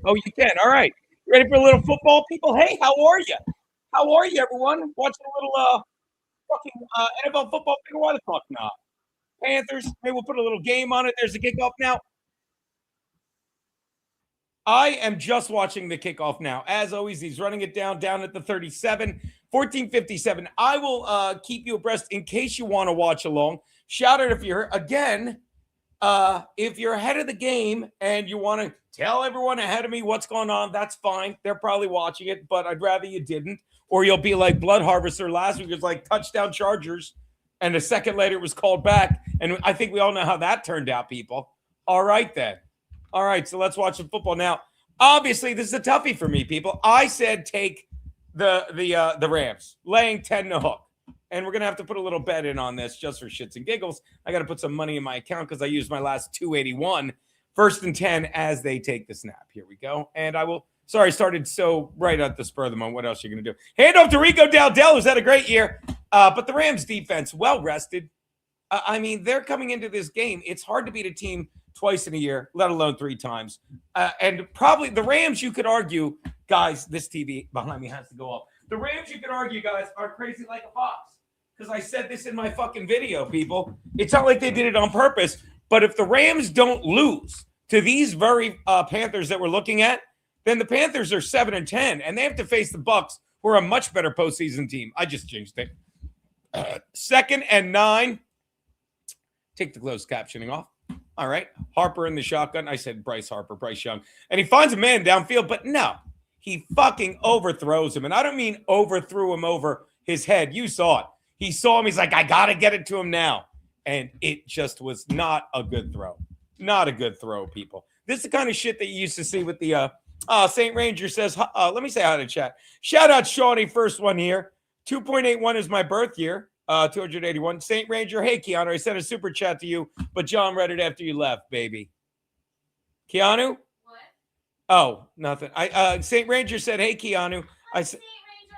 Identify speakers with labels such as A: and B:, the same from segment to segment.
A: Oh, you can. All right. Ready for a little football, people? Hey, how are you? How are you, everyone? Watching a little fucking NFL football. Why the fuck not? Panthers. Maybe we'll put a little game on it. There's the kickoff now. I am just watching the kickoff now. As always, he's running it down at the 37, 14:57. I will keep you abreast in case you want to watch along. Shout out if you're, again, if you're ahead of the game and you want to tell everyone ahead of me what's going on, that's fine. They're probably watching it, but I'd rather you didn't. Or you'll be like Blood Harvester last week. It was like touchdown Chargers, and a second later it was called back. And I think we all know how that turned out, people. All right, then. All right, so let's watch some football. Now, obviously, this is a toughie for me, people. I said take the Rams, laying 10 to hook. And we're going to have to put a little bet in on this just for shits and giggles. I got to put some money in my account because I used my last 281. First and 10 as they take the snap. Here we go. And I will, sorry, started so right at the spur of the moment. What else are you going to do? Hand off to Rico Dowdell, who's had a great year. But the Rams defense, well rested. I mean, they're coming into this game. It's hard to beat a team twice in a year, let alone 3 times. And probably the Rams, you could argue, guys, this TV behind me has to go up. The Rams, you could argue, guys, are crazy like a fox. Because I said this in my fucking video, people. It's not like they did it on purpose. But if the Rams don't lose to these very Panthers that we're looking at, then the Panthers are 7-10, and they have to face the Bucs, who are a much better postseason team. I just jinxed it. 2nd and 9. Take the closed captioning off. All right. Harper in the shotgun. I said Bryce Harper, Bryce Young. And he finds a man downfield, but no. He fucking overthrows him. And I don't mean overthrew him over his head. You saw it. He saw him. He's like, I got to get it to him now. And it just was not a good throw. Not a good throw, people. This is the kind of shit that you used to see with the St. Ranger says, let me say hi to chat. Shout out Shawnee, first one here. 2.81 is my birth year. 281. St. Ranger, hey, Keanu, I sent a super chat to you, but John read it after you left, baby. Keanu?
B: What?
A: Oh, nothing. St. Ranger said, hey, Keanu.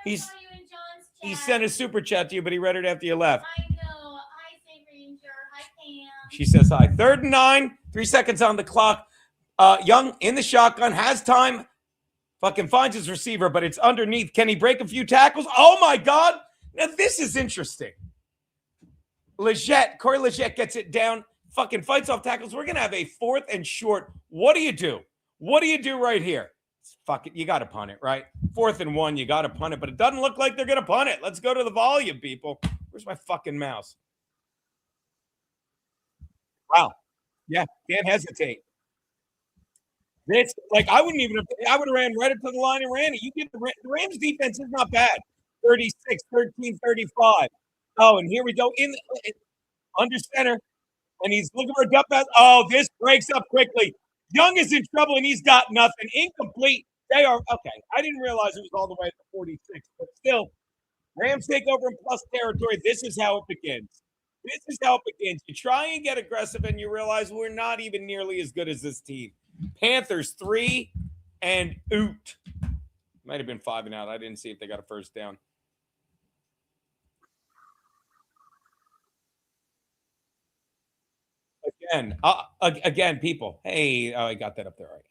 A: He sent a super chat to you, but he read it after you left.
B: I know. Hi, St. Ranger. Hi, Pam.
A: She says hi. 3rd and 9, 3 seconds on the clock. Young in the shotgun, has time. Fucking finds his receiver, but it's underneath. Can he break a few tackles? Oh, my God. Now, this is interesting. Corey Leggett gets it down, fucking fights off tackles. We're going to have a 4th and short. What do you do? What do you do right here? Fuck it. You got to punt it, right? 4th and 1, you got to punt it, but it doesn't look like they're going to punt it. Let's go to the volume, people. Where's my fucking mouse? Wow. Yeah, can't hesitate. This, like, I would have ran right up to the line and ran it. You get the Rams defense is not bad. 36, 13, 35. Oh, and here we go under center. And he's looking for a dump pass. Oh, this breaks up quickly. Young is in trouble, and he's got nothing. Incomplete. They are okay. I didn't realize it was all the way to 46, but still, Rams take over in plus territory. This is how it begins. This is how it begins. You try and get aggressive, and you realize we're not even nearly as good as this team. Panthers 3 and oot. Might have been 5 and out. I didn't see if they got a first down. Again, people. Hey, I got that up there right.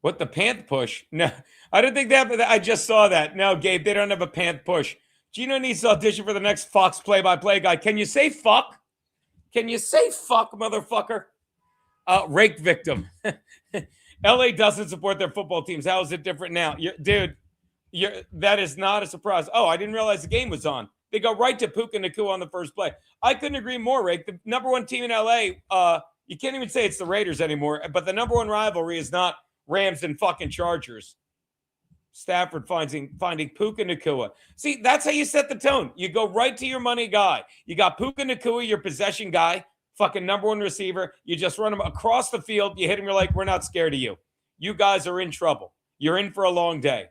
A: What, the Panth push? No, I don't think that. I just saw that. No, Gabe, they don't have a Panth push. Geno needs to audition for the next Fox play-by-play guy. Can you say fuck? Can you say fuck, motherfucker? Rake victim. LA doesn't support their football teams. How is it different now? That is not a surprise. Oh, I didn't realize the game was on. They go right to Puka Nacua on the first play. I couldn't agree more, Rake. The number 1 team in LA, you can't even say it's the Raiders anymore, but the number 1 rivalry is not Rams and fucking Chargers. Stafford finding Puka Nacua. See, that's how you set the tone. You go right to your money guy. You got Puka Nacua, your possession guy, fucking number 1 receiver. You just run him across the field. You hit him. You're like, we're not scared of you. You guys are in trouble. You're in for a long day.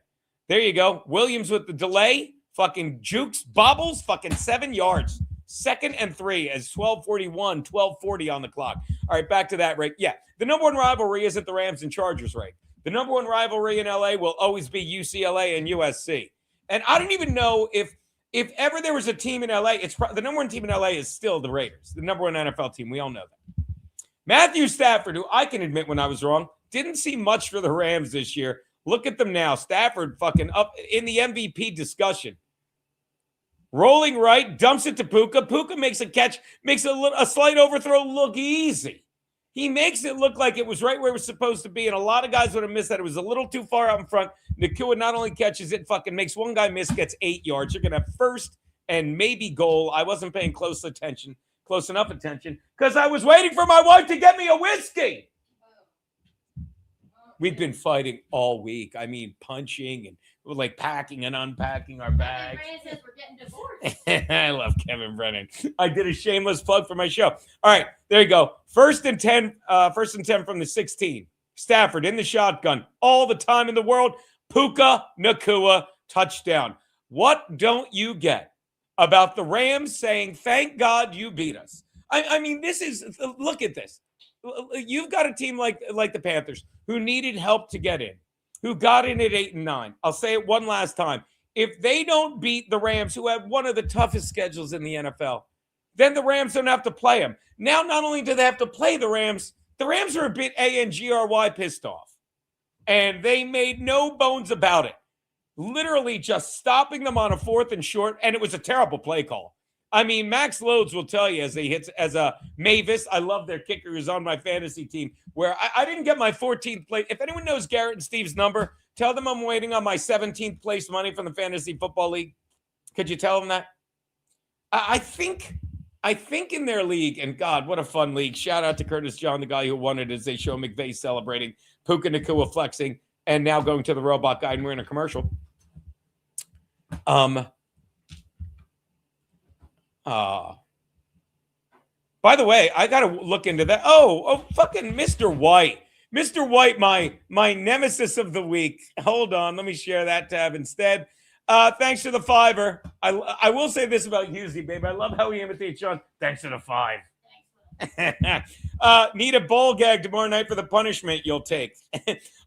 A: There you go. Williams with the delay. Fucking jukes, bobbles, fucking 7 yards. 2nd and 3 as 12:41, 12:40 on the clock. All right, back to that, Rick. Yeah, the number 1 rivalry isn't the Rams and Chargers, Rick. The number 1 rivalry in LA will always be UCLA and USC. And I don't even know if ever there was a team in LA, the number 1 team in LA is still the Raiders, the number 1 NFL team. We all know that. Matthew Stafford, who I can admit when I was wrong, Didn't see much for the Rams this year. Look at them now. Stafford fucking up in the MVP discussion. Rolling right, dumps it to Puka. Puka makes a catch, makes a slight overthrow look easy. He makes it look like it was right where it was supposed to be, and a lot of guys would have missed that. It was a little too far out in front. Nakua not only catches it, fucking makes one guy miss, gets 8 yards. You're going to have first and maybe goal. I wasn't paying close enough attention, because I was waiting for my wife to get me a whiskey. We've been fighting all week. I mean, punching and like packing and unpacking our bags.
B: Kevin Brennan says we're getting divorced.
A: I love Kevin Brennan. I did a shameless plug for my show. All right, there you go. First and 10 from the 16. Stafford in the shotgun. All the time in the world. Puka Nakua, touchdown. What don't you get about the Rams saying, thank God you beat us? I mean, look at this. You've got a team like the Panthers who needed help to get in, who got in at 8 and 9. I'll say it one last time. If they don't beat the Rams, who have one of the toughest schedules in the NFL, then the Rams don't have to play them. Now, not only do they have to play the Rams are a bit angry pissed off. And they made no bones about it. Literally just stopping them on a 4th and short, and it was a terrible play call. I mean, Max Loads will tell you as a Mavis, I love their kicker who's on my fantasy team, where I didn't get my 14th place. If anyone knows Garrett and Steve's number, tell them I'm waiting on my 17th place money from the Fantasy Football League. Could you tell them that? I think in their league, and God, what a fun league. Shout out to Curtis John, the guy who won it, as they show McVay celebrating, Puka Nakua flexing, and now going to the robot guy, and we're in a commercial. By the way, I got to look into that. Oh, fucking Mr. White. Mr. White, my nemesis of the week. Hold on. Let me share that tab instead. Thanks for the $5. I will say this about Husey, babe. I love how he imitates Sean. Thanks for the $5. Need a ball gag tomorrow night for the punishment you'll take.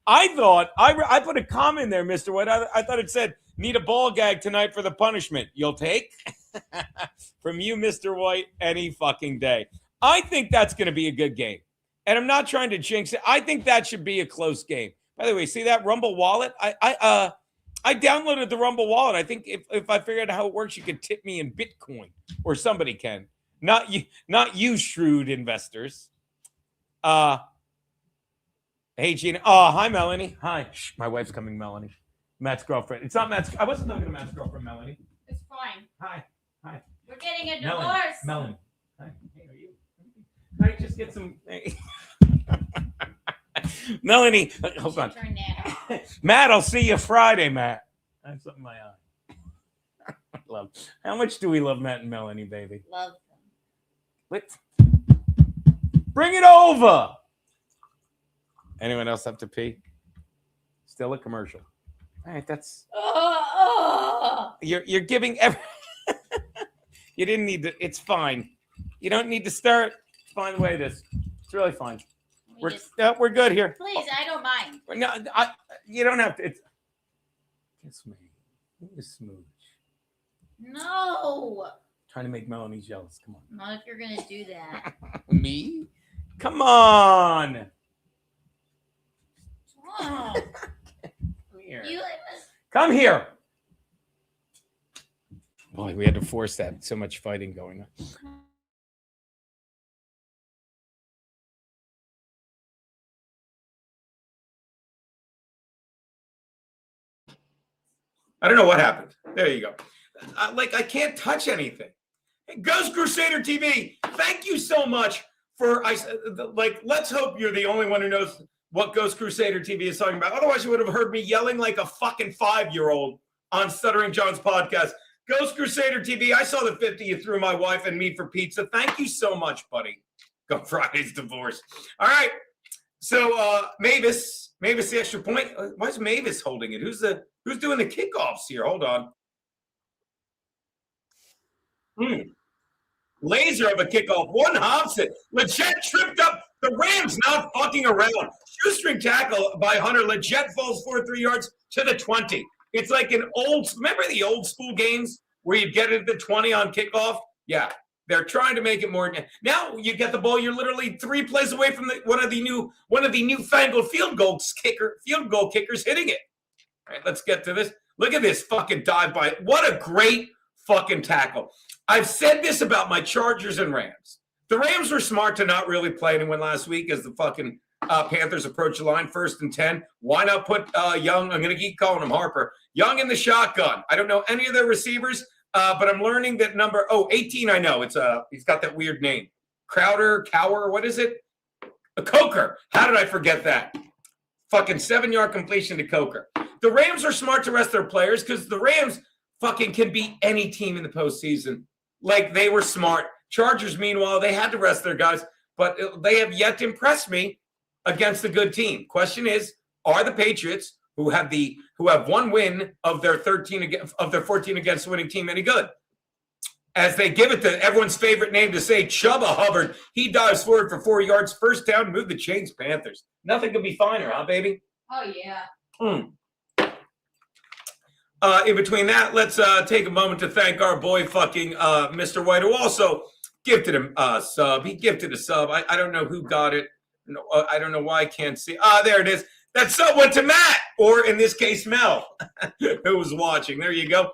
A: I thought, I put a comment in there, Mr. White. I thought it said, need a ball gag tonight for the punishment you'll take. From you, Mr. White, any fucking day. I think that's going to be a good game. And I'm not trying to jinx it. I think that should be a close game. By the way, see that Rumble wallet? I downloaded the Rumble wallet. I think if I figured out how it works, you could tip me in Bitcoin, or somebody can. Not you shrewd investors. Hey, Gina. Oh, hi, Melanie. Hi. Shh, my wife's coming, Melanie. Matt's girlfriend. It's not Matt's. I wasn't talking to Matt's girlfriend, Melanie.
B: It's fine.
A: Hi. Hi.
B: We're getting a divorce.
A: Melanie. Hi. Hey, are you? Can I just get some? Melanie, hold on.
B: Turn that off.
A: Matt, I'll see you Friday, Matt. I have something in my eye. Love. How much do we love Matt and Melanie, baby?
B: Love them.
A: What? Bring it over. Anyone else have to pee? Still a commercial. All right, that's. You're giving every. You didn't need to. It's fine. You don't need to start. It's fine the way it is. It's really fine. We're good here.
B: Please, I don't mind.
A: No, you don't have to. It's. Kiss me. Give me a smooch.
B: No.
A: Trying to make Melanie jealous. Come on.
B: Not if you're gonna do that.
A: Me? Come on.
B: Oh.
A: Come here.
B: Come
A: here. Boy, we had to force that. So much fighting going on. I don't know what happened. There you go. I can't touch anything. Ghost Crusader TV, thank you so much for, let's hope you're the only one who knows what Ghost Crusader TV is talking about. Otherwise, you would have heard me yelling like a fucking 5-year-old on Stuttering John's podcast. Ghost Crusader TV, I saw the 50 you threw my wife and me for pizza. Thank you so much, buddy. Go Friday's divorce. All right. So Mavis, the extra point. Why is Mavis holding it? Who's doing the kickoffs here? Hold on. Laser of a kickoff. One Hobson. Leggett tripped up. The Rams not fucking around. Shoestring tackle by Hunter. Leggett falls 4 3 yards to the 20. It's like remember the old school games where you'd get it at the 20 on kickoff? Yeah. They're trying to make it more. Now you get the ball. You're literally 3 plays away from one of the newfangled field goal kickers hitting it. All right, let's get to this. Look at this fucking dive by. What a great fucking tackle. I've said this about my Chargers and Rams. The Rams were smart to not really play anyone last week as the fucking Panthers approach the line, 1st and 10. Why not put Young? I'm going to keep calling him Harper. Young in the shotgun. I don't know any of their receivers, but I'm learning that number 18. I know it's he's got that weird name, Cower. What is it? A Coker. How did I forget that? Fucking 7-yard completion to Coker. The Rams are smart to rest their players because the Rams fucking can beat any team in the postseason. Like, they were smart. Chargers, meanwhile, they had to rest their guys, but they have yet to impress me against a good team. Question is, are the Patriots, who have 1 win of their 14 against winning team, any good? As they give it to everyone's favorite name to say, Chubba Hubbard. He dives forward for 4 yards, first down, move the chains, Panthers. Nothing could be finer, huh, baby?
B: Oh, yeah.
A: In between that, let's take a moment to thank our boy fucking Mr. White, who also gifted him a sub. He gifted a sub. I don't know who got it. No, I don't know why I can't see. There it is. That sub went to Matt, or in this case, Mel, who was watching. There you go.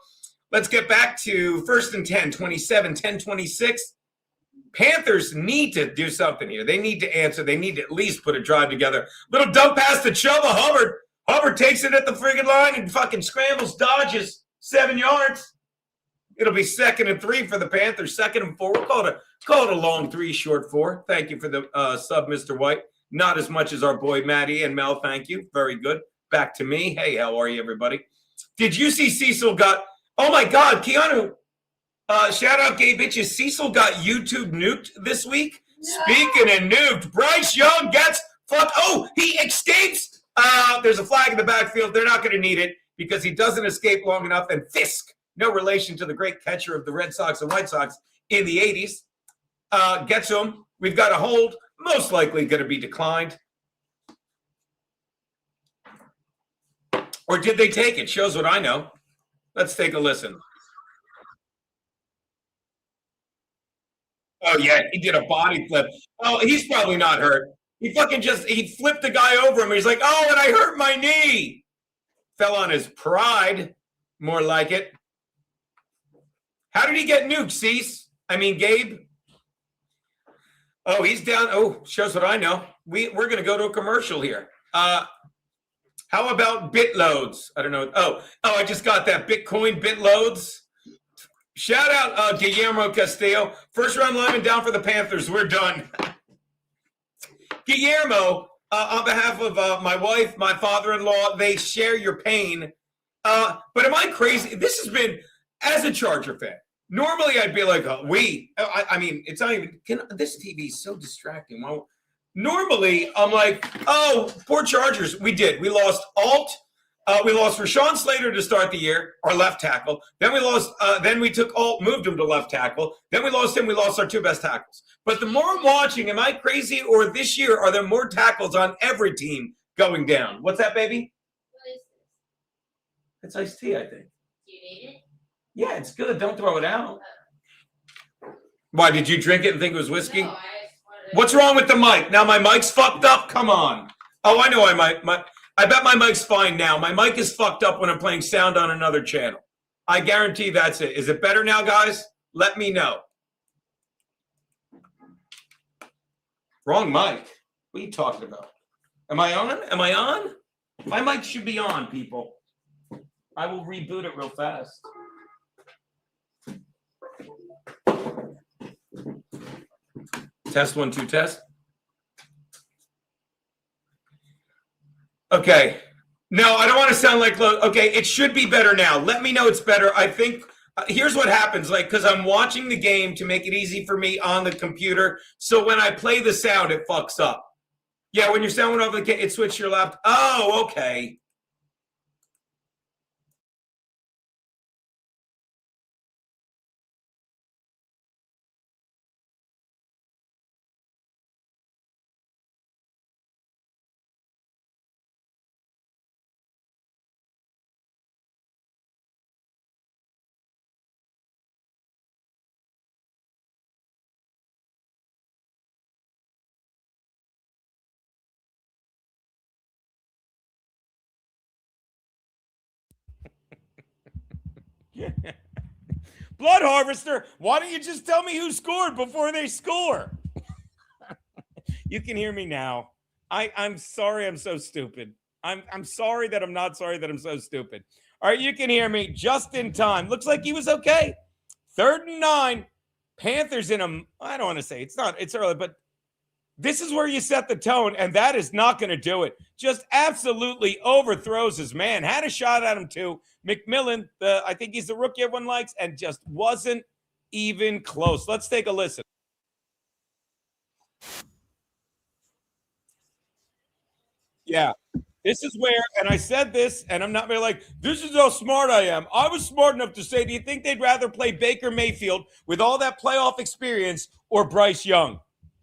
A: Let's get back to 1st and 10, 27, 10, 26. Panthers need to do something here. They need to answer. They need to at least put a drive together. Little dump pass to Chubba Hubbard. Hubbard takes it at the friggin' line and fucking scrambles, dodges 7 yards. It'll be 2nd and 3 for the Panthers. 2nd and 4. We'll call it a long 3, short 4. Thank you for the sub, Mr. White. Not as much as our boy Matty and Mel. Thank you. Very good. Back to me. Hey, how are you, everybody? Did you see Cecil got? Oh my God, Keanu. Shout out, gay bitches. Cecil got YouTube nuked this week. No. Speaking of nuked, Bryce Young gets fucked. Oh, he escapes. There's a flag in the backfield. They're not going to need it because he doesn't escape long enough. And Fisk, no relation to the great catcher of the Red Sox and White Sox in the 80s, gets him. We've got a hold, most likely going to be declined. Or did they take it? Shows what I know. Let's take a listen. Oh, yeah, he did a body flip. Oh, he's probably not hurt. He flipped the guy over him. He's like, oh, and I hurt my knee. Fell on his pride, more like it. How did he get nuked, Cease? I mean, Gabe? Oh, he's down. Oh, shows what I know. We're going to go to a commercial here. How about bit loads? I don't know. Oh, I just got that Bitcoin bit loads. Shout out Guillermo Castillo. First round lineman down for the Panthers. We're done. Guillermo, on behalf of my wife, my father-in-law, they share your pain. But am I crazy? This has been, as a Charger fan, normally I'd be like, I mean, it's not even, this TV is so distracting. Well, normally I'm like, oh, poor Chargers. We lost Alt. We lost Rashawn Slater to start the year, our left tackle. Then we lost. Then we took Alt, moved him to left tackle. Then we lost him. We lost our 2 best tackles. But the more I'm watching, am I crazy? Or this year, are there more tackles on every team going down? What's that, baby?
B: What is this?
A: It's iced tea, I think.
B: Do you need it?
A: Yeah, it's good. Don't throw it out. Why, did you drink it and think it was whiskey?
B: No,
A: What's wrong with the mic? Now my mic's fucked up? Come on. Oh, I know I bet my mic's fine now. My mic is fucked up when I'm playing sound on another channel. I guarantee that's it. Is it better now, guys? Let me know. Wrong mic. What are you talking about? Am I on? Am I on? My mic should be on, people. I will reboot it real fast. Test 1, 2, test. Okay. No, I don't want to sound like, okay, it should be better now. Let me know it's better. I think, here's what happens, like, because I'm watching the game to make it easy for me on the computer. So when I play the sound, it fucks up. Yeah, when your sound went off, it switched your laptop. Oh, okay. Blood Harvester, why don't you just tell me who scored before they score? You can hear me now. I'm sorry I'm so stupid. I'm sorry that I'm not sorry that I'm so stupid. All right, you can hear me just in time. Looks like he was okay. 3rd and 9. Panthers in a, I don't want to say it's early, but this is where you set the tone, and that is not going to do it. Just absolutely overthrows his man. Had a shot at him too. McMillan, I think he's the rookie everyone likes, and just wasn't even close. Let's take a listen. Yeah. This is where, and I said this, and I'm not very like, this is how smart I am. I was smart enough to say, do you think they'd rather play Baker Mayfield with all that playoff experience or Bryce Young?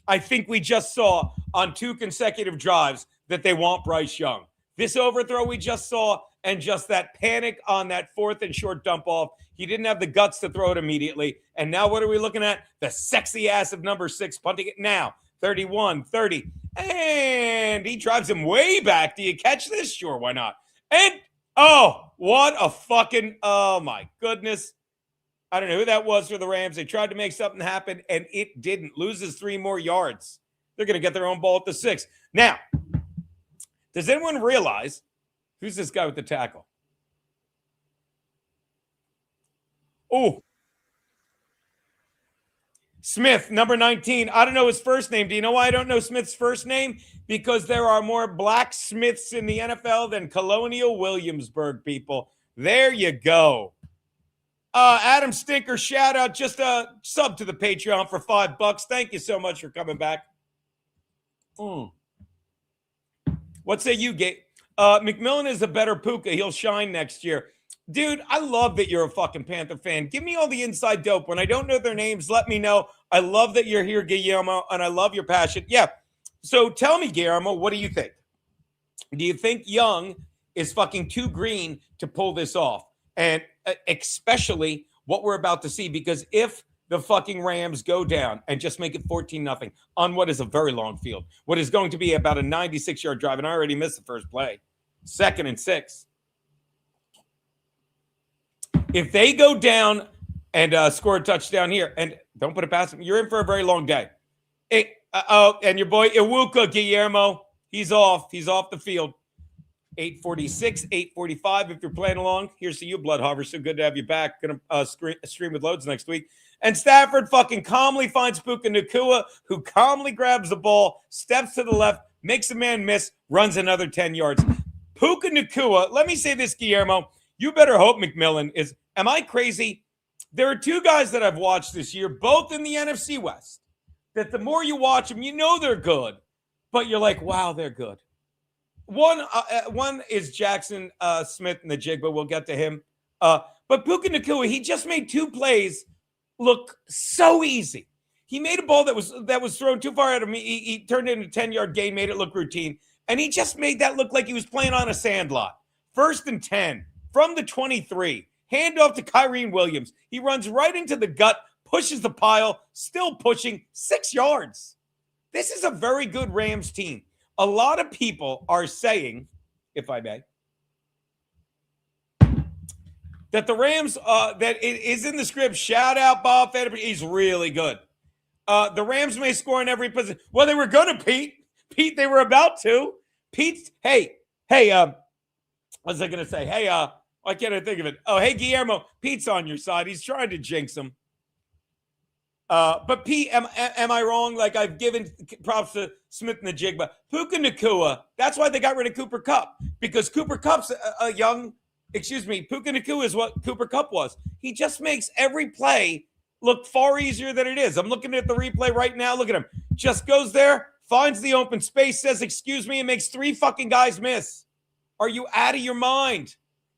A: I think we just saw on 2 consecutive drives that they want Bryce Young. This overthrow we just saw, and just that panic on that 4th and short dump off. He didn't have the guts to throw it immediately. And now what are we looking at? The sexy ass of number 6 punting it now. 31, 30. And he drives him way back. Do you catch this? Sure, why not? And, oh, what a fucking, oh my goodness. I don't know who that was for the Rams. They tried to make something happen, and it didn't. Loses 3 more yards. They're going to get their own ball at the 6. Now, does anyone realize who's this guy with the tackle? Oh, Smith, number 19. I don't know his first name. Do you know why I don't know Smith's first name? Because there are more black Smiths in the NFL than Colonial Williamsburg people. There you go. Adam Stinker, shout out. Just a sub to the Patreon for $5. Thank you so much for coming back. What say you, Gabe? McMillan is a better Puka. He'll shine next year. Dude, I love that you're a fucking Panther fan. Give me all the inside dope. When I don't know their names, let me know. I love that you're here, Guillermo, and I love your passion. Yeah. So tell me, Guillermo, what do you think? Do you think Young is fucking too green to pull this off? And especially what we're about to see, because if the fucking Rams go down and just make it 14-0 on what is a very long field, what is going to be about a 96-yard drive, and I already missed the first play, 2nd and 6. If they go down and score a touchdown here, and don't put it past them, you're in for a very long day. Hey, and your boy Iwuka, Guillermo, he's off. He's off the field. 8:46, 8:45. If you're playing along, here's to you, Blood Harvester. Good to have you back. Going to stream with loads next week. And Stafford fucking calmly finds Puka Nacua, who calmly grabs the ball, steps to the left, makes a man miss, runs another 10 yards. Puka Nacua, let me say this, Guillermo. You better hope McMillan is. Am I crazy? There are 2 guys that I've watched this year, both in the NFC West, that the more you watch them, you know they're good, but you're like, wow, they're good. One is Jackson Smith in the jig, but we'll get to him. But Puka Nacua, he just made 2 plays look so easy. He made a ball that was thrown too far out of me. He turned it into a 10-yard gain, made it look routine, and he just made that look like he was playing on a sand lot. 1st and 10 from the 23. Handoff to Kyrene Williams. He runs right into the gut, pushes the pile, still pushing 6 yards. This is a very good Rams team. A lot of people are saying, if I may, that the Rams, that it is in the script. Shout out Bob Federer. He's really good. The Rams may score in every position. Well, they were going to, Pete. Pete, they were about to. Pete, hey, what was I going to say? Hey, why can't I think of it? Oh, hey, Guillermo, Pete's on your side. He's trying to jinx him. But Pete, am I wrong? Like, I've given props to Smith and the jig, but Puka Nacua, that's why they got rid of Cooper Kupp, because Cooper Kupp's a young, Puka Nacua is what Cooper Kupp was. He just makes every play look far easier than it is. I'm looking at the replay right now. Look at him. Just goes there, finds the open space, says, excuse me, and makes 3 fucking guys miss. Are you out of your mind?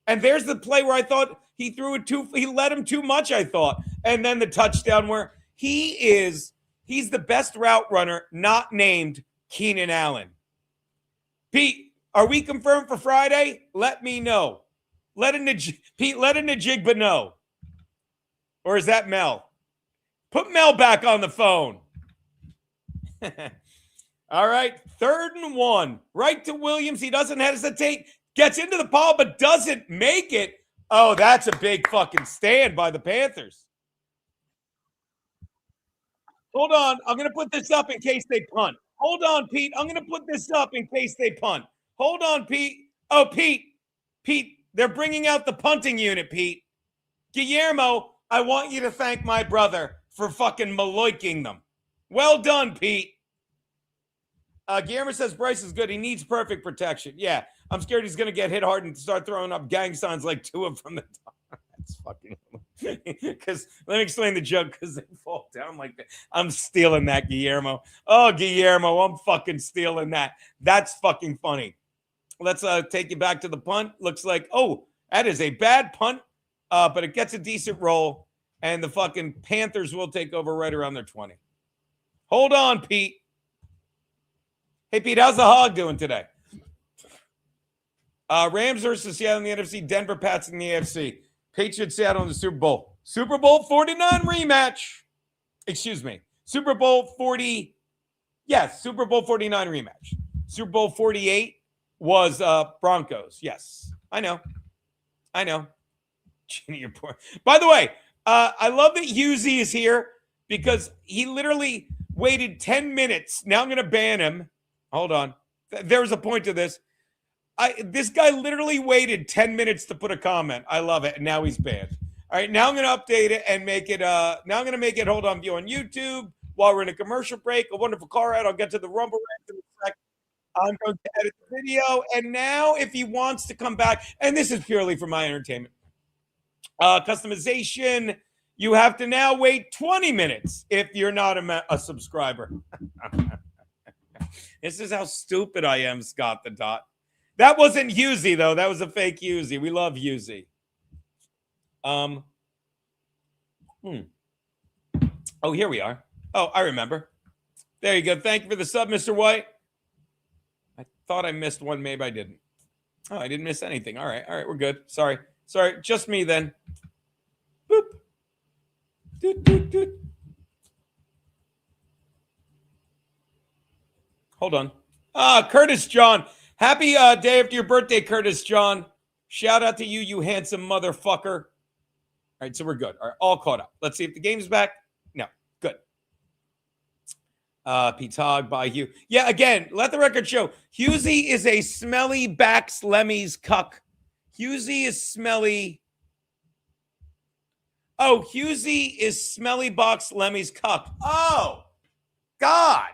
A: And there's the play where I thought he let him too much, I thought. And then the touchdown where he's the best route runner not named Keenan Allen. Pete, are we confirmed for Friday? Let me know. Pete, let in the jig, but no. Or is that Mel? Put Mel back on the phone. All right, 3rd and 1. Right to Williams. He doesn't hesitate. Gets into the pile, but doesn't make it. Oh, that's a big fucking stand by the Panthers. Hold on. I'm going to put this up in case they punt. Hold on, Pete. I'm going to put this up in case they punt. Hold on, Pete. Oh, Pete. Pete, they're bringing out the punting unit, Pete. Guillermo, I want you to thank my brother for fucking maloiking them. Well done, Pete. Guillermo says Bryce is good. He needs perfect protection. Yeah, I'm scared he's going to get hit hard and start throwing up gang signs like Tua from the top. That's fucking. Because let me explain the joke because they fall down like that. I'm stealing that, Guillermo. Oh, Guillermo, I'm fucking stealing that. That's fucking funny. Let's take you back to the punt. Looks like, oh, that is a bad punt, but it gets a decent roll, and the fucking Panthers will take over right around their 20. Hold on, Pete. Hey, Pete, how's the hog doing today? Rams versus Seattle in the NFC, Denver Pats in the AFC, Patriots Seattle in the Super Bowl. Super Bowl 49 rematch. Excuse me. Super Bowl 40. Yes, Super Bowl 49 rematch. Super Bowl 48 was Broncos. Yes, I know. Ginny, you're poor. By the way, I love that Husey is here because he literally waited 10 minutes. Now I'm going to ban him. Hold on. There's a point to this. This guy literally waited 10 minutes to put a comment. I love it. And now he's banned. All right, now I'm going to update it and make it, now I'm going to make it hold on view on YouTube while we're in a commercial break. A wonderful car ride. I'll get to the Rumble rant in a second. I'm going to edit the video. And now if he wants to come back, and this is purely for my entertainment, customization, you have to now wait 20 minutes if you're not a subscriber. This is how stupid I am, Scott the Dot. That wasn't Husey, though. That was a fake Husey. We love Husey. Oh, here we are. Oh, I remember. There you go. Thank you for the sub, Mr. White. I thought I missed one. Maybe I didn't. Oh, I didn't miss anything. All right. We're good. Sorry. Just me then. Boop. Doot, doot, doot. Hold on. Curtis John. Happy day after your birthday, Curtis John. Shout out to you, you handsome motherfucker. All right, so we're good. All right, all caught up. Let's see if the game's back. No, good. Pete's Hog by Hugh. Yeah, again, let the record show. Husey is a smelly backs Lemmy's cuck. Husey is smelly. Oh, Husey is smelly box Lemmy's cuck. Oh, God.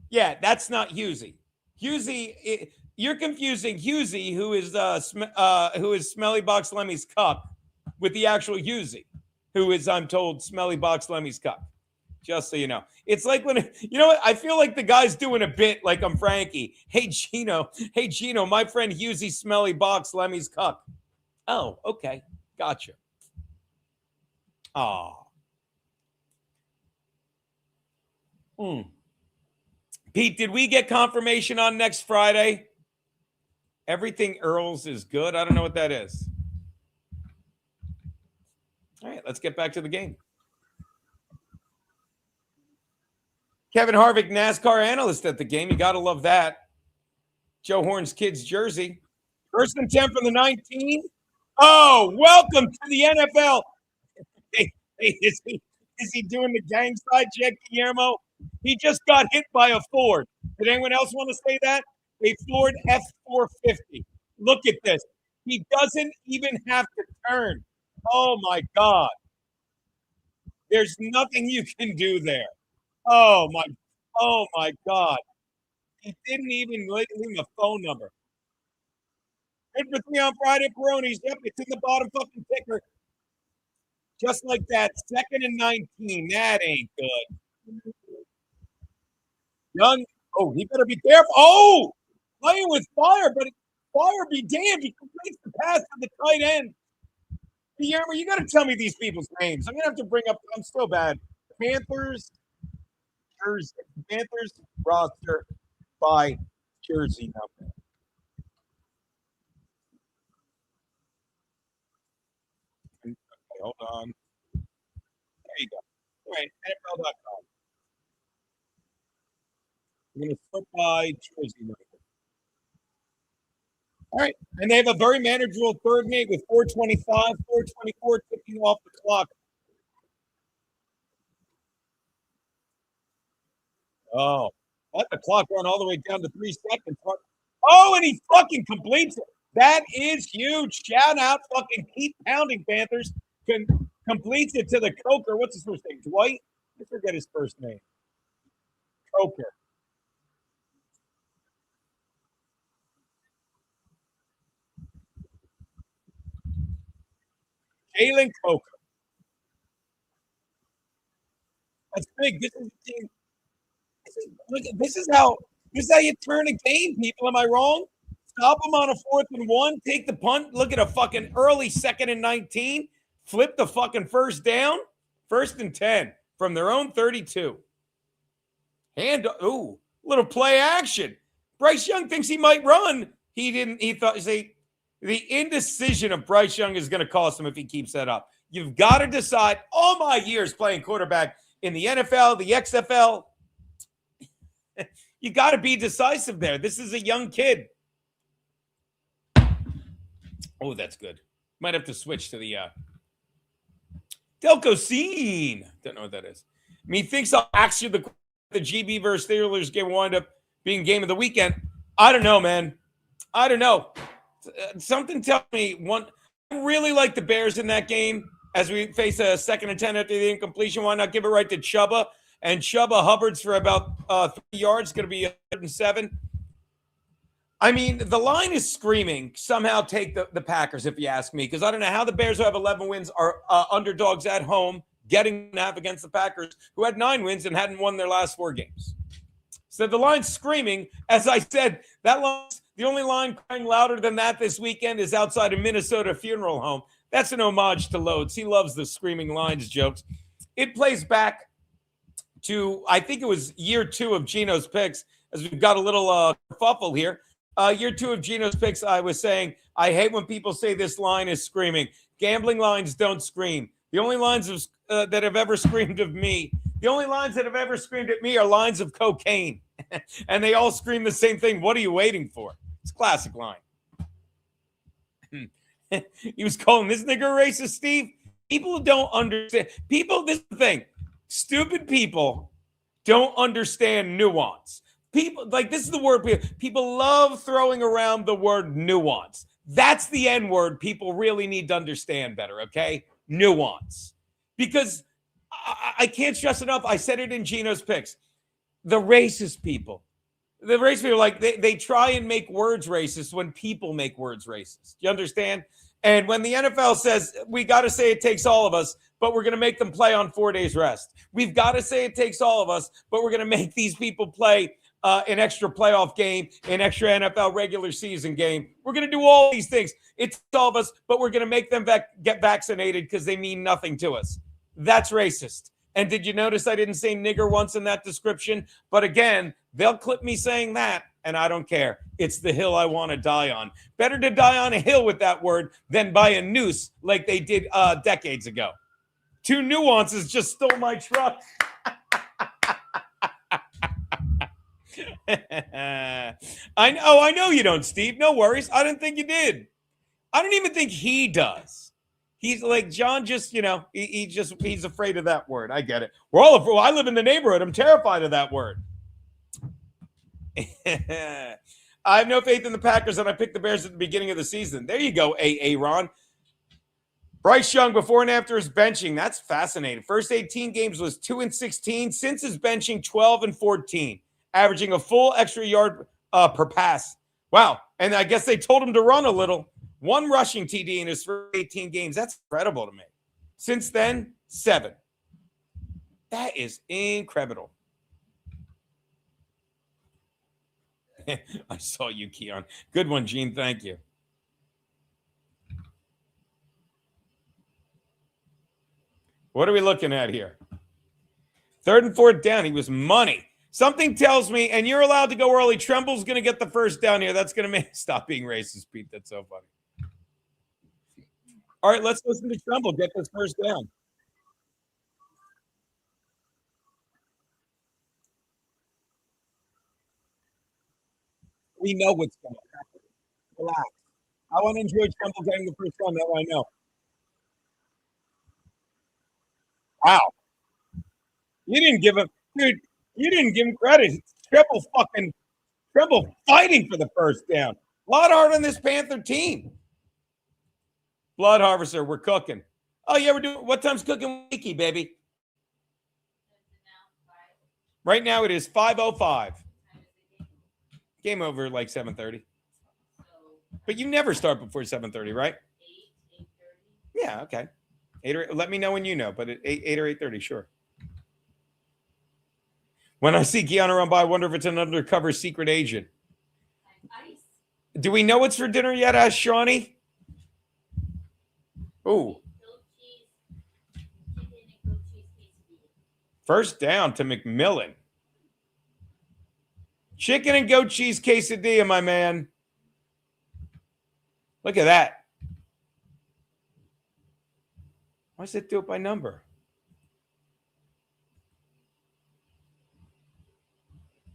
A: Yeah, that's not Husey. Husey, you're confusing Husey, who is Smelly Box Lemmy's cuck, with the actual Husey, who is, I'm told, Smelly Box Lemmy's cuck. Just so you know. It's like when, you know what? I feel like the guy's doing a bit like I'm Frankie. Hey, Geno, my friend Husey Smelly Box Lemmy's cuck. Oh, okay. Gotcha. Aw. Pete, did we get confirmation on next Friday? Everything Earls is good. I don't know what that is. All right, let's get back to the game. Kevin Harvick, NASCAR analyst at the game. You got to love that. Joe Horn's kids jersey. First and 10 from the 19. Oh, welcome to the NFL. Hey, is he doing the gang side check, Guillermo? He just got hit by a Ford. Did anyone else want to say that? A Ford F450. Look at this. He doesn't even have to turn. Oh, my God. There's nothing you can do there. Oh, my God. He didn't even leave him a phone number. Good for 3 on Friday, Peronis. Yep, it's in the bottom fucking ticker. Just like that. 2nd and 19. That ain't good. Young. Oh, he better be careful. Oh, playing with fire, but fire be damned. He completes the pass to the tight end. Guillermo, you got to tell me these people's names. I'm going to have to bring up, I'm so bad. Panthers roster by jersey number. Okay, hold on. There you go. All right, NFL.com. I'm going to flip by jersey number. All right. And they have a very manageable third mate with 425, 424 ticking off the clock. Oh, let the clock run all the way down to 3 seconds. Oh, and he fucking completes it. That is huge. Shout out, fucking keep pounding, Panthers. Completes it to the Coker. What's his first name? Dwight? I forget his first name. Coker. Jalen Coker. That's big. This is the team. This is how you turn a game, people. Am I wrong? Stop them on a 4th and 1. Take the punt. Look at a fucking early 2nd and 19. Flip the fucking first down. 1st and 10 from their own 32. Little play action. Bryce Young thinks he might run. He didn't. He thought, see, the indecision of Bryce Young is going to cost him if he keeps that up. You've got to decide. All my years playing quarterback in the NFL, the XFL, you got to be decisive there. This is a young kid. Oh, that's good. Might have to switch to the Delco Scene. Don't know what that is. I mean, he thinks I'll ask you the GB versus Steelers game will wind up being game of the weekend. I don't know, man. I don't know. Something tells me I really like the Bears in that game as we face a 2nd and 10 after the incompletion. Why not give it right to Chuba? And Chuba Hubbard's for about 3 yards, going to be 107. I mean, the line is screaming, somehow take the Packers, if you ask me, because I don't know how the Bears who have 11 wins are underdogs at home, getting an half against the Packers, who had 9 wins and hadn't won their last 4 games. So the line's screaming. As I said, the only line crying louder than that this weekend is outside a Minnesota funeral home. That's an homage to Loads. He loves the screaming lines jokes. It plays back to, I think it was year 2 of Geno's picks, as we've got a little kerfuffle here. Year 2 of Geno's picks, I was saying, I hate when people say this line is screaming. Gambling lines don't scream. The only lines that have ever screamed of me, the only lines that have ever screamed at me are lines of cocaine. And they all scream the same thing. What are you waiting for? It's a classic line. He was calling this nigga racist, Steve. People don't understand. This is the thing. Stupid people don't understand nuance. People, like, this is the word people love throwing around, the word nuance. That's the N word people really need to understand better, okay? Nuance. Because I can't stress enough. I said it in Geno's picks. The racist people. The racist people, like, they try and make words racist when people make words racist. You understand? And when the NFL says, we got to say it takes all of us, but we're going to make them play on 4 days rest. We've got to say it takes all of us, but we're going to make these people play an extra playoff game, an extra NFL regular season game. We're going to do all these things. It's all of us, but we're going to make them get vaccinated because they mean nothing to us. That's racist. And did you notice I didn't say nigger once in that description? But again, they'll clip me saying that, and I don't care. It's the hill I want to die on. Better to die on a hill with that word than by a noose like they did decades ago. 2 nuances just stole my truck. I know you don't, Steve. No worries. I didn't think you did. I don't even think he does. He's like, John just, he's afraid of that word. I get it. I live in the neighborhood. I'm terrified of that word. I have no faith in the Packers, and I picked the Bears at the beginning of the season. There you go, Ron. Bryce Young before and after his benching. That's fascinating. First 18 games was 2-16. Since his benching, 12-14, averaging a full extra yard per pass. Wow. And I guess they told him to run a little. 1 rushing TD in his first 18 games. That's incredible to me. Since then, 7. That is incredible. I saw you, Keon. Good one, Gene. Thank you. What are we looking at here? 3rd and 4th down. He was money. Something tells me, and you're allowed to go early. Tremble's going to get the first down here. That's going to make stop being racist, Pete. That's so funny. All right, let's listen to Tremble get this first down. We know what's going to happen. Relax. I want to enjoy Trumbull getting the first one. That I know. Wow. You didn't give him, dude. You didn't give him credit. Tremble fighting for the first down. A lot harder on this Panther team. Blood Harvester, we're cooking. Oh yeah, we're doing. What time's cooking wiki, baby? Right now it is 5:05. Game over like 7:30. But you never start before 7:30, right?
B: 8:30.
A: Yeah, okay. 8 or let me know when you know, but at 8 or 8:30, sure. When I see Keanu run by, I wonder if it's an undercover secret agent. Do we know what's for dinner yet? Asked Shawnee. Ooh. First down to McMillan. Chicken and goat cheese quesadilla, my man. Look at that. Why does it do it by number?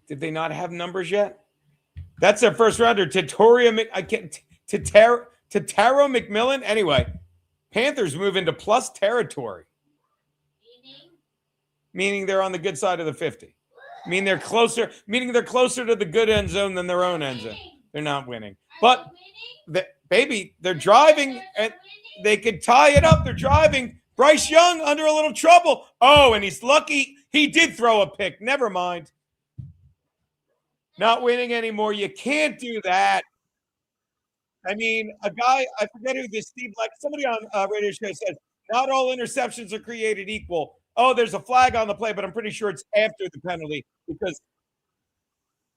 A: Did they not have numbers yet? That's their first rounder. Tataro McMillan. Anyway, Panthers move into plus territory. Meaning they're on the good side of the 50. Meaning they're closer to the good end zone than their own end zone. They're not winning. But baby, they're driving and they could tie it up. They're driving. Bryce Young under a little trouble. Oh, and he's lucky. He did throw a pick. Never mind. Not winning anymore. You can't do that. I mean, a guy, I forget who this Steve, like somebody on radio show said, not all interceptions are created equal. Oh, there's a flag on the play, but I'm pretty sure it's after the penalty because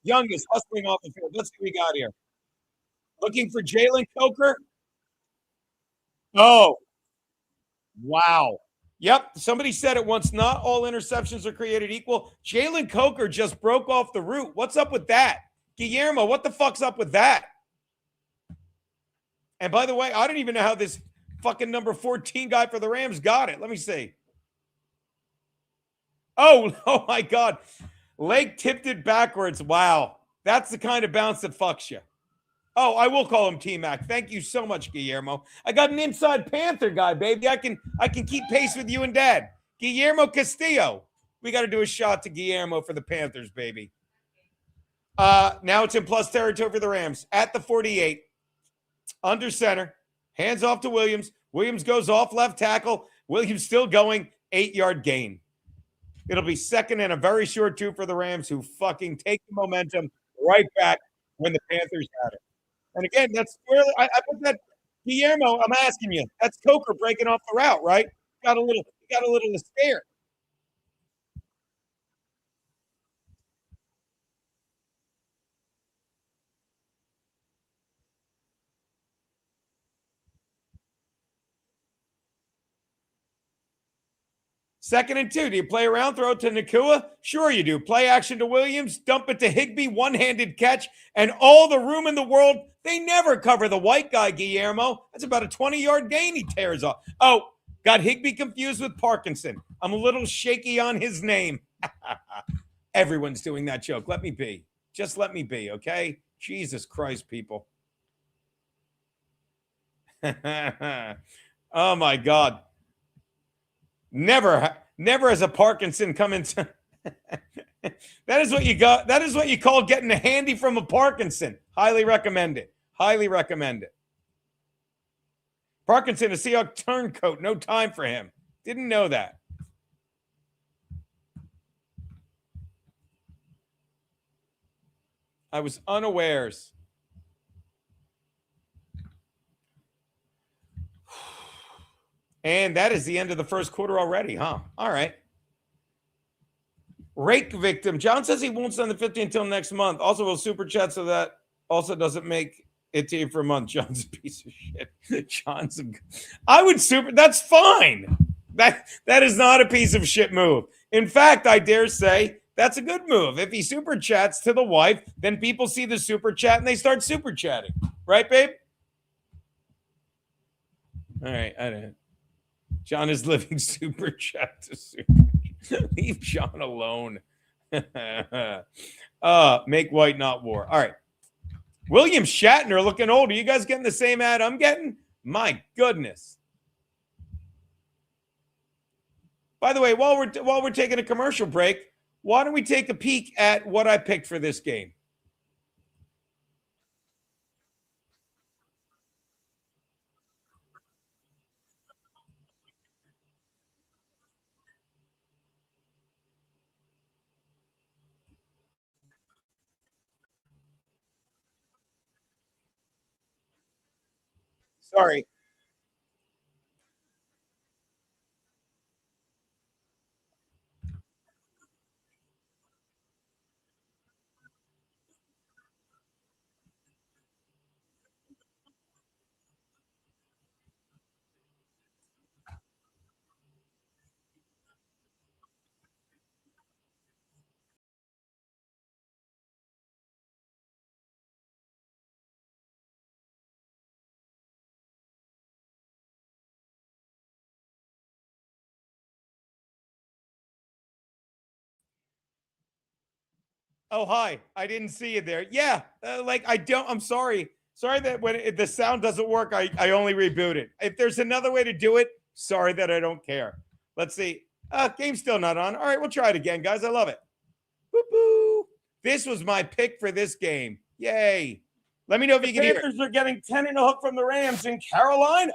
A: Young is hustling off the field. Let's see what we got here. Looking for Jalen Coker. Oh, wow. Yep. Somebody said it once. Not all interceptions are created equal. Jalen Coker just broke off the route. What's up with that? Guillermo, what the fuck's up with that? And by the way, I don't even know how this fucking number 14 guy for the Rams got it. Let me see. Oh my God. Lake tipped it backwards. Wow. That's the kind of bounce that fucks you. Oh, I will call him T-Mac. Thank you so much, Guillermo. I got an inside Panther guy, baby. I can keep pace with you and Dad. Guillermo Castillo. We got to do a shot to Guillermo for the Panthers, baby. Now it's in plus territory for the Rams at the 48. Under center. Hands off to Williams. Williams goes off left tackle. Williams still going. 8-yard gain. It'll be second and a very short two for the Rams, who fucking take the momentum right back when the Panthers had it. And again, that's squarely. I put that, Guillermo. I'm asking you. That's Coker breaking off the route, right? Got a little scare. Second and 2. Do you play around, throw it to Nakua? Sure you do. Play action to Williams, dump it to Higbee, one-handed catch, and all the room in the world. They never cover the white guy, Guillermo. That's about a 20-yard gain he tears off. Oh, got Higbee confused with Parkinson. I'm a little shaky on his name. Everyone's doing that joke. Let me be. Just let me be, okay? Jesus Christ, people. Oh, my God. Never has a Parkinson come into. That is what you got. That is what you call getting a handy from a Parkinson. Highly recommend it. Highly recommend it. Parkinson, a Seahawk turncoat. No time for him. Didn't know that. I was unawares. And that is the end of the first quarter already, huh? All right. Rake victim. John says he won't send the 50 until next month. Also, will super chat so that also doesn't make it to you for a month. John's a piece of shit. I would super. That's fine. That is not a piece of shit move. In fact, I dare say that's a good move. If he super chats to the wife, then people see the super chat and they start super chatting. Right, babe? All right. I don't know. John is living super chat to super. Leave John alone. Make white, not war. All right. William Shatner looking old. Are you guys getting the same ad I'm getting? My goodness. By the way, while we're taking a commercial break, why don't we take a peek at what I picked for this game? Sorry. Oh, hi. I didn't see you there. Yeah, I'm sorry. Sorry that the sound doesn't work, I only reboot it. If there's another way to do it, sorry that I don't care. Let's see. Game's still not on. All right, we'll try it again, guys. I love it. Boo-boo. This was my pick for this game. Yay. Let me know if you can hear it. Panthers are getting 10 and a hook from the Rams in Carolina.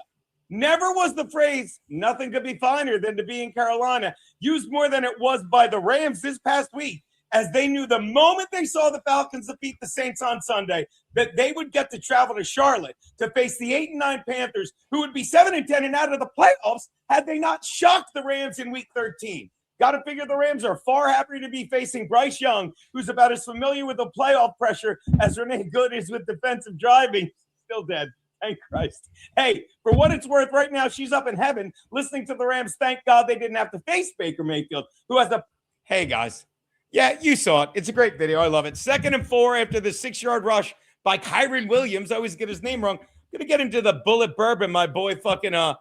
A: Never was the phrase, nothing could be finer than to be in Carolina, used more than it was by the Rams this past week, as they knew the moment they saw the Falcons defeat the Saints on Sunday that they would get to travel to Charlotte to face the 8-9 Panthers, who would be 7-10 and out of the playoffs had they not shocked the Rams in Week 13. Got to figure the Rams are far happier to be facing Bryce Young, who's about as familiar with the playoff pressure as Renee Good is with defensive driving. Still dead. Thank Christ. Hey, for what it's worth, right now she's up in heaven listening to the Rams. Thank God they didn't have to face Baker Mayfield, who has a. Hey, guys. Yeah, you saw it. It's a great video. I love it. 2nd and 4 after the 6-yard rush by Kyron Williams. I always get his name wrong. I'm going to get into the bullet bourbon my boy fucking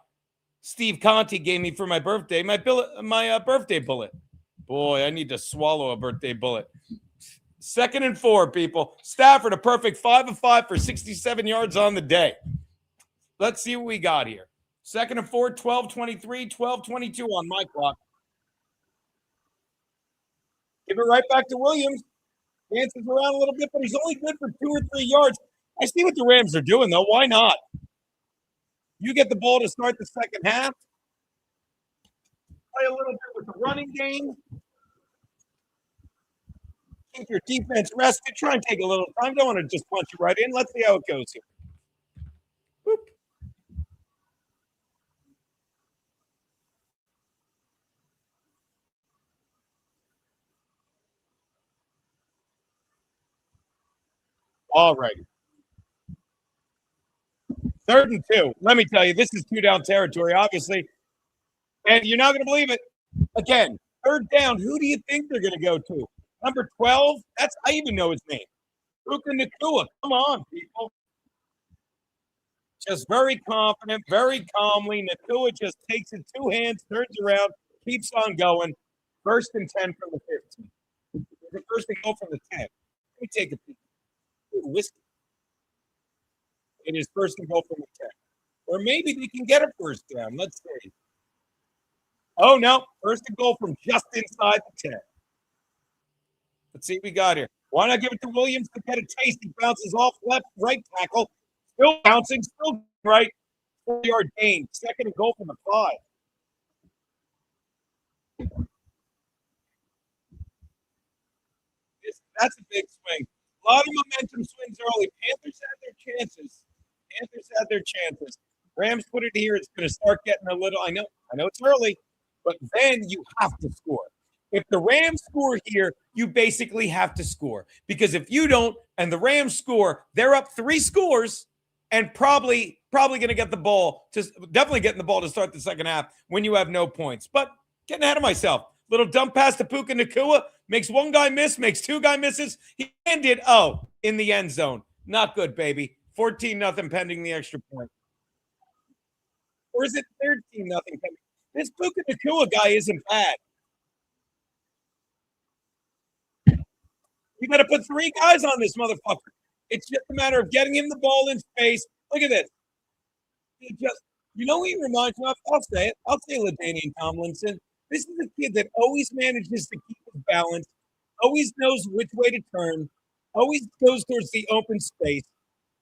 A: Steve Conti gave me for my birthday. My birthday bullet. Boy, I need to swallow a birthday bullet. 2nd and 4, people. Stafford, a perfect 5 of 5 for 67 yards on the day. Let's see what we got here. 2nd and 4, 12-23, 12-22 on my clock. Give it right back to Williams. Dances around a little bit, but he's only good for 2 or 3 yards. I see what the Rams are doing, though. Why not? You get the ball to start the second half. Play a little bit with the running game. Keep your defense rested. Try and take a little time. Don't want to just punch it right in. Let's see how it goes here. Boop. All right. 3rd and 2. Let me tell you, this is 2-down territory, obviously. And you're not going to believe it. Again, 3rd down. Who do you think they're going to go to? Number 12? I even know his name. Puka Nacua. Come on, people. Just very confident, very calmly. Nacua just takes it 2 hands, turns around, keeps on going. 1st and 10 from the 15. The 1st and goal from the 10. Let me take a peek. Ooh, whiskey. It is 1st and goal from the 10. Or maybe they can get a 1st down. Let's see. Oh, no. 1st and goal from just inside the 10. Let's see what we got here. Why not give it to Williams to get a taste? He bounces off left, right tackle. Still bouncing, still right. 4-yard gain. 2nd and goal from the 5. That's a big swing. A lot of momentum swings early. Panthers had their chances. Rams put it here. It's going to start getting a little. I know it's early, but then you have to score. If the Rams score here, you basically have to score, because if you don't and the Rams score, they're up 3 scores and probably going to get the ball to definitely getting the ball to start the second half when you have no points. But getting ahead of myself. Little dump pass to Puka Nacua, makes 1 guy miss, makes 2 guy misses. He ended in the end zone. Not good, baby. 14-0 pending the extra point. Or is it 13-0 pending? This Puka Nacua guy isn't bad. You got to put 3 guys on this motherfucker. It's just a matter of getting him the ball in space. Look at this. He just, who he reminds me of? I'll say it. I'll say LaDainian Tomlinson. This is a kid that always manages to keep his balance, always knows which way to turn, always goes towards the open space.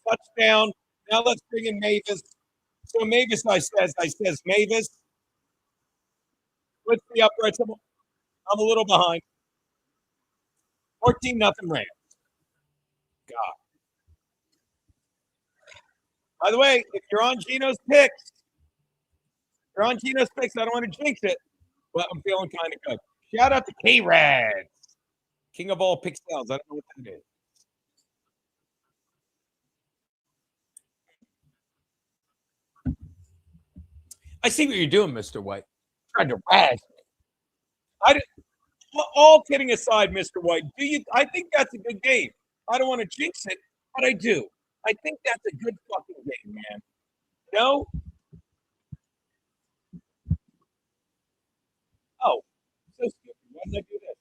A: Touchdown. Now let's bring in Mavis. So Mavis, I says Mavis. What's the uprights? I'm a little behind. 14-0 Rams. God. By the way, if you're on Geno's picks, I don't want to jinx it, but I'm feeling kind of good. Shout out to K-Rads. King of all pixels. I don't know what that is. I see what you're doing, Mr. White. Trying to razz me. All kidding aside, Mr. White, I think that's a good game. I don't want to jinx it, but I do. I think that's a good fucking game, man. No? Oh, so stupid. Why did I do this?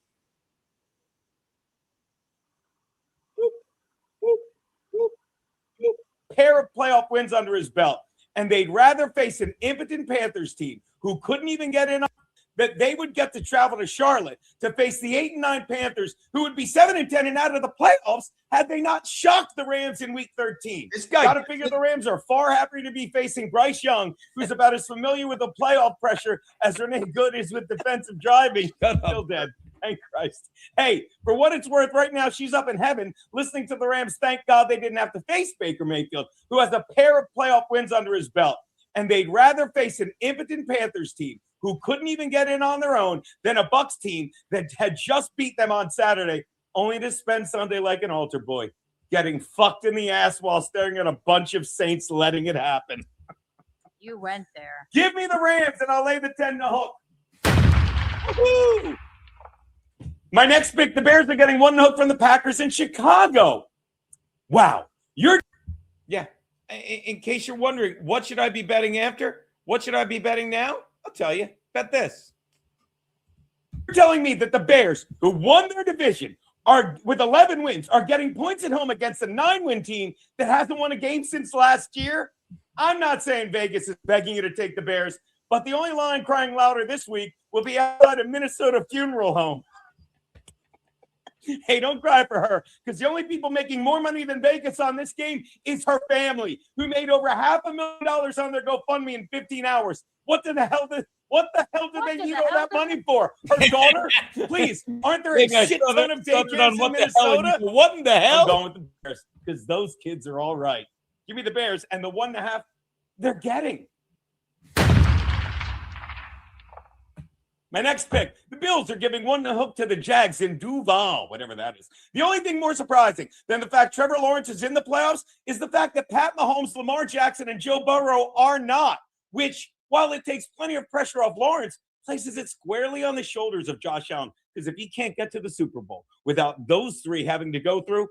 A: Boop, boop, boop, boop. Pair of playoff wins under his belt. And they'd rather face an impotent Panthers team who couldn't even get in, that they would get to travel to Charlotte to face the 8-9 Panthers, who would be 7-10 and out of the playoffs had they not shocked the Rams in Week 13. This guy got to figure the Rams are far happier to be facing Bryce Young, who's about as familiar with the playoff pressure as Renee Good is with defensive driving. Still dead. Thank Christ. Hey, for what it's worth, right now she's up in heaven listening to the Rams. Thank God they didn't have to face Baker Mayfield, who has a pair of playoff wins under his belt. And they'd rather face an impotent Panthers team who couldn't even get in on their own than a Bucs team that had just beat them on Saturday, only to spend Sunday like an altar boy, getting fucked in the ass while staring at a bunch of Saints letting it happen.
C: You went there.
A: Give me the Rams and I'll lay the 10 to hook. Woo-hoo! My next pick, the Bears are getting 1 hook from the Packers in Chicago. Wow. Yeah. In case you're wondering, what should I be betting after? What should I be betting now? I'll tell you. Bet this. You're telling me that the Bears, who won their division, are with 11 wins, are getting points at home against a 9-win team that hasn't won a game since last year? I'm not saying Vegas is begging you to take the Bears, but the only line crying louder this week will be outside a Minnesota funeral home. Hey, don't cry for her, because the only people making more money than Vegas on this game is her family, who made over $500,000 on their GoFundMe in 15 hours. What the hell did they need all that money for? Her daughter? Please, aren't there a shit ton of daycares in Minnesota? What in the hell? I'm going with the Bears, because those kids are all right. Give me the Bears, and the 1.5 they're getting. My next pick, the Bills are giving 1 hook to the Jags in Duval, whatever that is. The only thing more surprising than the fact Trevor Lawrence is in the playoffs is the fact that Pat Mahomes, Lamar Jackson, and Joe Burrow are not, which, while it takes plenty of pressure off Lawrence, places it squarely on the shoulders of Josh Allen, because if he can't get to the Super Bowl without those three having to go through,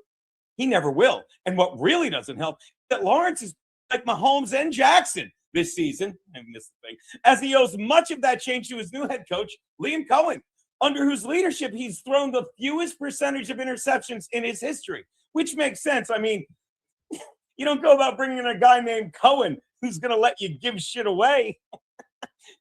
A: he never will. And what really doesn't help is that Lawrence is like Mahomes and Jackson this season, I missed the thing, as he owes much of that change to his new head coach, Liam Cohen, under whose leadership he's thrown the fewest percentage of interceptions in his history, which makes sense. I mean, you don't go about bringing in a guy named Cohen who's going to let you give shit away.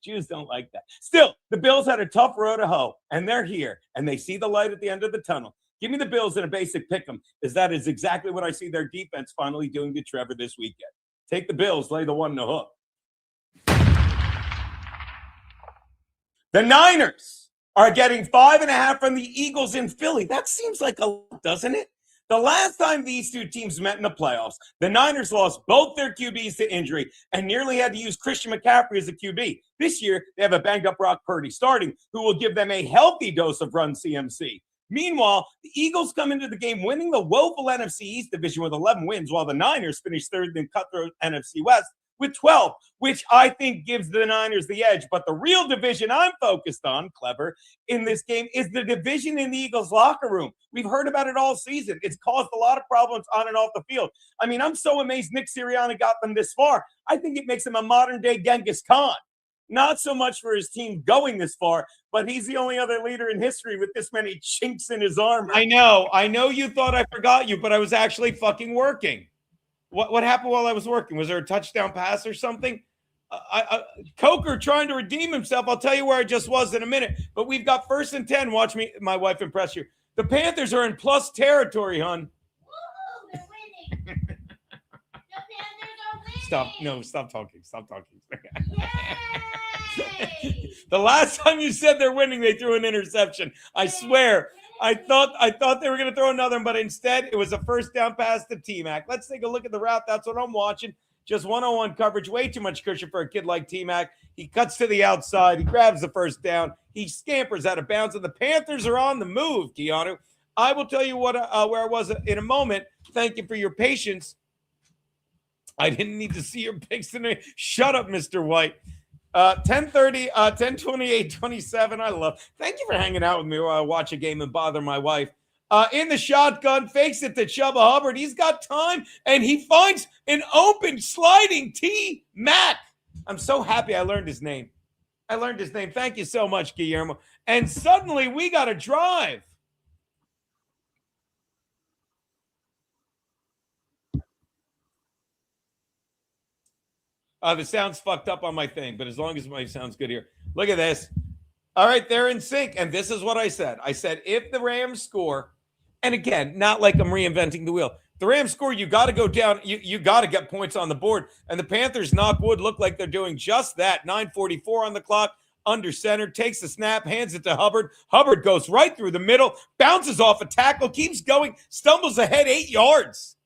A: Jews don't like that. Still, the Bills had a tough road to hoe, and they're here, and they see the light at the end of the tunnel. Give me the Bills in a basic pick 'em, because that is exactly what I see their defense finally doing to Trevor this weekend. Take the Bills, lay the 1 hook. The Niners are getting 5.5 from the Eagles in Philly. That seems like a lot, doesn't it? The last time these two teams met in the playoffs, the Niners lost both their QBs to injury and nearly had to use Christian McCaffrey as a QB. This year, they have a banged-up Brock Purdy starting, who will give them a healthy dose of run CMC. Meanwhile, the Eagles come into the game winning the woeful NFC East division with 11 wins, while the Niners finish third in cutthroat NFC West with 12, which I think gives the Niners the edge. But the real division I'm focused on, clever, in this game is the division in the Eagles locker room. We've heard about it all season. It's caused a lot of problems on and off the field. I mean, I'm so amazed Nick Sirianni got them this far. I think it makes him a modern-day Genghis Khan. not so much for his team going this far, but he's the only other leader in history with this many chinks in his armor. I know you thought I forgot you, but I was actually fucking working. What happened while I was working? Was there a touchdown pass or something? Coker trying to redeem himself. I'll tell you where I just was in a minute. But we've got 1st and 10. Watch me, my wife impress you. The Panthers are in plus territory, hon.
B: Woohoo! They're winning. The Panthers are winning.
A: Stop talking.
B: Yay!
A: The last time you said they're winning, they threw an interception. I swear. I thought they were going to throw another one, but instead it was a first down pass to T-Mac. Let's take a look at the route. That's what I'm watching. Just one-on-one coverage, way too much cushion for a kid like T-Mac. He cuts to the outside. He grabs the first down. He scampers out of bounds, and the Panthers are on the move, Keanu. I will tell you where I was in a moment. Thank you for your patience. I didn't need to see your picks today. Shut up, Mr. White. 10:30, 10:28, 27. I love. Thank you for hanging out with me while I watch a game and bother my wife. In the shotgun, fakes it to Chubba Hubbard. He's got time, and he finds an open sliding T-Mac. I'm so happy I learned his name. Thank you so much, Guillermo. And suddenly we got a drive. The sound's fucked up on my thing, but as long as my sound's good here. Look at this. All right, they're in sync. And this is what I said. I said, if the Rams score, and again, not like I'm reinventing the wheel. The Rams score, you got to go down. You got to get points on the board. And the Panthers, knock wood, look like they're doing just that. 9:44 on the clock, under center, takes the snap, hands it to Hubbard. Hubbard goes right through the middle, bounces off a tackle, keeps going, stumbles ahead 8 yards.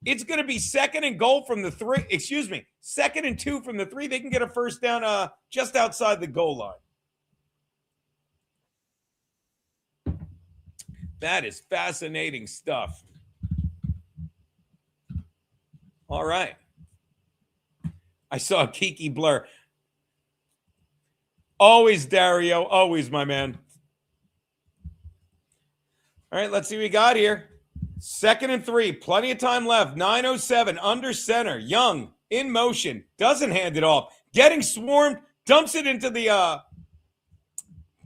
A: It's going to be 2nd and goal from the 3. 2nd and 2 from the 3. They can get a first down just outside the goal line. That is fascinating stuff. All right. I saw Kiki blur. Always, Dario. Always, my man. All right, let's see what we got here. 2nd and 3. Plenty of time left. 9:07. Under center. Young. In motion. Doesn't hand it off. Getting swarmed. Dumps it into the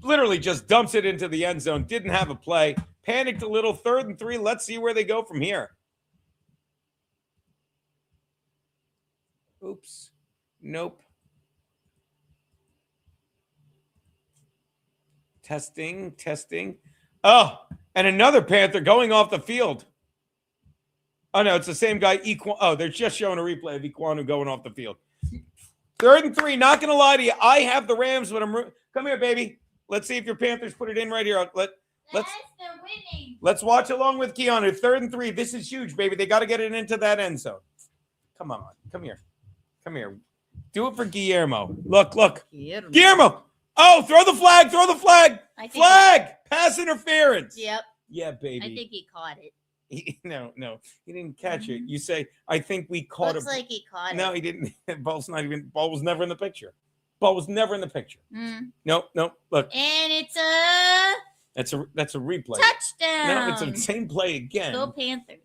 A: literally just dumps it into the end zone. Didn't have a play. Panicked a little. 3rd and 3. Let's see where they go from here. Oops. Nope. Testing. Oh, and another Panther going off the field. Oh, no, it's the same guy. Oh, they're just showing a replay of Iquanu going off the field. 3rd and 3. Not going to lie to you. I have the Rams, but come here, baby. Let's see if your Panthers put it in right here. They're
B: winning.
A: Let's watch along with Keanu. 3rd and 3. This is huge, baby. They got to get it into that end zone. Come on. Come here. Do it for Guillermo. Look. Guillermo. Oh, throw the flag. Flag. Pass interference.
C: Yep.
A: Yeah, baby.
C: I think he caught it.
A: No, he didn't catch it. You say, I think we caught
C: Looks
A: it.
C: like he caught it.
A: No, he didn't. Ball was never in the picture. Nope. Look.
C: And it's
A: That's a replay.
C: touchdown.
A: No, it's the same play again.
C: Go Panthers.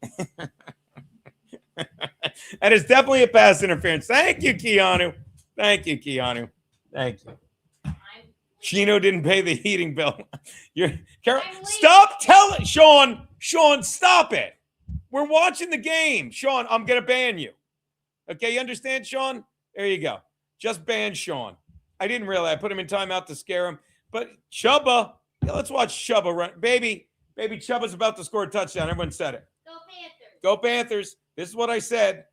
A: That is definitely a pass interference. Thank you, Keanu. Geno didn't pay the heating bill. Stop telling Sean, stop it. We're watching the game. Sean, I'm going to ban you. Okay, you understand, Sean? There you go. Just ban Sean. I didn't realize. I put him in timeout to scare him. But Chubba, let's watch Chubba run. Baby, Chubba's about to score a touchdown. Everyone said it. Go Panthers. This is what I said.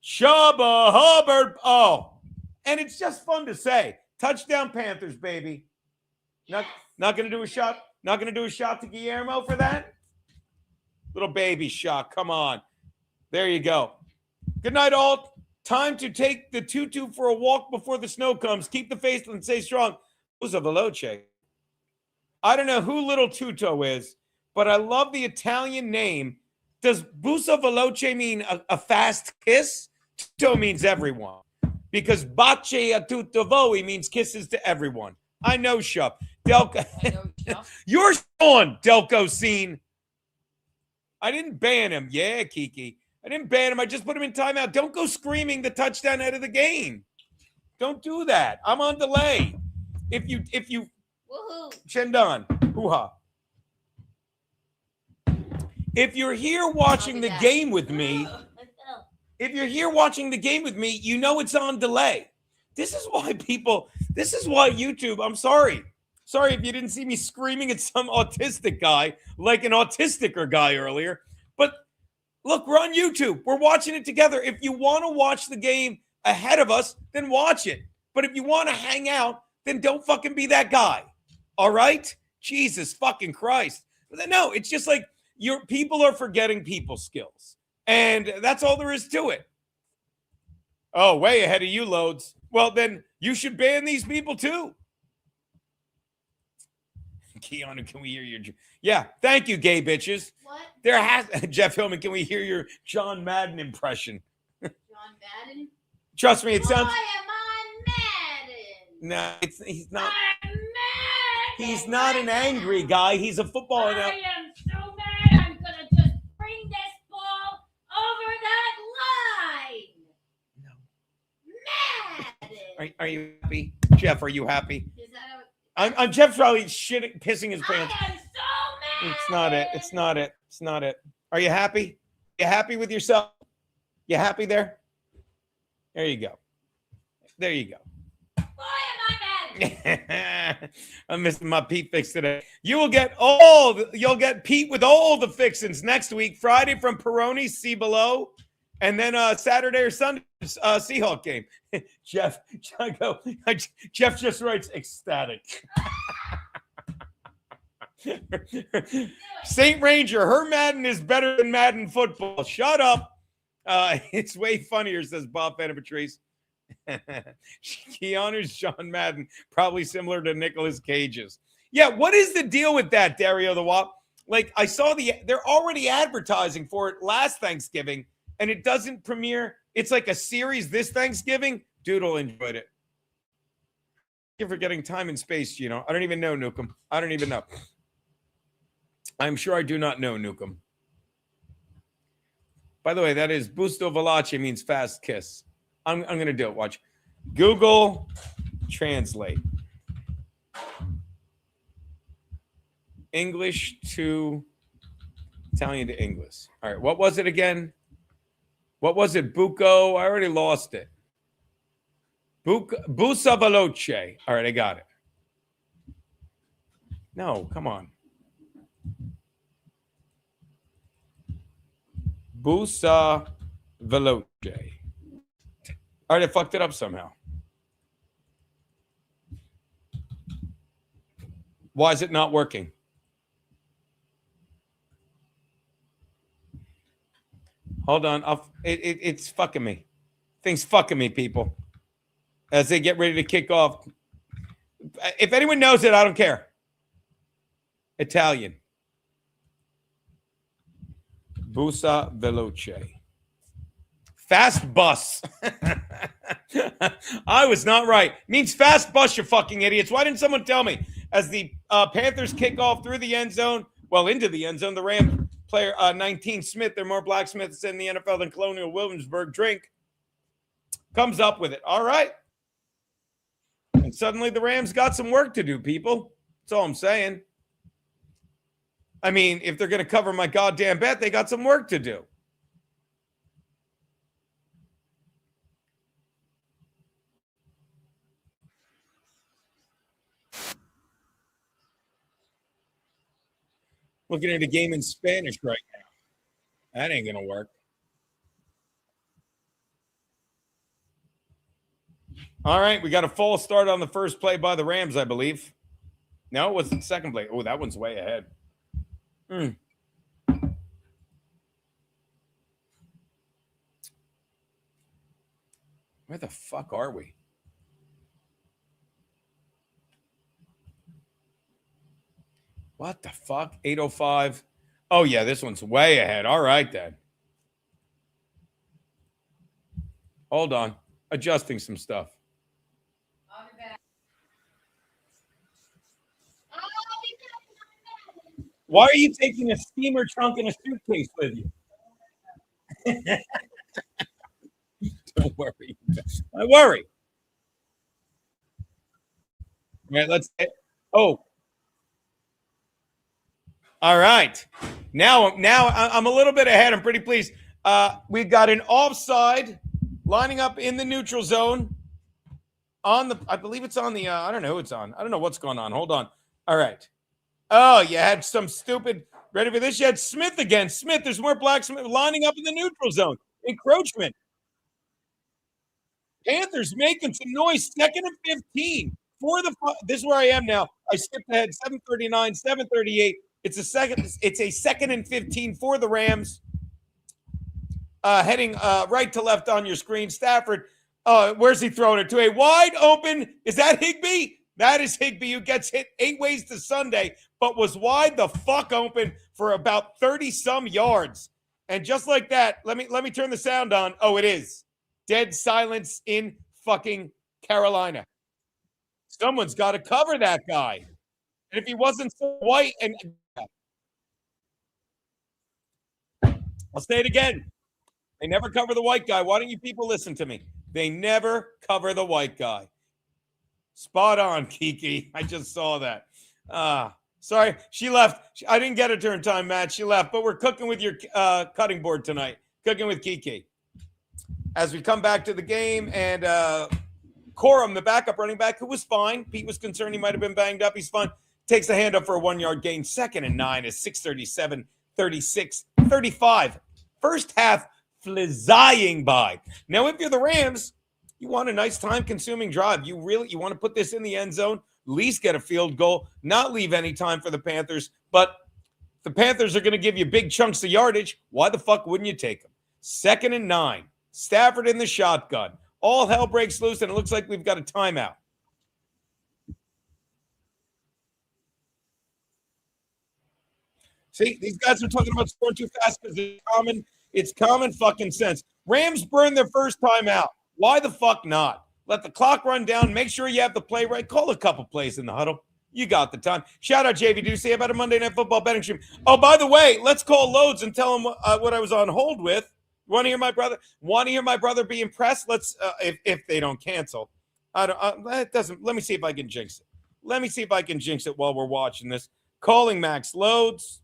A: Chubba Hubbard. Oh, and it's just fun to say. Touchdown Panthers, baby. Not going to do a shot. Not going to do a shot to Guillermo for that. Little baby shot. Come on. There you go. Good night, all. Time to take the tutu for a walk before the snow comes. Keep the faith and stay strong. Busa Veloce. I don't know who Little Tuto is, but I love the Italian name. Does Busa Veloce mean a fast kiss? Tuto means everyone. Because bace a tutto voi means kisses to everyone. I know, Shup. Delco. You're on Delco scene. I didn't ban him. Yeah, Kiki. I didn't ban him. I just put him in timeout. Don't go screaming the touchdown out of the game. Don't do that. I'm on delay. If you
B: Woohoo.
A: Chendan, hoo-ha. If you're here watching
B: I'll be
A: the
B: back.
A: game with me,
B: Let's go.
A: if you're here watching the game with me, you know it's on delay. This is why YouTube, I'm sorry. Sorry if you didn't see me screaming at some autistic guy, like an autistic guy earlier. But look, we're on YouTube. We're watching it together. If you want to watch the game ahead of us, then watch it. But if you want to hang out, then don't fucking be that guy. All right? Jesus fucking Christ. No, it's just like your people are forgetting people skills. And that's all there is to it. Oh, way ahead of you, Loads. Well, then you should ban these people too. Keanu, can we hear your... Yeah, thank you, gay bitches.
B: What?
A: Jeff Hillman, can we hear your John Madden impression?
B: John Madden?
A: Trust me, it sounds...
B: I am on Madden.
A: No, he's not.
B: I'm mad.
A: He's not an angry guy. He's a footballer now.
B: I am so mad. I'm gonna just bring this ball over that line.
A: No.
B: Madden.
A: Are you happy? Jeff, are you happy?
B: Is that how
A: I'm Jeff's probably shitting, pissing his pants.
B: I am so mad.
A: It's not it. It's not it. It's not it. Are you happy? You happy with yourself? You happy there? There you go. There you go.
B: Why am I mad?
A: I'm missing my Pete fix today. You'll get Pete with all the fixins next week. Friday from Peroni, see below. And then Saturday or Sunday, Seahawk game. Jeff just writes ecstatic. Saint Ranger, her Madden is better than Madden football. Shut up. It's way funnier, says Bob Fan Patrice. Keanu's John Madden, probably similar to Nicolas Cage's. Yeah, what is the deal with that, Dario the Wop? Like, I saw they're already advertising for it last Thanksgiving, and it doesn't premiere. It's like a series this Thanksgiving. Doodle enjoyed it. Thank you for getting time and space, Geno. I don't even know, Nukem. I don't even know. I'm sure I do not know, Nukem. By the way, that is Busto Veloce means fast kiss. I'm going to do it. Watch. Google Translate. English to Italian to English. All right. What was it again? What was it? Buco? I already lost it. Busa Veloce. All right. I got it. No, come on. Busa Veloce. All right, I fucked it up somehow. Why is it not working? Hold on. It's fucking me. Things fucking me, people. As they get ready to kick off. If anyone knows it, I don't care. Italian. Busa Veloce. Fast bus. I was not right. Means fast bus, you fucking idiots. Why didn't someone tell me? As the Panthers kick off through the end zone, into the end zone, the Rams player 19 Smith, they're more blacksmiths in the NFL than Colonial Williamsburg drink, comes up with it. All right. And suddenly the Rams got some work to do, people. That's all I'm saying. I mean, if they're going to cover my goddamn bet, they got some work to do. Looking at a game in Spanish right now. That ain't going to work. All right, we got a false start on the first play by the Rams, I believe. No, it was the second play. Oh, that one's way ahead. Where the fuck are we? What the fuck? 8:05. Oh, yeah, this one's way ahead. All right, then. Hold on. Adjusting some stuff.
B: I'll be back.
A: Why are you taking a steamer trunk and a suitcase with you? Don't worry. I worry. right, oh. All right. Now I'm a little bit ahead. I'm pretty pleased. We've got an offside lining up in the neutral zone I believe it's on the, I don't know who it's on. I don't know what's going on. Hold on. All right. Oh, you had some stupid, ready for this? You had Smith again. Smith, there's more Blacksmith lining up in the neutral zone. Encroachment. Panthers making some noise. 2nd and 15. This is where I am now. I skipped ahead. 7:39, 7:38. It's a 2nd and 15 for the Rams. Heading right to left on your screen. Stafford. Where's he throwing it to? A wide open. Is that Higbee? That is Higbee, who gets hit 8 ways to Sunday, but was wide the fuck open for about 30 some yards. And just like that, let me turn the sound on. Oh, it is. Dead silence in fucking Carolina. Someone's got to cover that guy. And if he wasn't so white and I'll say it again. They never cover the white guy. Why don't you people listen to me? They never cover the white guy. Spot on, Kiki. I just saw that. Sorry, she left. I didn't get her turn time, Matt. She left. But we're cooking with your cutting board tonight. Cooking with Kiki. As we come back to the game, and Corum, the backup running back, who was fine. Pete was concerned he might have been banged up. He's fine. Takes the hand up for a 1-yard gain. 2nd and 9 is 6:37, 36, 35. First half flying by. Now, if you're the Rams, you want a nice time-consuming drive. You want to put this in the end zone, at least get a field goal, not leave any time for the Panthers. But the Panthers are going to give you big chunks of yardage. Why the fuck wouldn't you take them? 2nd and 9. Stafford in the shotgun. All hell breaks loose, and it looks like we've got a timeout. See, these guys are talking about scoring too fast because it's common fucking sense. Rams burned their first timeout. Why the fuck not? Let the clock run down. Make sure you have the play right. Call a couple plays in the huddle. You got the time. Shout out JV Ducey about a Monday Night Football betting stream. Oh, by the way, let's call Loads and tell him what I was on hold with. Want to hear my brother? Want to hear my brother be impressed? Let's if they don't cancel. That doesn't. Let me see if I can jinx it. Let me see if I can jinx it while we're watching this. Calling Max Loads.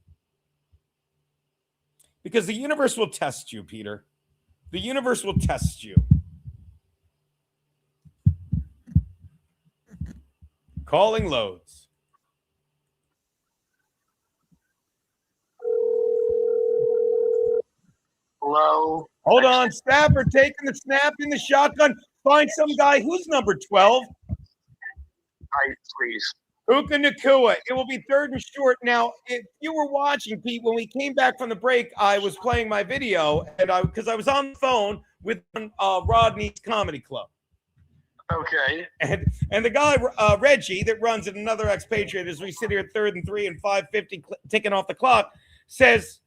A: Because the universe will test you, Peter. The universe will test you. Calling Loads.
D: Hello.
A: Hold on. Stafford taking the snap in the shotgun. Find some guy who's number 12.
D: Hi, please.
A: Puka Nacua. It will be 3rd and short. Now, if you were watching, Pete, when we came back from the break, I was playing my video, and because I was on the phone with Rodney's Comedy Club.
D: Okay.
A: And the guy, Reggie, that runs at another expatriate, as we sit here at 3rd and 3 and 5:50 ticking off the clock, says,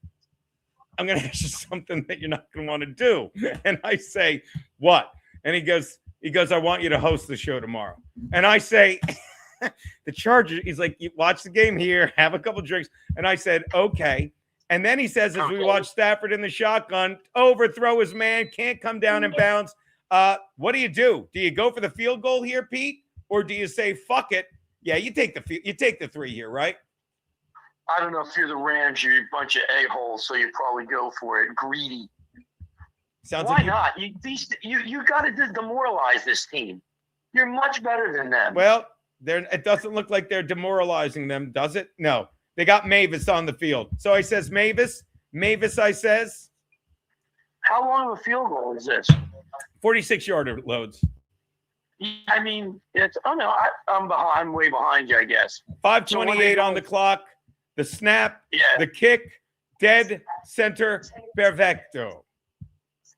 A: I'm going to ask you something that you're not going to want to do. And I say, what? And he goes, I want you to host the show tomorrow. And I say, the Chargers, he's like, you watch the game here, have a couple drinks. And I said, okay. And then he says, as we watch Stafford in the shotgun, overthrow his man, can't come down in bounds. What do? Do you go for the field goal here, Pete? Or do you say, fuck it? Yeah, you take the 3 here, right?
D: I don't know if you're the Rams, you're a bunch of a-holes, so you probably go for it. Greedy.
A: Sounds
D: Why
A: like
D: not? You got to demoralize this team. You're much better than them.
A: Well, it doesn't look like they're demoralizing them, does it? No. They got Mavis on the field. So I says, Mavis, I says.
D: How long of a field goal is this?
A: 46-yarder Loads.
D: I mean, I'm way behind you, I guess.
A: 5:28 on the clock. The snap,
D: Yeah.
A: the kick, dead center, perfecto.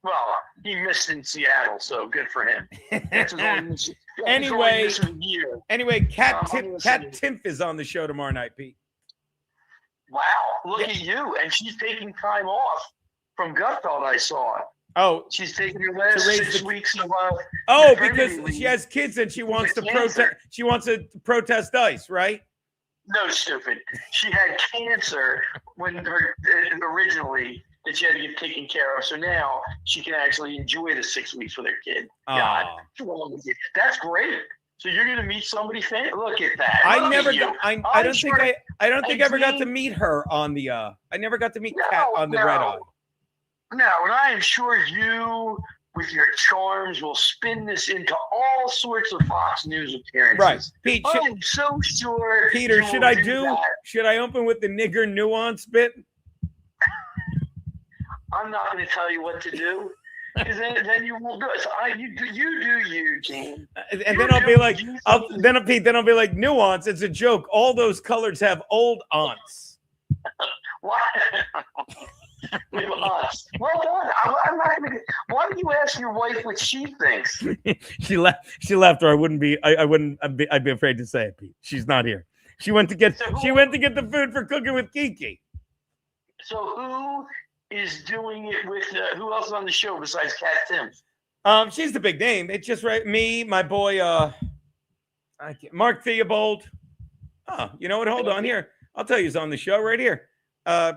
D: Well, he missed in Seattle, so good for him. That's his only miss-
A: Anyway,
D: his only miss of the year.
A: Kat Timpf is on the show tomorrow night, Pete.
D: Wow, look at you. And she's taking time off from Gutfeld, I saw.
A: Oh,
D: She's taking her last
A: raise
D: 6
A: the-
D: weeks of
A: because she has kids and she wants to protest. She wants to protest ICE, right?
D: No, stupid. She had cancer originally that she had to get taken care of. So now she can actually enjoy the 6 weeks with her kid. God,
A: Aw.
D: what's wrong with you? That's great. So you're gonna meet somebody famous. Look at that.
A: I
D: Look
A: never
D: at you.
A: got, I
D: I'm
A: don't
D: sure-
A: think I don't think I ever got to
D: Gene-
A: meet her on the I never got to meet
D: No,
A: Kat on the
D: no.
A: Red Eye.
D: No, and I am sure you, with your charms, will spin this into all sorts of Fox News appearances.
A: Right. Pete,
D: I'm so sure.
A: Peter,
D: you
A: should
D: will
A: I
D: that.
A: should I open with the nigger nuance bit?
D: I'm not going to tell you what to do. Because then you will do it. So you do you, Gene.
A: And then I'll be like, Pete, then I'll be like, nuance, it's a joke. All those colors have old aunts.
D: What? With us. Well done. I'm not going to. Why don't you ask your wife what she thinks?
A: She left, or I wouldn't be. I'd be afraid to say it, Pete. She's not here. She went to get the food for cooking with Kiki.
D: So who is doing it with? Who else is on the show besides Kat Tim?
A: She's the big name. It's just right. Me, my boy, Mark Theobald. Oh, you know what? Hold on here. I'll tell you who's on the show right here.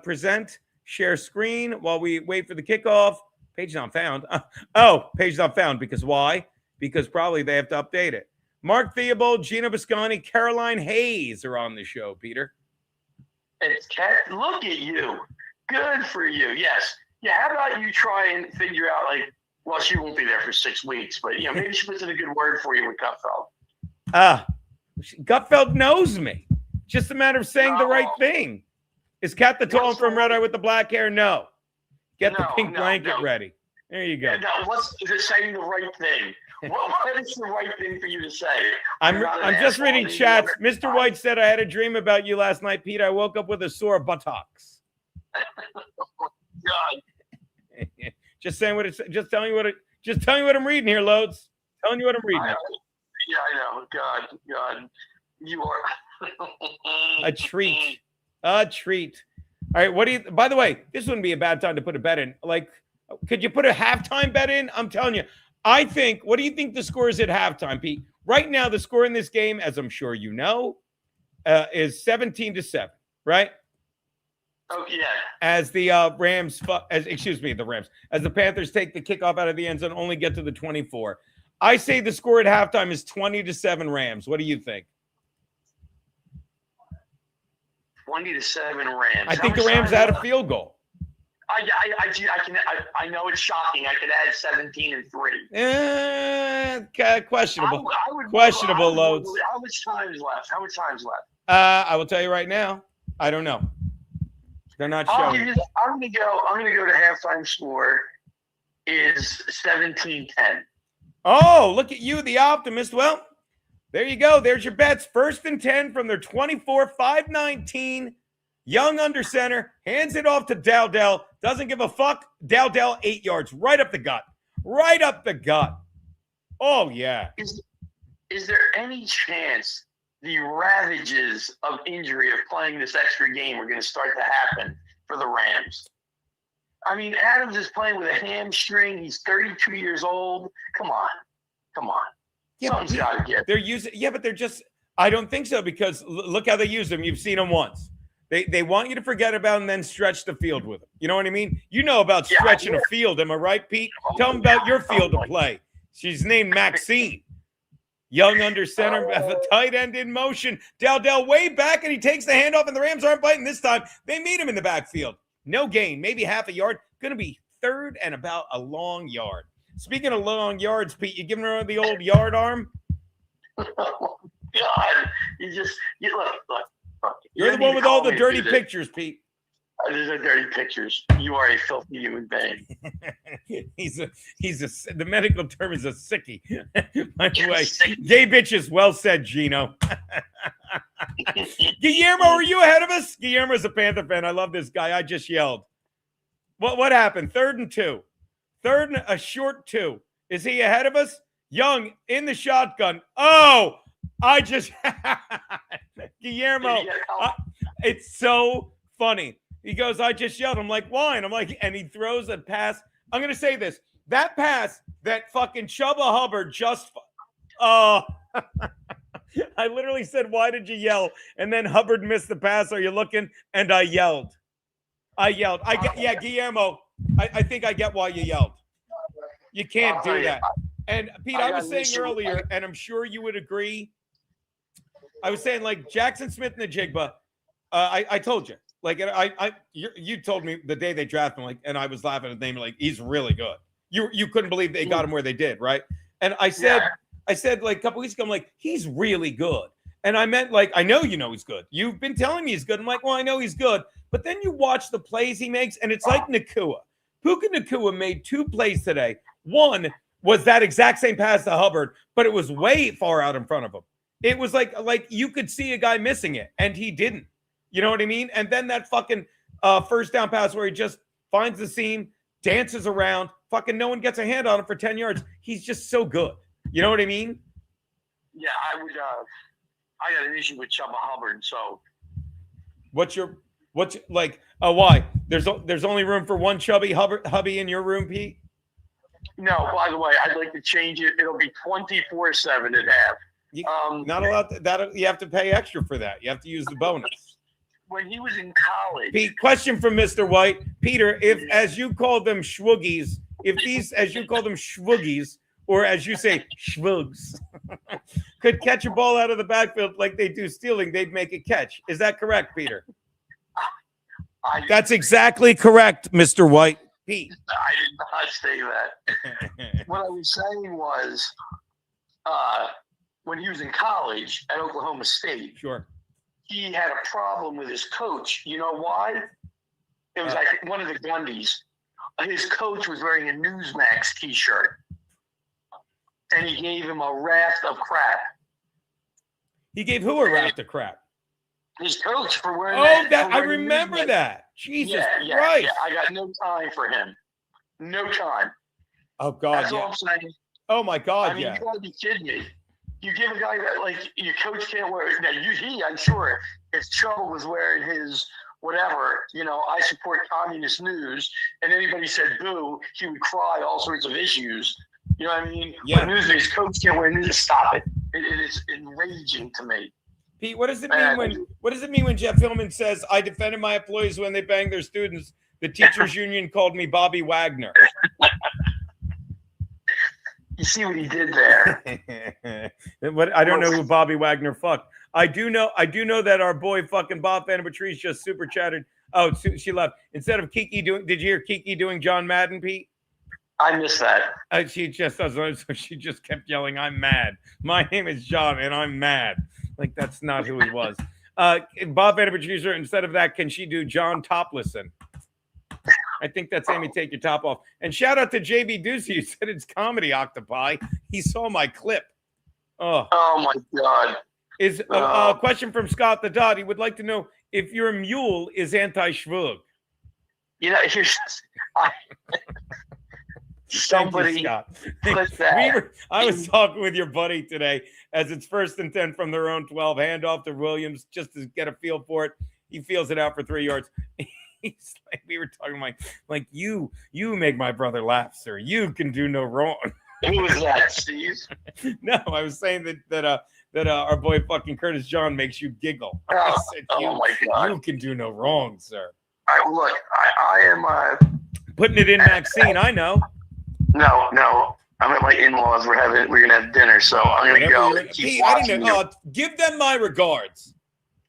A: Present, share screen while we wait for the kickoff. Page not found. Page not found because why? Because probably they have to update it. Mark Theobald, Geno Biscani, Caroline Hayes are on the show, Peter.
D: It's Kat. Look at you. Good for you. Yes. Yeah. How about you try and figure out well, she won't be there for 6 weeks, but maybe she puts in a good word for you with Gutfeld.
A: Gutfeld knows me. Just a matter of saying the right thing. Is Kat the tall from Red Eye with the black hair? No. Get the pink blanket ready. There you go.
D: No, is it saying the right thing? What is the right thing for you to say?
A: I'm just reading chats. Mr. White said I had a dream about you last night, Pete. I woke up with a sore buttocks.
D: God.
A: Just saying what it's. Just telling you what I'm reading here, Loads. Telling you what I'm reading.
D: Yeah, I know. God, you are
A: a treat. A treat. All right. What do you? By the way, this wouldn't be a bad time to put a bet in. Could you put a halftime bet in? I'm telling you. I think. What do you think the score is at halftime, Pete? Right now, the score in this game, as I'm sure you know, is 17-7. Right.
D: Oh yeah.
A: As the Rams, as the Panthers take the kickoff out of the end zone, only get to the 24. I say the score at halftime is 20-7 Rams. What do you think?
D: 20-7 Rams.
A: I think the Rams had a field goal.
D: I know it's shocking. I could add 17-3.
A: Questionable. Questionable, Loads.
D: How much time is left?
A: I will tell you right now. I don't know. They're not showing.
D: I'm gonna go to halftime score is 17-10.
A: Oh, look at you, the optimist. Well, there you go. There's your bets. 1st and 10 from their 24, 5-19. Young under center. Hands it off to Dowdell. Doesn't give a fuck. Dowdell 8 yards. Right up the gut. Right up the gut. Oh, yeah.
D: Is there any chance the ravages of injury of playing this extra game are going to start to happen for the Rams? I mean, Adams is playing with a hamstring. He's 32 years old. Come on.
A: Yeah,
D: something's got to give.
A: They're using, but they're just. I don't think so because look how they use them. You've seen them once. They want you to forget about and then stretch the field with them. You know what I mean? You know about stretching a field. Am I right, Pete? Tell them about your field of play. She's named Maxine. Young under center, a tight end in motion. Dowdell way back, and he takes the handoff, and the Rams aren't biting this time. They meet him in the backfield. No gain, maybe half a yard. Going to be 3rd and about a long yard. Speaking of long yards, Pete, you giving her the old yard arm?
D: Oh, God. Look.
A: You're the one with all the dirty pictures, Pete.
D: These are dirty pictures. You are a filthy human being.
A: The medical term is a sickie. By the way, gay bitches, well said, Geno. Guillermo, are you ahead of us? Guillermo's a Panther fan. I love this guy. I just yelled. What happened? 3rd and 2. 3rd and a short 2. Is he ahead of us? Young in the shotgun. Oh, I just Guillermo. It's so funny. He goes, I just yelled. I'm like, why? And I'm like, and he throws a pass. I'm going to say this. That pass that fucking Chubba Hubbard just, I literally said, why did you yell? And then Hubbard missed the pass. Are you looking? And I yelled. Guillermo, I think I get why you yelled. You can't do that. And Pete, I was saying earlier, and I'm sure you would agree. I was saying like Jackson Smith and the Jigba. I told you, like, you told me the day they drafted him, like, and I was laughing at the name, like, he's really good. You couldn't believe they got him where they did, right? And I said like a couple weeks ago, I'm like, he's really good. And I meant like, I know he's good. You've been telling me he's good. I'm like, well, I know he's good. But then you watch the plays he makes, and it's like Nacua. Puka Nacua made 2 plays today. One was that exact same pass to Hubbard, but it was way far out in front of him. It was like you could see a guy missing it, and he didn't. You know what I mean? And then that fucking first down pass where he just finds the seam, dances around, fucking no one gets a hand on him for 10 yards. He's just so good. You know what I mean?
D: Yeah, I would. I got an issue with Chuba Hubbard. So,
A: what's like? Why? There's only room for one chubby hubby in your room, Pete.
D: No, by the way, I'd like to change it. It'll be 24/7 at half.
A: Not allowed that you have to pay extra for that. You have to use the bonus.
D: When he was in college.
A: Pete, question from Mr. White. Peter, if as you call them schwoogies, if these as you call them schwoogies, or as you say, schwoogs, could catch a ball out of the backfield like they do stealing, they'd make a catch. Is that correct, Peter? That's exactly correct, Mr. White. Pete.
D: I did not say that. What I was saying was when he was in college at Oklahoma State,
A: sure,
D: he had a problem with his coach. You know why? It was like one of the Gundys. His coach was wearing a Newsmax t-shirt, and he gave him a raft of crap.
A: He gave who a raft of crap?
D: His coach for wearing
A: I remember that. Jesus Christ.
D: Yeah, I got no time for him. No time.
A: Oh, God.
D: That's all I'm saying.
A: Oh, my God,
D: I mean, you got to be kidding me. You give a guy that, like, your coach can't wear it. Now, I'm sure, if Chuba was wearing his whatever, I support communist news, and anybody said boo, he would cry all sorts of issues. You know what I mean?
A: Yeah.
D: When his coach can't wear news, stop it. It is enraging to me.
A: Pete, what does it mean when Jeff Hillman says, I defended my employees when they banged their students? The teachers union called me Bobby Wagner.
D: You see what he did there.
A: I don't know who Bobby Wagner fucked. I do know that our boy fucking Bob Van Patrice just super chatted. Oh, she left. Instead of Kiki doing, did you hear Kiki doing John Madden, Pete?
D: I missed that.
A: She just does, so she just kept yelling, I'm mad. My name is John and I'm mad. Like, that's not who he was. Bob Van Patrice, instead of that, can she do John Toplesson? I think that's Amy, take your top off. And shout out to JB Ducey, who said it's comedy octopi. He saw my clip. Oh
D: my God.
A: Is a question from Scott the Dot. He would like to know if your mule is anti-schwug.
D: Somebody put that.
A: I was talking with your buddy today as it's 1st and 10 from their own 12. Handoff to Williams just to get a feel for it. He feels it out for 3 yards. He's like, we were talking like you make my brother laugh, sir. You can do no wrong.
D: Who was that, Steve?
A: No, I was saying that our boy fucking Curtis John makes you giggle. I said,
D: my God.
A: You can do no wrong, sir.
D: I am
A: putting it in Maxine. I know.
D: No. I'm at my in-laws. We're gonna have dinner, so I'm gonna go.
A: Pete, I didn't know. Give them my regards.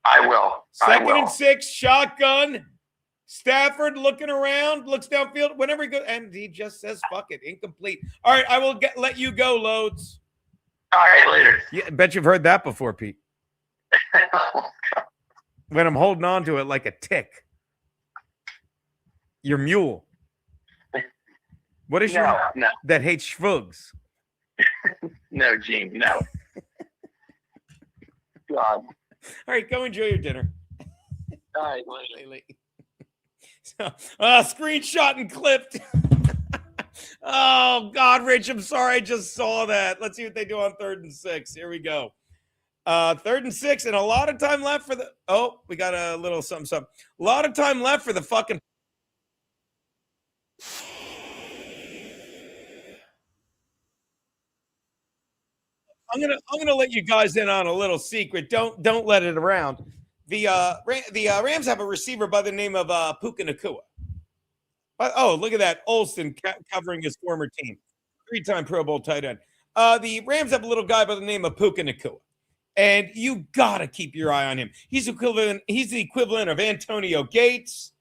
D: I will.
A: 2nd and 6, shotgun. Stafford looking around, looks downfield. Whenever he goes, and he just says, "Fuck it, incomplete." All right, I will let you go, Loads.
D: All right, later.
A: Yeah, I bet you've heard that before, Pete. When I'm holding on to it like a tick. Your mule. What is your that hates schwugs?
D: No, Gene, no. God.
A: All right, go enjoy your dinner.
D: All right, later.
A: So, screenshot and clipped. Oh, God, Rich, I'm sorry. I just saw that. Let's see what they do on 3rd and 6. Here we go. 3rd and 6, and a lot of time left for the... Oh, we got a little something. A lot of time left for the fucking... I'm gonna let you guys in on a little secret. Don't let it around. The Rams have a receiver by the name of Puka Nacua. But look at that, Olsen covering his former team. Three-time Pro Bowl tight end. The Rams have a little guy by the name of Puka Nacua. And you gotta keep your eye on him. He's the equivalent of Antonio Gates,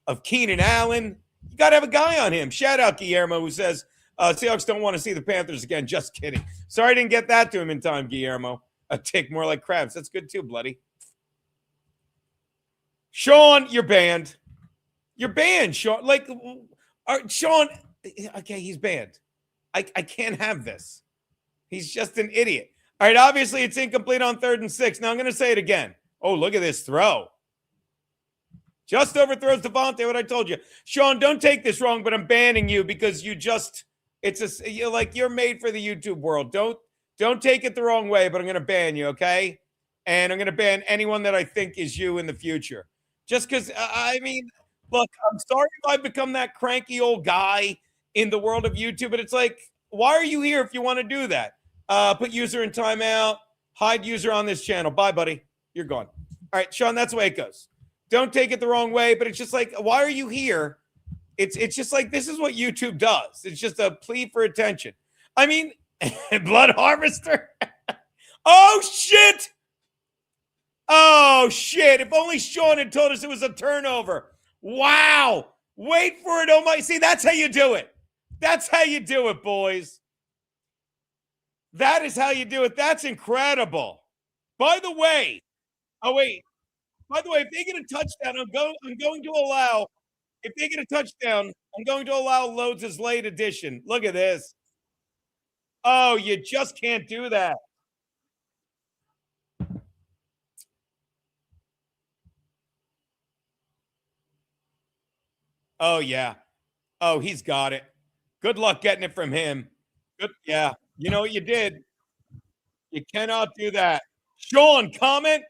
A: of Keenan Allen. You gotta have a guy on him. Shout out Guillermo, who says Seahawks don't want to see the Panthers again. Just kidding. Sorry I didn't get that to him in time, Guillermo. A tick more like crabs. That's good too, bloody. Sean, you're banned. You're banned, Sean. Like, Sean, okay, he's banned. I can't have this. He's just an idiot. All right, obviously it's incomplete on 3rd and 6. Now I'm going to say it again. Oh, look at this throw. Just overthrows Devontae, what I told you. Sean, don't take this wrong, but I'm banning you because you're made for the YouTube world. Don't take it the wrong way, but I'm going to ban you, okay? And I'm going to ban anyone that I think is you in the future. Just because, look, I'm sorry if I've become that cranky old guy in the world of YouTube, but it's like, why are you here if you want to do that? Put user in timeout, hide user on this channel. Bye, buddy. You're gone. All right, Sean, that's the way it goes. Don't take it the wrong way, but it's just like, why are you here? It's just like, this is what YouTube does. It's just a plea for attention. I mean, Blood Harvester. Oh, shit. Oh, shit. If only Sean had told us it was a turnover. Wow. Wait for it. Oh, my. See, that's how you do it. That's how you do it, boys. That is how you do it. That's incredible. By the way, if they get a touchdown, I'm going to allow, if they get a touchdown, I'm going to allow Loads' late edition. Look at this. Oh, you just can't do that. Oh, yeah. Oh, he's got it. Good luck getting it from him. Good. Yeah. You know what you did? You cannot do that. Sean, comment?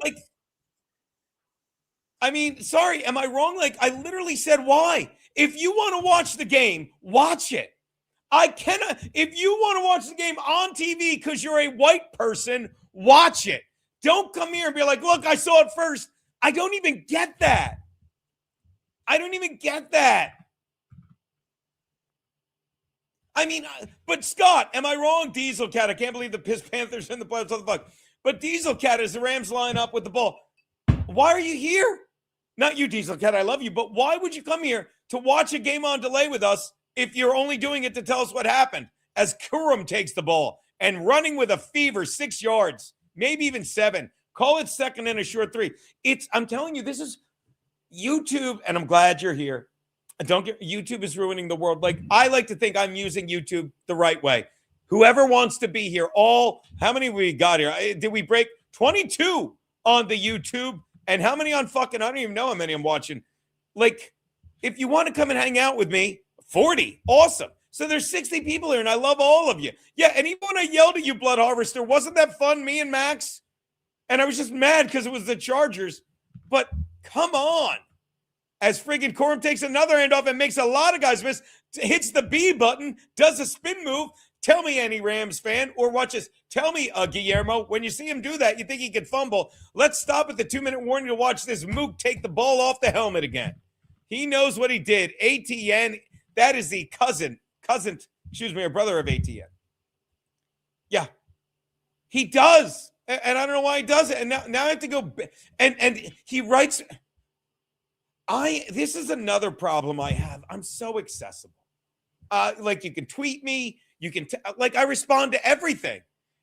A: Like, I mean, sorry, am I wrong? Like, I literally said why. If you want to watch the game, watch it. I cannot. If you want to watch the game on TV because you're a white person, watch it. Don't come here and be like, look, I saw it first. I don't even get that. I don't even get that. I mean, but Scott, am I wrong? Diesel Cat, I can't believe the Piss Panthers in the playoffs. What the fuck? But Diesel Cat, as the Rams line up with the ball, why are you here? Not you, Diesel Cat, I love you, but why would you come here to watch a game on delay with us if you're only doing it to tell us what happened? As Kurum takes the ball and running with a fever, 6 yards, maybe even 7. Call it second and a short 3. I'm telling you, this is YouTube, and I'm glad you're here. YouTube is ruining the world. Like, I like to think I'm using YouTube the right way. Whoever wants to be here, how many we got here? Did we break 22 on the YouTube? And how many on fucking, I don't even know how many I'm watching. Like, if you want to come and hang out with me, 40. Awesome. So there's 60 people here, and I love all of you. Yeah, and even when I yelled at you, Blood Harvester, wasn't that fun, me and Max? And I was just mad because it was the Chargers. But come on. As friggin' Corum takes another handoff and makes a lot of guys miss, hits the B button, does a spin move. Tell me, any Rams fan, or watch this. Tell me, Guillermo, when you see him do that, you think he could fumble. Let's stop at the 2-minute warning to watch this Mook take the ball off the helmet again. He knows what he did. ATN, that is the cousin, or brother of ATN. Yeah, he does. And I don't know why he does it. And now I have to go. And he writes. This is another problem I have. I'm so accessible. Like, you can tweet me. You can, I respond to everything.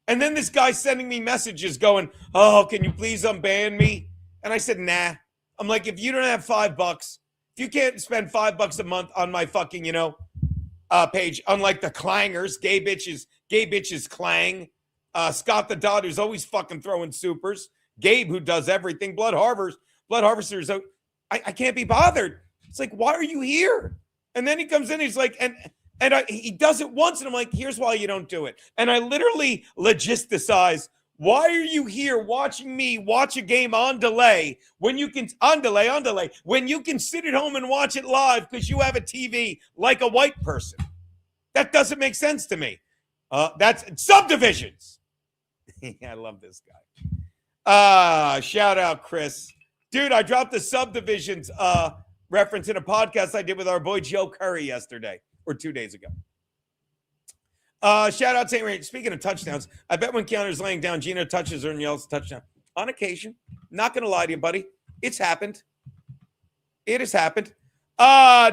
A: And then this guy's sending me messages going, oh, can you please unban me? And I said, nah. I'm like, if you don't have $5, if you can't spend $5 a month on my fucking, page, unlike the clangers, gay bitches clang, Scott the Dot, who's always fucking throwing supers, Gabe, who does everything, Blood Harvesters, I can't be bothered. It's like, why are you here? And then he comes in, he's like, he does it once, and I'm like, here's why you don't do it. And I literally logisticize, why are you here watching me watch a game on delay when you can, when you can sit at home and watch it live because you have a TV like a white person? That doesn't make sense to me. That's subdivisions. I love this guy. Shout out, Chris. Dude, I dropped the subdivisions reference in a podcast I did with our boy Joe Curry yesterday or 2 days ago. Shout out St. Ray. Speaking of touchdowns, I bet when Keanu's laying down, Geno touches her and yells touchdown. On occasion. Not going to lie to you, buddy. It's happened. It has happened.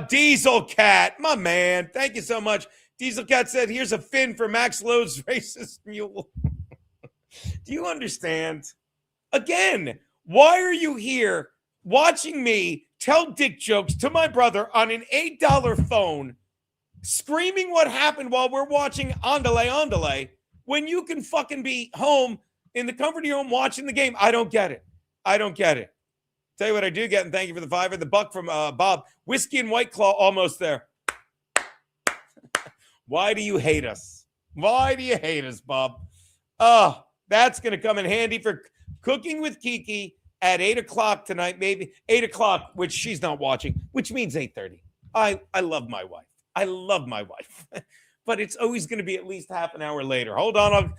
A: Diesel Cat, my man. Thank you so much. Diesel Cat said, here's a fin for Max Lowe's racist mule. Do you understand? Again, why are you here watching me tell dick jokes to my brother on an $8 phone, screaming what happened while we're watching Andale, when you can fucking be home in the comfort of your home watching the game? I don't get it. I don't get it. Tell you what I do get, and thank you for the $5. The buck from Bob. Whiskey and White Claw, almost there. Why do you hate us? Why do you hate us, Bob? Oh, that's going to come in handy for Cooking with Kiki at 8 o'clock tonight, maybe 8 o'clock, which she's not watching, which means 8:30. I love my wife. I love my wife. But it's always going to be at least half an hour later. Hold on.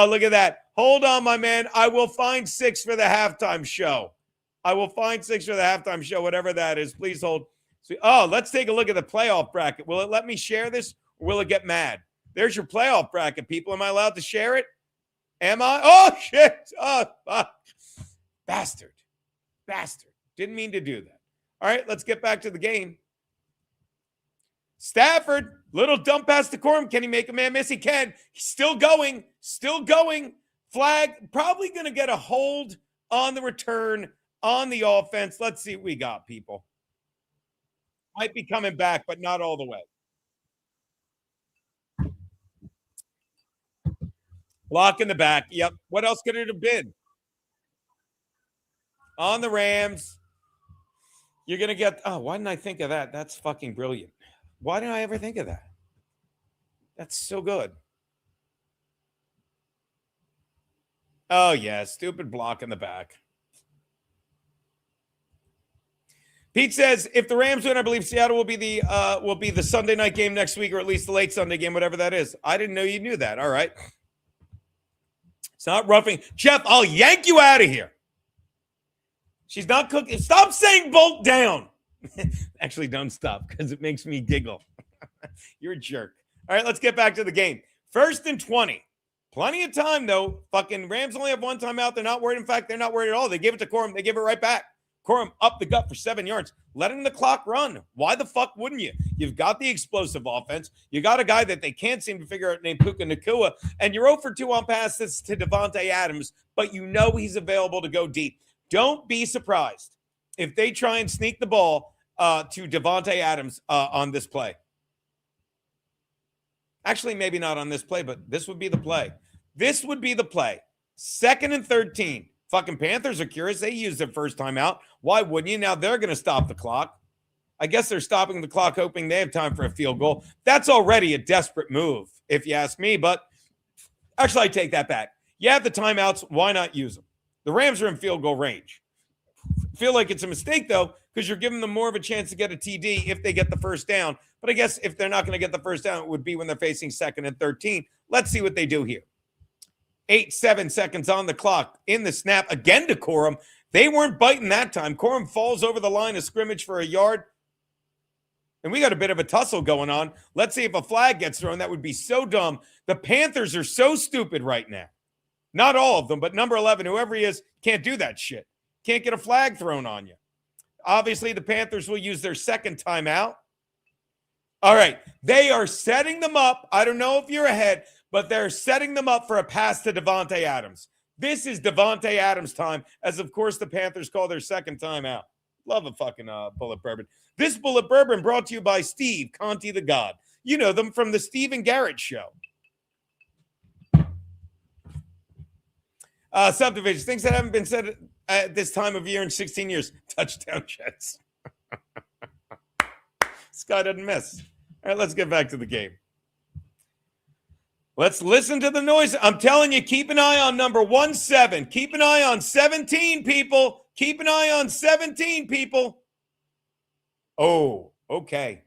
A: Look at that. Hold on, my man. I will find 6 for the halftime show. Whatever that is. Please hold. Let's take a look at the playoff bracket. Will it let me share this, or will it get mad? There's your playoff bracket, people. Am I allowed to share it? Am I? Oh, shit. Oh, fuck. Bastard. Didn't mean to do that. All right, let's get back to the game. Stafford, little dump pass to Corum. Can he make a man miss? He can. He's still going. Flag, probably going to get a hold on the return on the offense. Let's see what we got, people. Might be coming back, but not all the way. Block in the back. Yep. What else could it have been? On the Rams. You're going to get, why didn't I think of that? That's fucking brilliant. Why didn't I ever think of that? That's so good. Oh, yeah. Stupid block in the back. Pete says, if the Rams win, I believe Seattle will be the Sunday night game next week, or at least the late Sunday game, whatever that is. I didn't know you knew that. All right. It's not roughing. Jeff, I'll yank you out of here. She's not cooking. Stop saying bolt down. Actually, don't stop, because it makes me giggle. You're a jerk. All right, let's get back to the game. 1st and 20. Plenty of time, though. Fucking Rams only have one timeout. They're not worried. In fact, they're not worried at all. They give it to Corum. They give it right back. Corum up the gut for 7 yards. Letting the clock run. Why the fuck wouldn't you? You've got the explosive offense. You got a guy that they can't seem to figure out named Puka Nacua, and you're 0 for 2 on passes to Devontae Adams, but you know he's available to go deep. Don't be surprised if they try and sneak the ball to Devontae Adams on this play. Actually, maybe not on this play, but this would be the play. 2nd and 13. Fucking Panthers are curious. They used their first time out. Why wouldn't you? Now they're going to stop the clock. I guess they're stopping the clock, hoping they have time for a field goal. That's already a desperate move, if you ask me. But actually, I take that back. You have the timeouts. Why not use them? The Rams are in field goal range. Feel like it's a mistake, though, because you're giving them more of a chance to get a TD if they get the first down. But I guess if they're not going to get the first down, it would be when they're facing 2nd and 13. Let's see what they do here. 7 seconds on the clock. In the snap, again to Corum. They weren't biting that time. Corum falls over the line of scrimmage for a yard. And we got a bit of a tussle going on. Let's see if a flag gets thrown. That would be so dumb. The Panthers are so stupid right now. Not all of them, but number 11, whoever he is, can't do that shit. Can't get a flag thrown on you. Obviously, the Panthers will use their second timeout. All right. They are setting them up. I don't know if you're ahead, but they're setting them up for a pass to Devontae Adams. This is Devontae Adams time, as of course the Panthers call their second timeout. Love a fucking bullet bourbon. This bullet bourbon brought to you by Steve, Conti the God. You know them from the Steve and Garrett show. Subdivisions, things that haven't been said at this time of year in 16 years. Touchdown Jets. This guy doesn't miss. All right, let's get back to the game. Let's listen to the noise. I'm telling you, keep an eye on number 17. Keep an eye on 17, people. Keep an eye on 17, people. Oh, okay.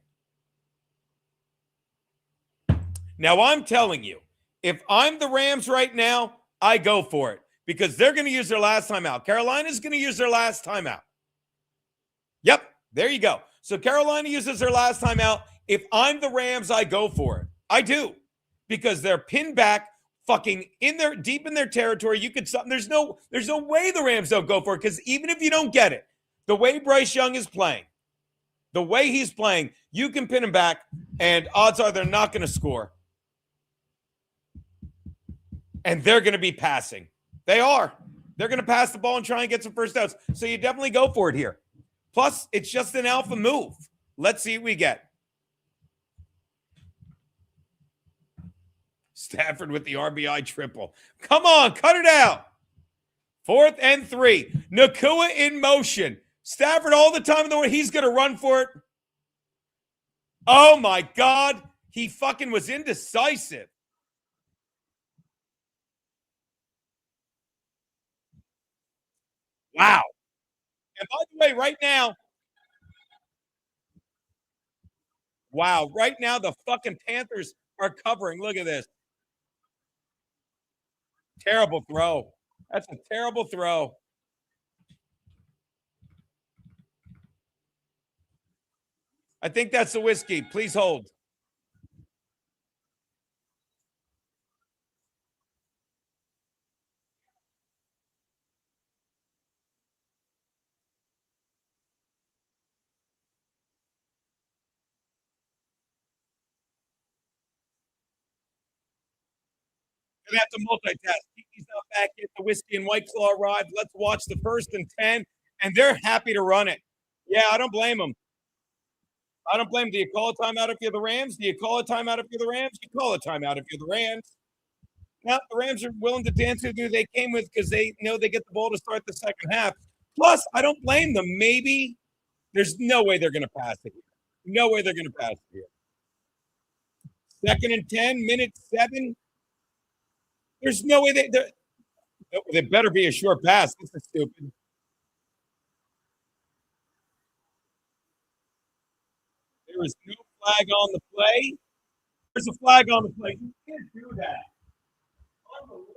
A: Now, I'm telling you, if I'm the Rams right now, I go for it because they're going to use their last timeout. Carolina's going to use their last timeout. Yep, there you go. So Carolina uses their last timeout. If I'm the Rams, I go for it. I do. because they're pinned back, fucking in their deep in their territory. You could there's no way the Rams don't go for it, because even if you don't get it, the way Bryce Young is playing, the way he's playing, you can pin him back, and odds are they're not going to score. And they're going to be passing. They are. They're going to pass the ball and try and get some first downs. So you definitely go for it here. Plus, it's just an alpha move. Let's see what we get. Stafford with the RBI triple. Come on, cut it out. 4th and 3. Nakua in motion. Stafford all the time in the way. He's going to run for it. Oh, my God. He fucking was indecisive. Wow. And by the way, right now, right now the fucking Panthers are covering. Look at this. Terrible throw. That's a terrible throw. I think that's the whiskey. Please hold. Gonna have to multitask. He's not back yet. The whiskey and White Claw arrived. Let's watch the 1st and 10, and they're happy to run it. Yeah, I don't blame them. I don't blame them. Do you call a timeout if you're the Rams? Do you call a timeout if you're the Rams? You call a timeout if you're the Rams. Now, the Rams are willing to dance with who they came with because they know they get the ball to start the second half. Plus, I don't blame them. Maybe there's no way they're going to pass it here. No way they're going to pass it here. 2nd and 10, minute 7. There's no way they better be a short pass. This is stupid. There is no flag on the play. There's a flag on the play. You can't do that. Unbelievable.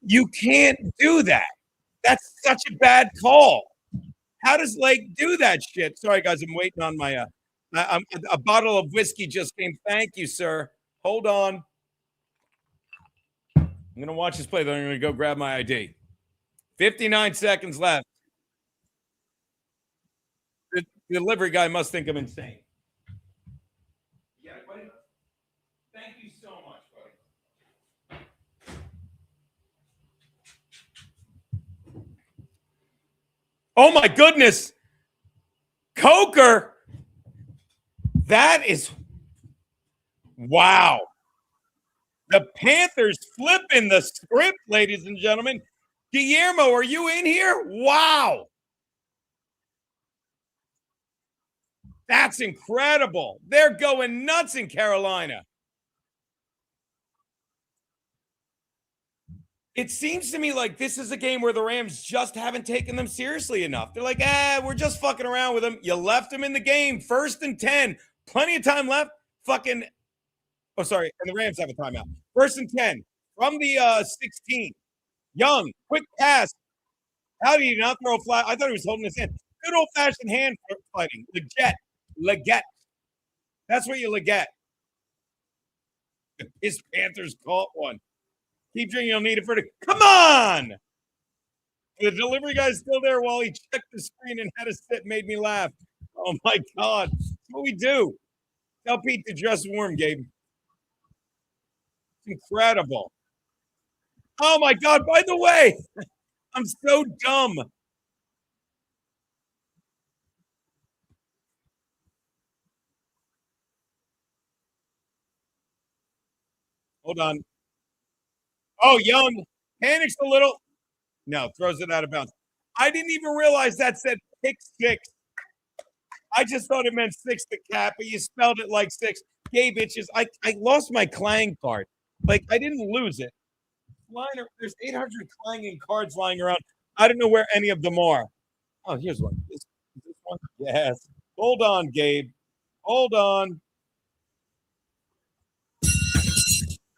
A: You can't do that. That's such a bad call. How does Lake do that shit? Sorry, guys, I'm waiting on my a bottle of whiskey just came. Thank you, sir. Hold on. I'm gonna watch this play, then I'm gonna go grab my ID. 59 seconds left. The delivery guy must think I'm insane. Yeah, buddy. Thank you so much, buddy. Oh my goodness. Coker. That is wow. The Panthers flipping the script, ladies and gentlemen. Guillermo, are you in here? Wow. That's incredible. They're going nuts in Carolina. It seems to me like this is a game where the Rams just haven't taken them seriously enough. They're like, we're just fucking around with them. You left them in the game. 1st and 10. Plenty of time left. Fucking, oh, sorry. And the Rams have a timeout. 1st and 10 from the 16. Young, quick pass. How did he not throw a flag? I thought he was holding his hand. Good old-fashioned hand fighting. Leggett. That's what you leggett. His Panthers caught one. Keep drinking, you'll need it for the. Come on! The delivery guy's still there while he checked the screen and had a sit. Made me laugh. Oh my God. That's what we do. Tell Pete to dress warm, Gabe. It's incredible. Oh my God. By the way, I'm so dumb. Hold on. Oh, Young panics a little. No, throws it out of bounds. I didn't even realize that said pick 6. I just thought it meant 6 to cap, but you spelled it like 6. Gabe itches. I lost my Clang card. Like, I didn't lose it. There's 800 clanging cards lying around. I don't know where any of them are. Oh, here's one. Is this one? Yes. Hold on, Gabe. Hold on.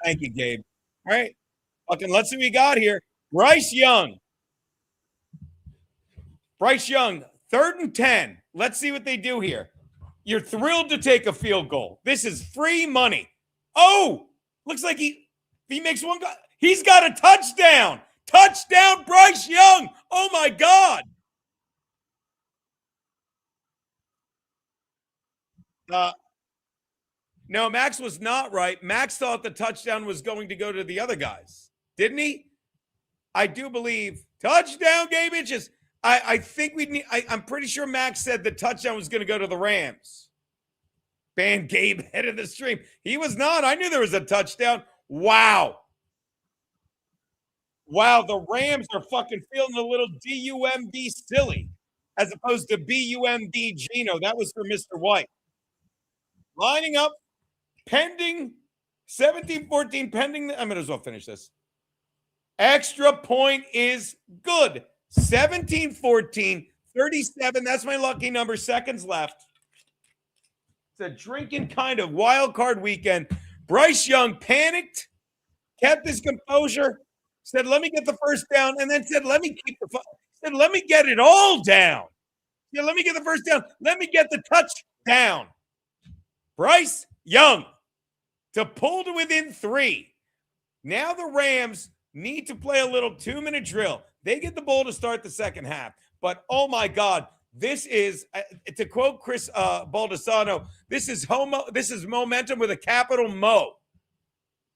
A: Thank you, Gabe. All right. Fucking let's see what we got here. Bryce Young. Bryce Young, 3rd and 10. Let's see what they do here. You're thrilled to take a field goal. This is free money. Oh, looks like if he makes one guy, he's got a touchdown. Touchdown, Bryce Young. Oh my God. No, Max was not right. Max thought the touchdown was going to go to the other guys. Didn't he? I do believe touchdown, Gabe Inches. I think we need. I'm pretty sure Max said the touchdown was going to go to the Rams. Ban Gabe head of the stream. He was not. I knew there was a touchdown. Wow. Wow, the Rams are fucking feeling a little D-U-M-B silly as opposed to B-U-M-B Geno. That was for Mr. White. Lining up, pending 17-14, pending. I might as well finish this. Extra point is good. 17-14, 37. That's my lucky number. Seconds left. It's a drinking kind of wild card weekend. Bryce Young panicked, kept his composure, said, let me get the first down, and then said, let me get it all down. Yeah, let me get the first down. Let me get the touchdown. Bryce Young to pull to within 3. Now the Rams need to play a little 2-minute drill. They get the ball to start the second half. But, oh, my God, this is, to quote Chris Baldessano, this is momentum with a capital Mo.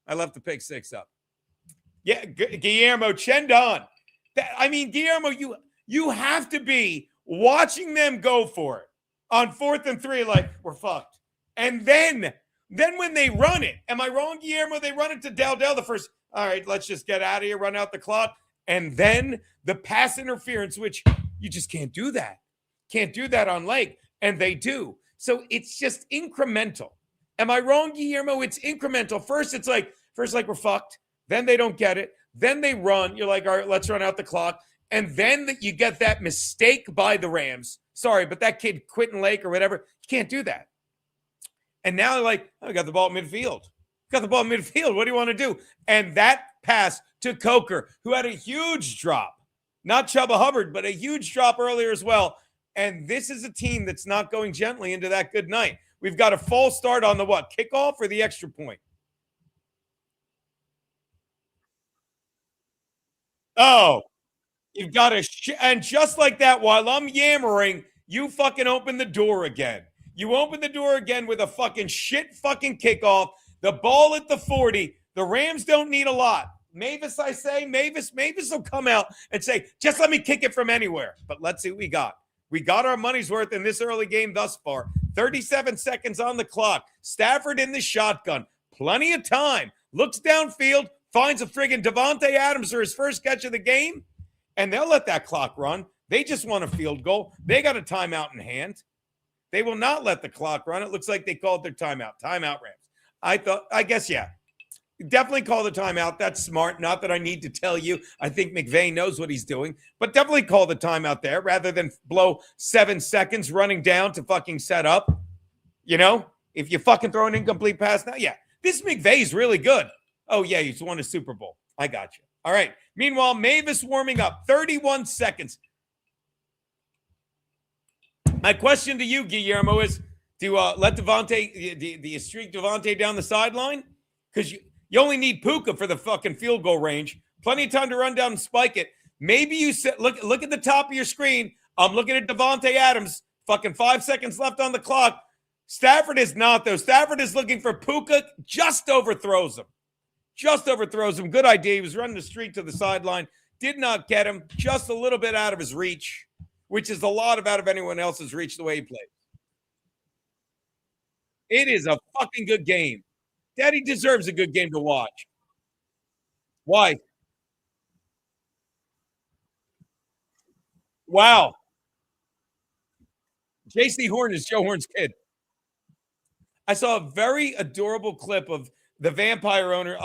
A: I left the pick 6 up. Yeah, Guillermo Chendon. Guillermo, you have to be watching them go for it on 4th and 3, like, we're fucked. And then when they run it, am I wrong, Guillermo? They run it to Dell the first. All right, let's just get out of here, run out the clock. And then the pass interference, which you just can't do that. Can't do that on Lake. And they do. So it's just incremental. Am I wrong, Guillermo? It's incremental. First we're fucked. Then they don't get it. Then they run. You're like, all right, let's run out the clock. And then you get that mistake by the Rams. Sorry, but that kid Quentin Lake or whatever, you can't do that. And now they're like, oh, I got the ball midfield. Got the ball midfield. What do you want to do? And that pass to Coker, who had a huge drop. Not Chubba Hubbard, but a huge drop earlier as well. And this is a team that's not going gently into that good night. We've got a false start on the what? Kickoff or the extra point? Oh, you've got and just like that, while I'm yammering, you fucking open the door again. You open the door again with a fucking shit fucking kickoff. The ball at the 40. The Rams don't need a lot. Mavis will come out and say, just let me kick it from anywhere. But let's see what we got. We got our money's worth in this early game thus far. 37 seconds on the clock. Stafford in the shotgun. Plenty of time. Looks downfield. Finds a friggin' Devontae Adams for his first catch of the game. And they'll let that clock run. They just want a field goal. They got a timeout in hand. They will not let the clock run. It looks like they called their timeout. Timeout, Rams. I guess, yeah. Definitely call the timeout. That's smart. Not that I need to tell you. I think McVay knows what he's doing. But definitely call the timeout there rather than blow 7 seconds running down to fucking set up. You know? If you fucking throw an incomplete pass now, yeah. This McVay's really good. Oh, yeah, he's won a Super Bowl. I got you. All right. Meanwhile, Mavis warming up. 31 seconds. My question to you, Guillermo, is do you let Devontae, do you streak Devontae down the sideline? Because you only need Puka for the fucking field goal range. Plenty of time to run down and spike it. Maybe you look at the top of your screen. I'm looking at Devontae Adams. Fucking 5 seconds left on the clock. Stafford is not, though. Stafford is looking for Puka. Just overthrows him. Good idea. He was running the street to the sideline. Did not get him. Just a little bit out of his reach, which is a lot out of anyone else's reach the way he plays. It is a fucking good game. Daddy deserves a good game to watch. Why? Wow. J.C. Horn is Joe Horn's kid. I saw a very adorable clip of the vampire owner,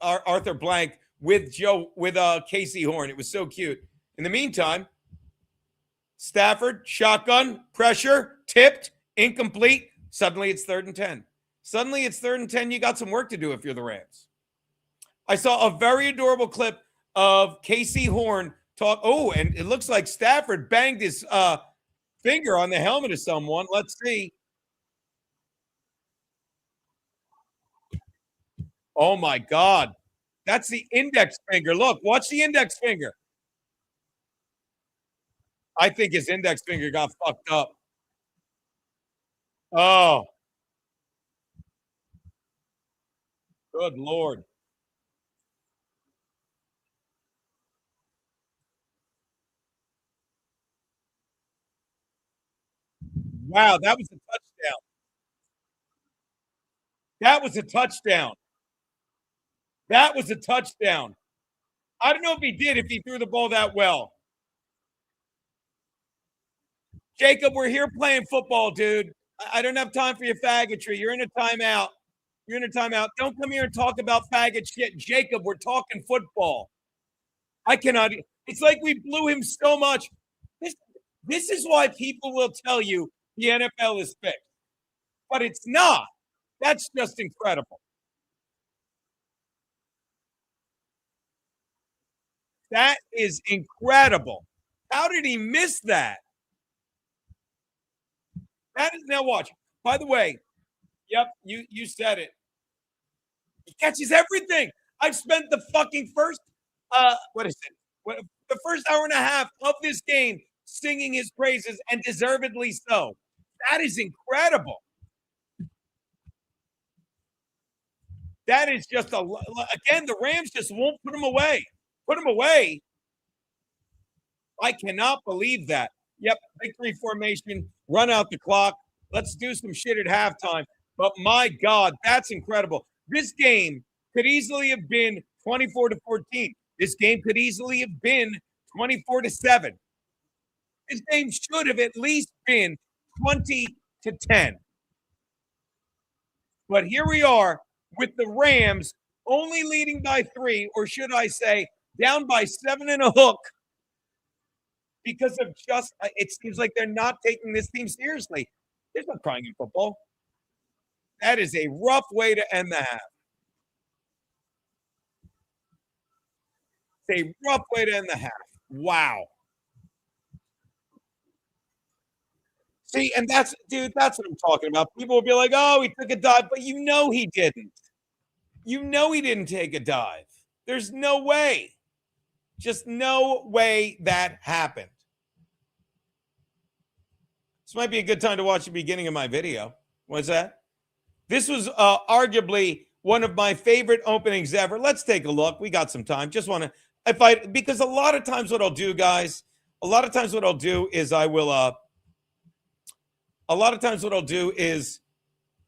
A: Arthur Blank, with Casey Horn. It was so cute. In the meantime, Stafford, shotgun, pressure, tipped, incomplete. Suddenly it's 3rd and 10. Suddenly it's 3rd and 10. You got some work to do if you're the Rams. I saw a very adorable clip of Casey Horn talk. Oh, and it looks like Stafford banged his finger on the helmet of someone. Let's see. Oh my God. That's the index finger. Look, watch the index finger. I think his index finger got fucked up. Oh, good Lord. Wow, that was a touchdown. That was a touchdown. That was a touchdown. I don't know if he did, if he threw the ball that well. Jacob, we're here playing football, dude. I don't have time for your faggotry. You're in a timeout. You're in a timeout. Don't come here and talk about faggot shit. Jacob, we're talking football. I cannot. It's like we blew him so much. This, this is why people will tell you the NFL is fixed, but it's not. That's just incredible. That is incredible. How did he miss that? That is now watch. By the way, yep, you said it. He catches everything. I've spent the fucking first what is it? The first hour and a half of this game singing his praises, and deservedly so. That is incredible. That is just again, the Rams just won't put him away. Put him away. I cannot believe that. Yep, victory formation, run out the clock. Let's do some shit at halftime. But my God, that's incredible. This game could easily have been 24-14. This game could easily have been 24-7. This game should have at least been 20-10. But here we are with the Rams only leading by 3, or should I say, down by 7 and a hook, because of just, it seems like they're not taking this team seriously. There's no crying in football. That is a rough way to end the half. It's a rough way to end the half. Wow. See, and that's, dude, that's what I'm talking about. People will be like, oh, he took a dive, but you know he didn't. You know he didn't take a dive. There's no way. Just no way that happened. This might be a good time to watch the beginning of my video. What's that? This was arguably one of my favorite openings ever. Let's take a look. We got some time. Just want to, because a lot of times what I'll do, guys, a lot of times what I'll do is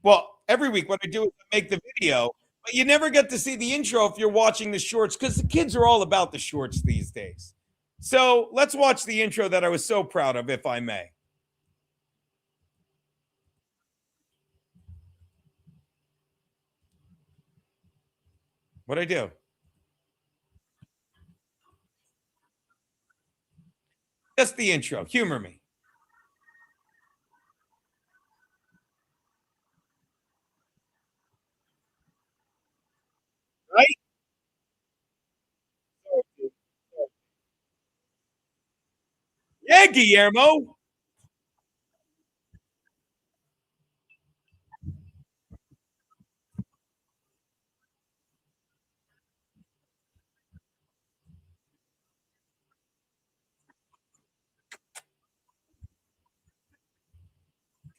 A: well, every week what I do is I make the video, but you never get to see the intro if you're watching the shorts, because the kids are all about the shorts these days. So let's watch the intro that I was so proud of, if I may. What'd I do? Just the intro. Humor me. Right? Yeah, Guillermo.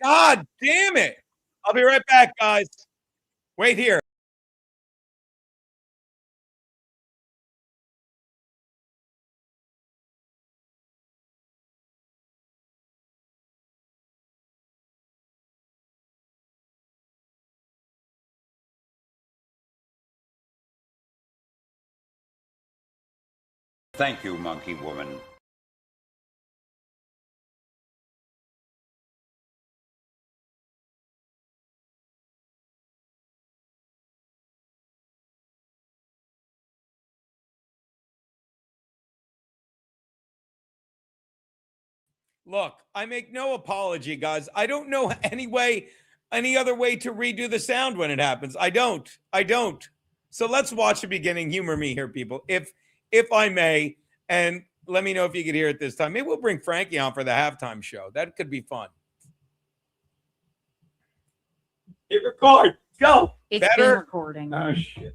A: God damn it. I'll be right back, guys. Wait here.
E: Thank you, Monkey Woman.
A: Look, I make no apology, guys. I don't know any other way to redo the sound when it happens. I don't. So let's watch the beginning. Humor me here, people, if I may, and let me know if you could hear it this time. Maybe we'll bring Frankie on for the halftime show. That could be fun. Hit record. Go.
C: It's
A: Better.
C: been recording.
A: Oh shit.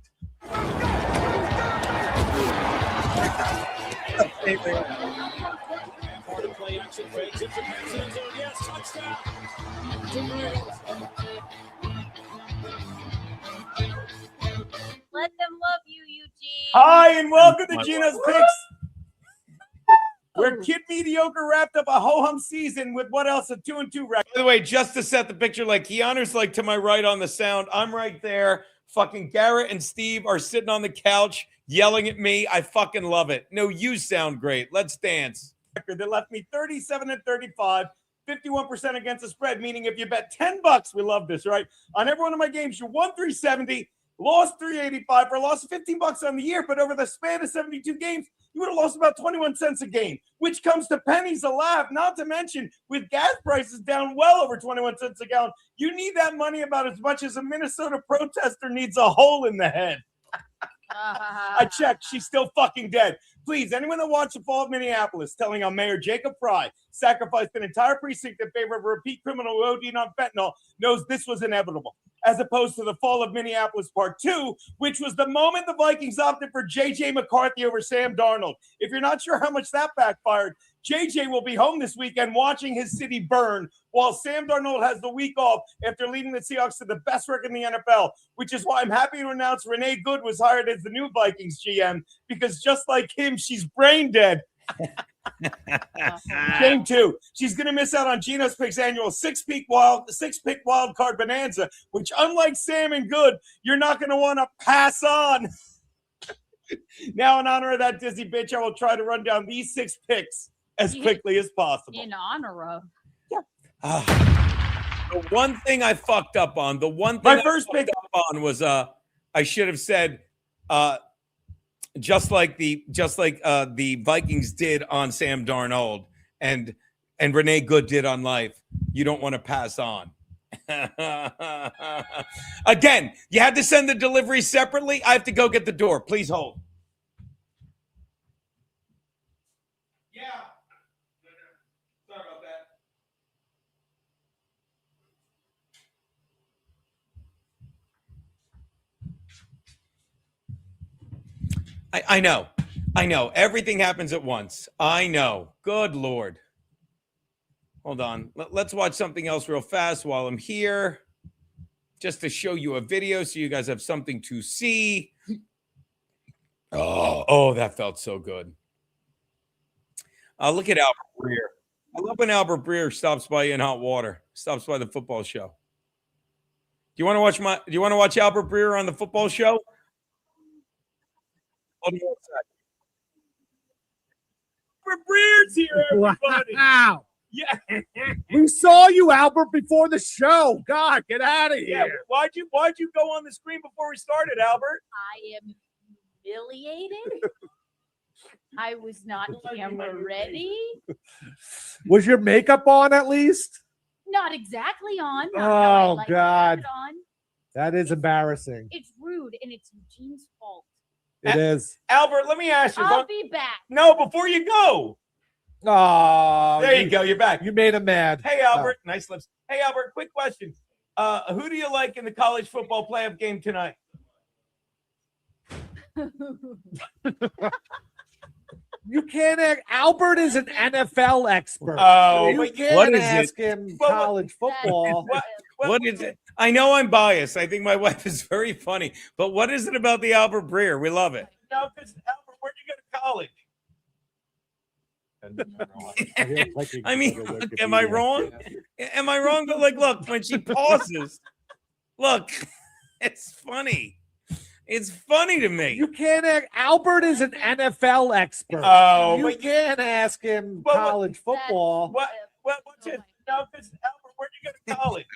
B: Let them love you, Eugene.
A: Hi, and welcome to Geno's Picks, where Kid Mediocre wrapped up a ho-hum season with what else? A 2-2 record. By the way, just to set the picture, like Keanu's like to my right on the sound. I'm right there. Fucking Garrett and Steve are sitting on the couch yelling at me. I fucking love it. No, you sound great. Let's dance. That left me 37-35, 51% against the spread, meaning if you bet $10, we love this, right? On every one of my games, you won 370, lost 385 for a loss of $15 on the year, but over the span of 72 games, you would have lost about 21 cents a game, which comes to pennies a laugh. Not to mention, with gas prices down well over 21 cents a gallon, you need that money about as much as a Minnesota protester needs a hole in the head. I checked. She's still fucking dead. Please, anyone that watched the fall of Minneapolis telling how Mayor Jacob Fry sacrificed an entire precinct in favor of a repeat criminal who OD'd on fentanyl knows this was inevitable, as opposed to the fall of Minneapolis Part 2, which was the moment the Vikings opted for J.J. McCarthy over Sam Darnold. If you're not sure how much that backfired, J.J. will be home this weekend watching his city burn, while Sam Darnold has the week off after leading the Seahawks to the best record in the NFL, which is why I'm happy to announce Renee Good was hired as the new Vikings GM, because just like him, she's brain dead. Game 2. She's going to miss out on Geno's Picks annual six-pick wild card bonanza, which, unlike Sam and Good, you're not going to want to pass on. Now, in honor of that dizzy bitch, I will try to run down these 6 picks as quickly as possible.
C: In honor of.
A: The one thing I fucked up on, my first pick up on was I should have said just like the Vikings did on Sam Darnold and Renee Good did on life. You don't want to pass on. Again, you had to send the delivery separately. I have to go get the door. Please hold. Yeah. Sorry about that. I know. Everything happens at once. I know. Good Lord. Hold on. Let's watch something else real fast while I'm here, just to show you a video so you guys have something to see. Oh, that felt so good. Look at Albert Breer. I love when Albert Breer stops by in hot water, stops by the football show. Do you want to watch Albert Breer on the football show? Hold on one second. Albert Breer's here, everybody.
E: Wow.
A: Yeah.
E: We saw you, Albert, before the show. God, get out of here.
A: Yeah. Why'd you go on the screen before we started, Albert?
B: I am humiliated. I was not camera ready.
E: Was your makeup on at least?
B: Not exactly on. Not how I
E: Oh,
B: like to
E: God.
B: have it on.
E: That is embarrassing.
B: It's rude, and it's Eugene's fault.
E: It is.
A: Albert, let me ask you.
B: I'll be back.
A: No, before you go.
E: Oh,
A: There you go. You're back.
E: You made him mad.
A: Hey, Albert. Nice lips. Hey, Albert, quick question. Who do you like in the college football playoff game tonight?
E: You can't. Albert is an NFL expert.
A: Oh,
E: you
A: but
E: can't
A: what is
E: ask
A: it?
E: him
A: Well,
E: college football.
A: What is it? I know I'm biased. I think my wife is very funny. But what is it about the Albert Breer? We love it. No, because Albert, where'd you go to college? I mean, am I wrong? Am I wrong? But look, when she pauses, look, it's funny. It's funny to me.
E: You can't. Albert is an NFL expert.
A: Oh,
E: you can't ask him college football.
A: What's it? No, because Albert, where'd you go to college?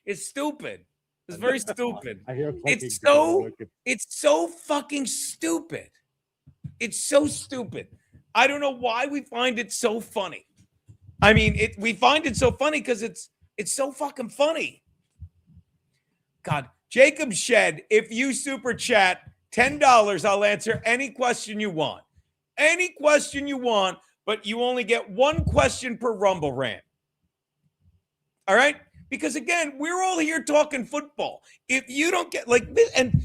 A: It's stupid. It's very stupid.
E: I hear
A: It's so fucking stupid. It's so stupid. I don't know why we find it so funny. I mean, we find it so funny because it's so fucking funny. God, Jacob Shed, if you super chat $10, I'll answer any question you want. Any question you want, but you only get one question per Rumble Rant. All right? Because again, we're all here talking football. If you don't get like this, and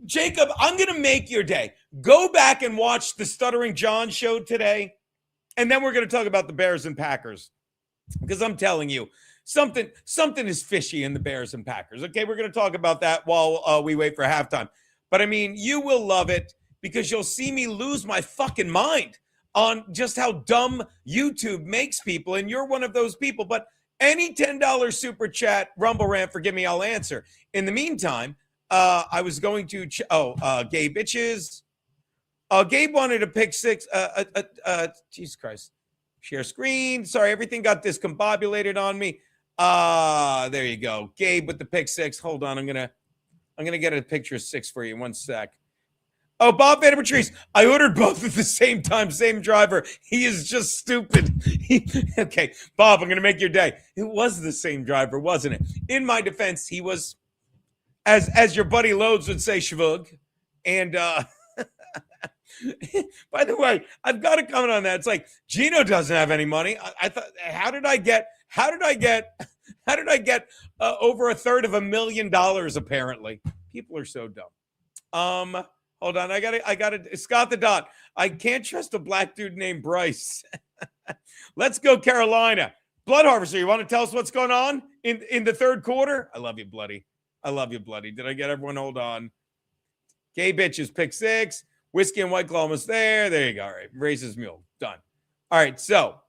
A: Jacob, I'm going to make your day. Go back and watch the Stuttering John show today, and then we're going to talk about the Bears and Packers. Because I'm telling you, something is fishy in the Bears and Packers. Okay, we're going to talk about that while we wait for halftime. But I mean, you will love it because you'll see me lose my fucking mind on just how dumb YouTube makes people, and you're one of those people. But any $10 super chat, Rumble Rant, forgive me, I'll answer. In the meantime, I was going to Gabe Bitches. Gabe wanted a pick six. Jesus Christ. Share screen. Sorry, everything got discombobulated on me. There you go. Gabe with the pick six. Hold on, I'm gonna get a picture of 6 for you. One sec. Oh, Bob Vander Patrice. I ordered both at the same time, same driver. He is just stupid. Okay, Bob, I'm gonna make your day. It was the same driver, wasn't it? In my defense, he was, as your buddy Loads would say, Shvug. And by the way, I've got to comment on that. It's like Geno doesn't have any money. I thought, how did I get over $350,000? Apparently, people are so dumb. Hold on, I gotta Scott the Dot. I can't trust a black dude named Bryce. Let's go, Carolina. Blood Harvester, you want to tell us what's going on in the third quarter? I love you, Bloody. I love you, Bloody. Did I get everyone? Hold on. Gay bitches, pick 6. Whiskey and White Claw almost there. There you go. All right. Raises mule. Done. All right. So,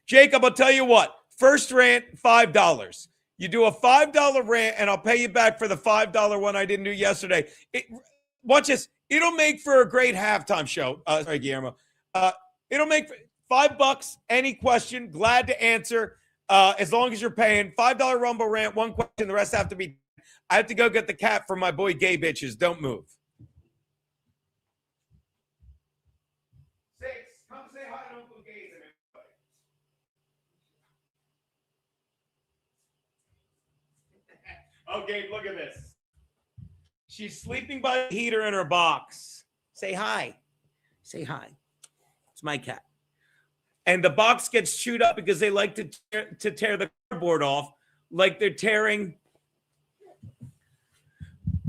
A: Jacob, I'll tell you what. First rant, $5. You do a $5 rant, and I'll pay you back for the $5 one I didn't do yesterday. Watch this. It'll make for a great halftime show. Sorry, Guillermo. It'll make $5. Any question, glad to answer. As long as you're paying $5 Rumble rant, one question. The rest have to be. I have to go get the cat from my boy Gay Bitches. Don't move. 6. Come say hi to Uncle Gabe and everybody. Oh, Gabe, look at this. She's sleeping by the heater in her box. Say hi. Say hi. It's my cat. And the box gets chewed up because they like to tear the cardboard off like they're tearing.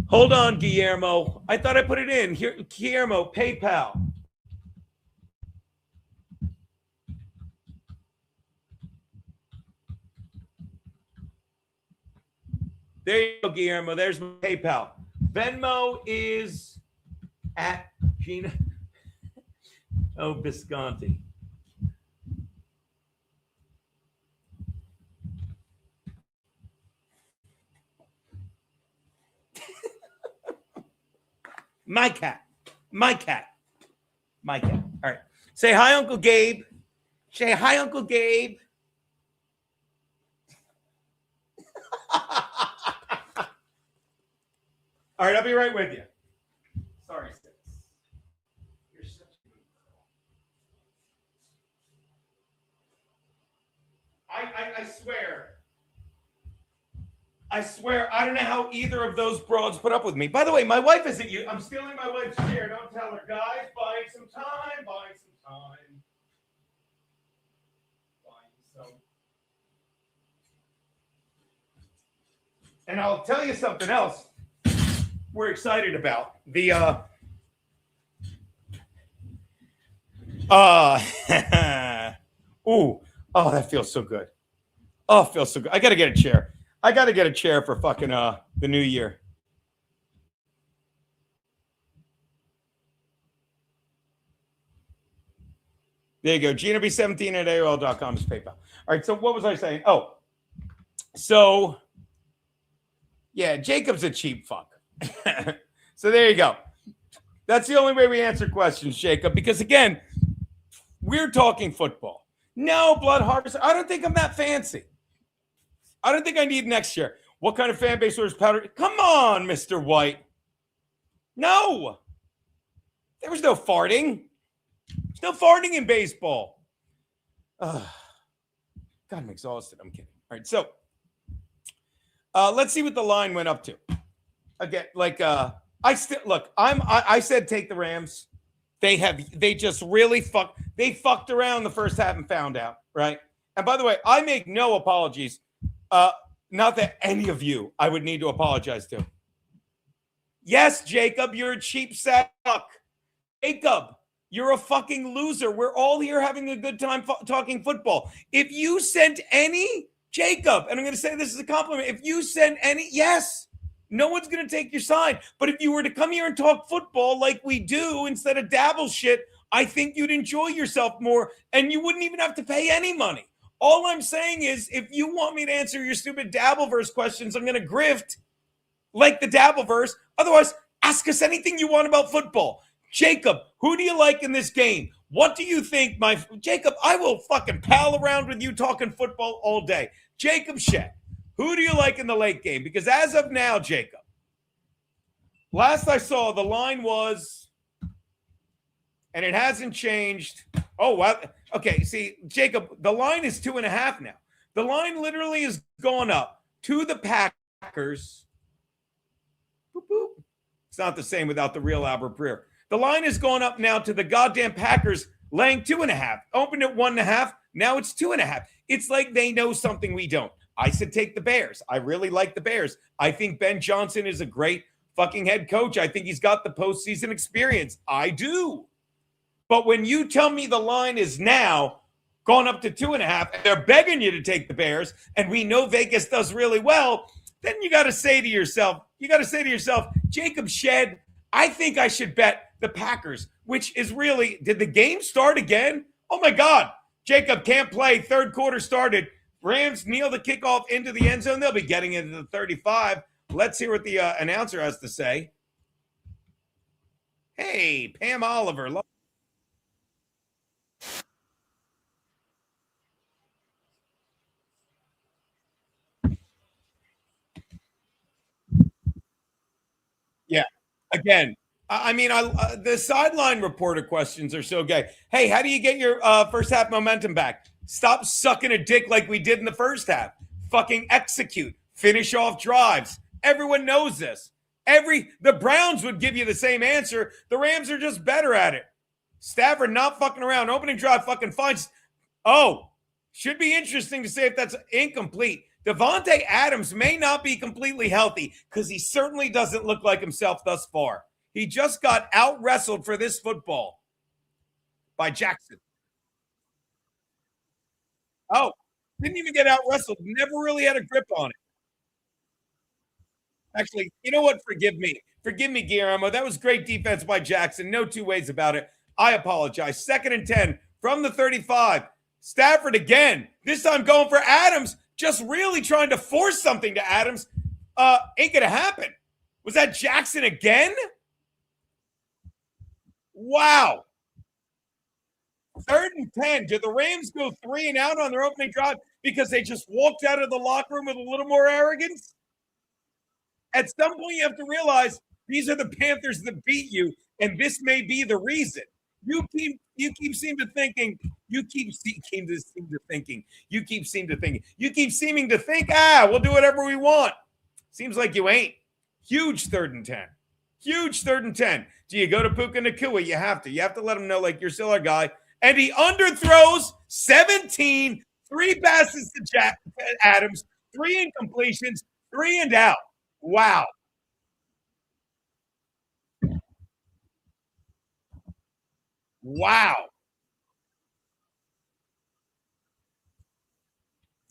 A: Hold on, Guillermo. I thought I put it in. Here, Guillermo, PayPal. There you go, Guillermo. There's my PayPal. Venmo is at Gina. Oh, Visconti. My cat. My cat. My cat. All right. Say hi, Uncle Gabe. Say hi, Uncle Gabe. All right, I'll be right with you. Sorry, Six. You're such a good girl. I swear. I swear, I don't know how either of those broads put up with me. By the way, my wife isn't you. I'm stealing my wife's chair. Don't tell her. Guys, buying some time. Buying some time. Buying some. And I'll tell you something else we're excited about. The ooh, oh, that feels so good. Oh, it feels so good. I gotta get a chair. I gotta get a chair for fucking the new year. There you go. GNB17 at AOL.com is PayPal. All right, so what was I saying? Oh, so yeah, Jacob's a cheap fuck. So there you go. That's the only way we answer questions, Jacob, because again, we're talking football. No, Blood Harvest. I don't think I'm that fancy. I don't think I need next year. What kind of fan base orders powder? Come on, Mr. White. No. There was no farting. There's Still farting in baseball. God, I'm exhausted. I'm kidding. All right, so let's see what the line went up to. Again, I said take the Rams. They just really fucked around the first half and found out, right? And by the way, I make no apologies. Not that any of you I would need to apologize to. Yes, Jacob, you're a cheap sack. Jacob, you're a fucking loser. We're all here having a good time talking football. If you sent any, Jacob, and I'm going to say this as a compliment, if you sent any, yes, no one's going to take your side. But if you were to come here and talk football like we do instead of dabble shit, I think you'd enjoy yourself more and you wouldn't even have to pay any money. All I'm saying is if you want me to answer your stupid Dabbleverse questions, I'm going to grift like the Dabbleverse. Otherwise, ask us anything you want about football. Jacob, who do you like in this game? What do you think, Jacob, I will fucking pal around with you talking football all day. Jacob Shett, who do you like in the late game? Because as of now, Jacob, last I saw, the line was, and it hasn't changed. Oh, wow. Okay, see, Jacob, the line is 2.5 now. The line literally has gone up to the Packers. Boop, boop. It's not the same without the real Albert Breer. The line has gone up now to the goddamn Packers laying 2.5. Opened at 1.5. Now it's 2.5. It's like they know something we don't. I said take the Bears. I really like the Bears. I think Ben Johnson is a great fucking head coach. I think he's got the postseason experience. I do. But when you tell me the line is now gone up to 2.5, and they're begging you to take the Bears, and we know Vegas does really well, then you got to say to yourself, Jacob Shedd, I think I should bet the Packers, which is really, did the game start again? Oh my God. Jacob can't play. Third quarter started. Rams kneel the kickoff into the end zone. They'll be getting into the 35. Let's hear what the announcer has to say. Hey, Pam Oliver. Yeah, again, the sideline reporter questions are so gay. Hey, how do you get your first half momentum back? Stop sucking a dick like we did in the first half. Fucking execute. Finish off drives. Everyone knows this. The Browns would give you the same answer. The Rams are just better at it. Stafford not fucking around. Opening drive fucking finds. Oh, should be interesting to say if that's incomplete. Devontae Adams may not be completely healthy because he certainly doesn't look like himself thus far. He just got out-wrestled for this football by Jackson. Oh, didn't even get out-wrestled. Never really had a grip on it. Actually, you know what? Forgive me. Forgive me, Guillermo. That was great defense by Jackson. No two ways about it. I apologize. 2nd and 10 from the 35. Stafford again. This time going for Adams. Just really trying to force something to Adams. Ain't going to happen. Was that Jackson again? Wow. 3rd and 10. Did the Rams go 3 and out on their opening drive because they just walked out of the locker room with a little more arrogance? At some point, you have to realize these are the Panthers that beat you, and this may be the reason. You keep seeming to think, we'll do whatever we want. Seems like you ain't. Huge 3rd and 10. Huge 3rd and 10. Do you go to Puka Nacua? You have to. You have to let him know, like, you're still our guy. And he underthrows 17, 3 passes to Adams, 3 incompletions, 3 and out. Wow. Wow.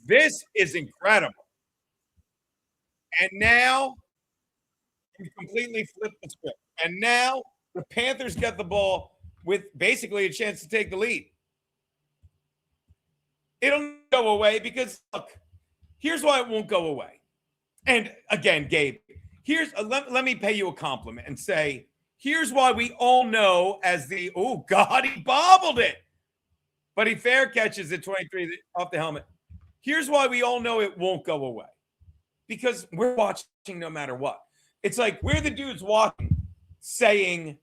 A: This is incredible. And now you completely flipped the script. And now the Panthers get the ball with basically a chance to take the lead. It'll go away because, look, here's why it won't go away. And again, Gabe, let me pay you a compliment and say, here's why we all know as he bobbled it. But he fair catches it 23 off the helmet. Here's why we all know it won't go away. Because we're watching no matter what. It's like we're the dudes watching saying,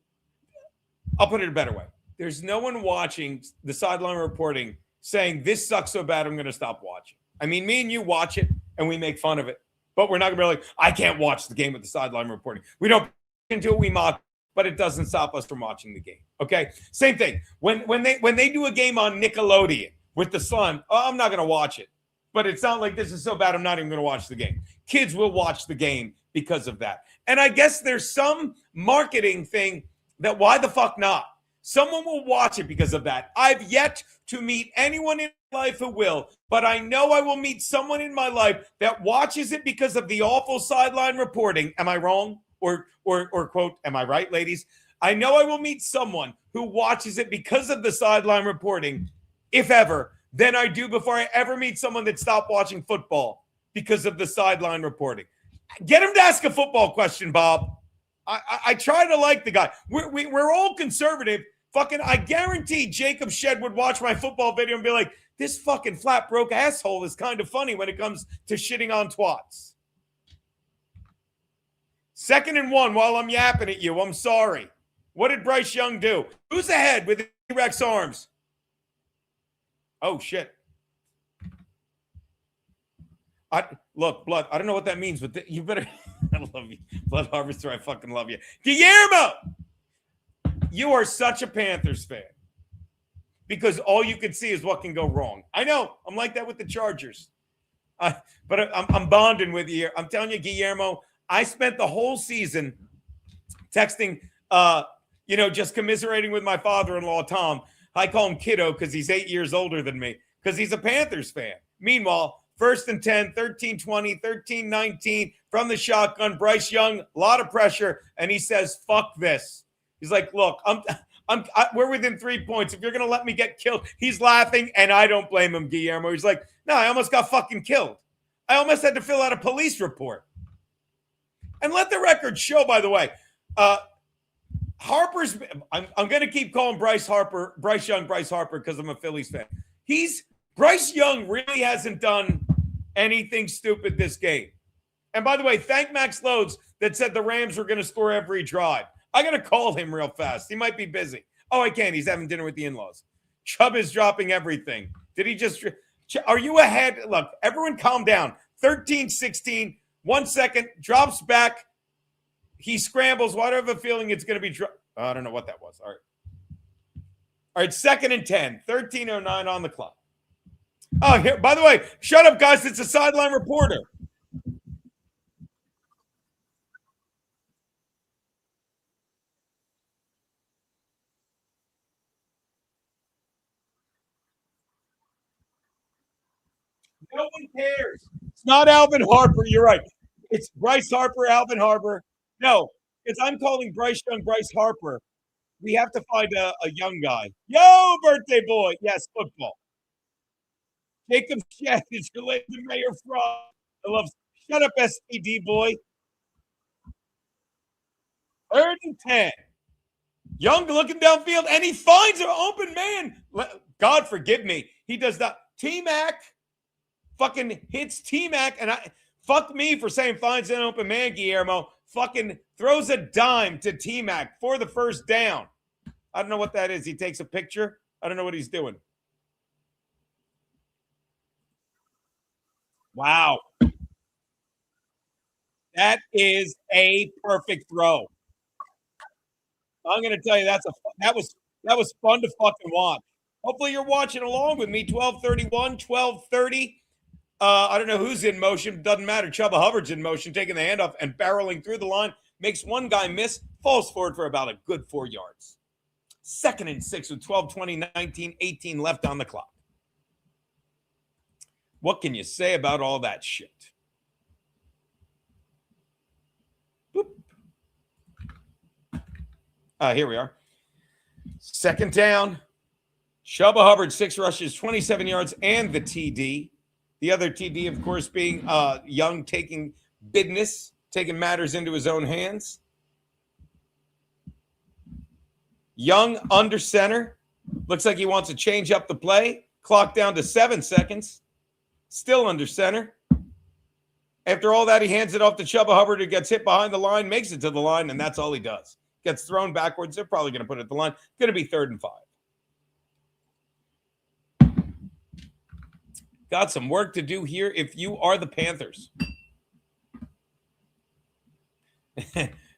A: I'll put it a better way. there's no one watching the sideline reporting saying this sucks so bad I'm going to stop watching. I mean, me and you watch it and we make fun of it, but we're not going to be like, I can't watch the game with the sideline reporting. We don't into it, we mock, but it doesn't stop us from watching the game. Okay, same thing. When they do a game on Nickelodeon with the Sun, I'm not going to watch it. But it's not like this is so bad I'm not even going to watch the game. Kids will watch the game because of that. And I guess there's some marketing thing that why the fuck not? Someone will watch it because of that. I've yet to meet anyone in my life who will, but I know I will meet someone in my life that watches it because of the awful sideline reporting. Am I wrong? Or quote, am I right, ladies? I know I will meet someone who watches it because of the sideline reporting, if ever, than I do before I ever meet someone that stopped watching football because of the sideline reporting. Get him to ask a football question, Bob. I try to like the guy. We're all conservative. Fucking, I guarantee Jacob Shedd would watch my football video and be like, this fucking flat broke asshole is kind of funny when it comes to shitting on twats. 2nd and 1 while I'm yapping at you. I'm sorry. What did Bryce Young do? Who's ahead with T-Rex arms? Oh, shit. Look, Blood, I don't know what that means, but you better – I love you. Blood Harvester, I fucking love you. Guillermo! You are such a Panthers fan because all you can see is what can go wrong. I know. I'm like that with the Chargers. But I'm bonding with you here. I'm telling you, Guillermo, I spent the whole season texting, just commiserating with my father-in-law, Tom. I call him Kiddo because he's 8 years older than me because he's a Panthers fan. Meanwhile, 1st and 10, 13-20, 13-19 from the shotgun. Bryce Young, a lot of pressure, and he says, fuck this. He's like, look, we're within 3 points. If you're going to let me get killed, he's laughing, and I don't blame him, Guillermo. He's like, no, I almost got fucking killed. I almost had to fill out a police report. And let the record show, by the way, Harper's – I'm going to keep calling Bryce Young because I'm a Phillies fan. Bryce Young really hasn't done anything stupid this game. And by the way, thank Max Loads that said the Rams were going to score every drive. I got to call him real fast. He might be busy. Oh, I can't. He's having dinner with the in-laws. Chubb is dropping everything. Did he just – are you ahead? Look, everyone calm down. 13-16, 1 second, drops back. He scrambles. Why do I have a feeling it's going to be I don't know what that was. All right, 2nd and 10, 13:09 on the clock. Oh, here, by the way, shut up, guys. It's a sideline reporter. No one cares. It's not Alvin Harper. You're right. It's Bryce Harper, Alvin Harper. No, it's I'm calling Bryce Young, Bryce Harper. We have to find a young guy. Yo, birthday boy. Yes, football. Jacob Shedd is related to Mayor Frost. I love – shut up, SPD boy. 3rd and 10. Young looking downfield, and he finds an open man. God forgive me. He does not. T-Mac fucking hits T-Mac, and fuck me for saying finds an open man, Guillermo. Fucking throws a dime to T-Mac for the first down. I don't know what that is. He takes a picture. I don't know what he's doing. Wow. That is a perfect throw. I'm going to tell you that was fun to fucking watch. Hopefully you're watching along with me. 12:31, 12:30. I don't know who's in motion. Doesn't matter. Chubba Hubbard's in motion, taking the handoff and barreling through the line. Makes one guy miss. Falls forward for about a good 4 yards. 2nd and 6 with 12:20, 19, 18 left on the clock. What can you say about all that shit? Boop. Here we are. 2nd down. Chubba Hubbard, 6 rushes, 27 yards, and the TD. The other TD, of course, being Young taking business, taking matters into his own hands. Young under center. Looks like he wants to change up the play. Clock down to 7 seconds. Still under center. After all that, he hands it off to Chubba Hubbard, who gets hit behind the line, makes it to the line, and that's all he does. Gets thrown backwards. They're probably going to put it at the line. Going to be 3rd and 5. Got some work to do here if you are the Panthers.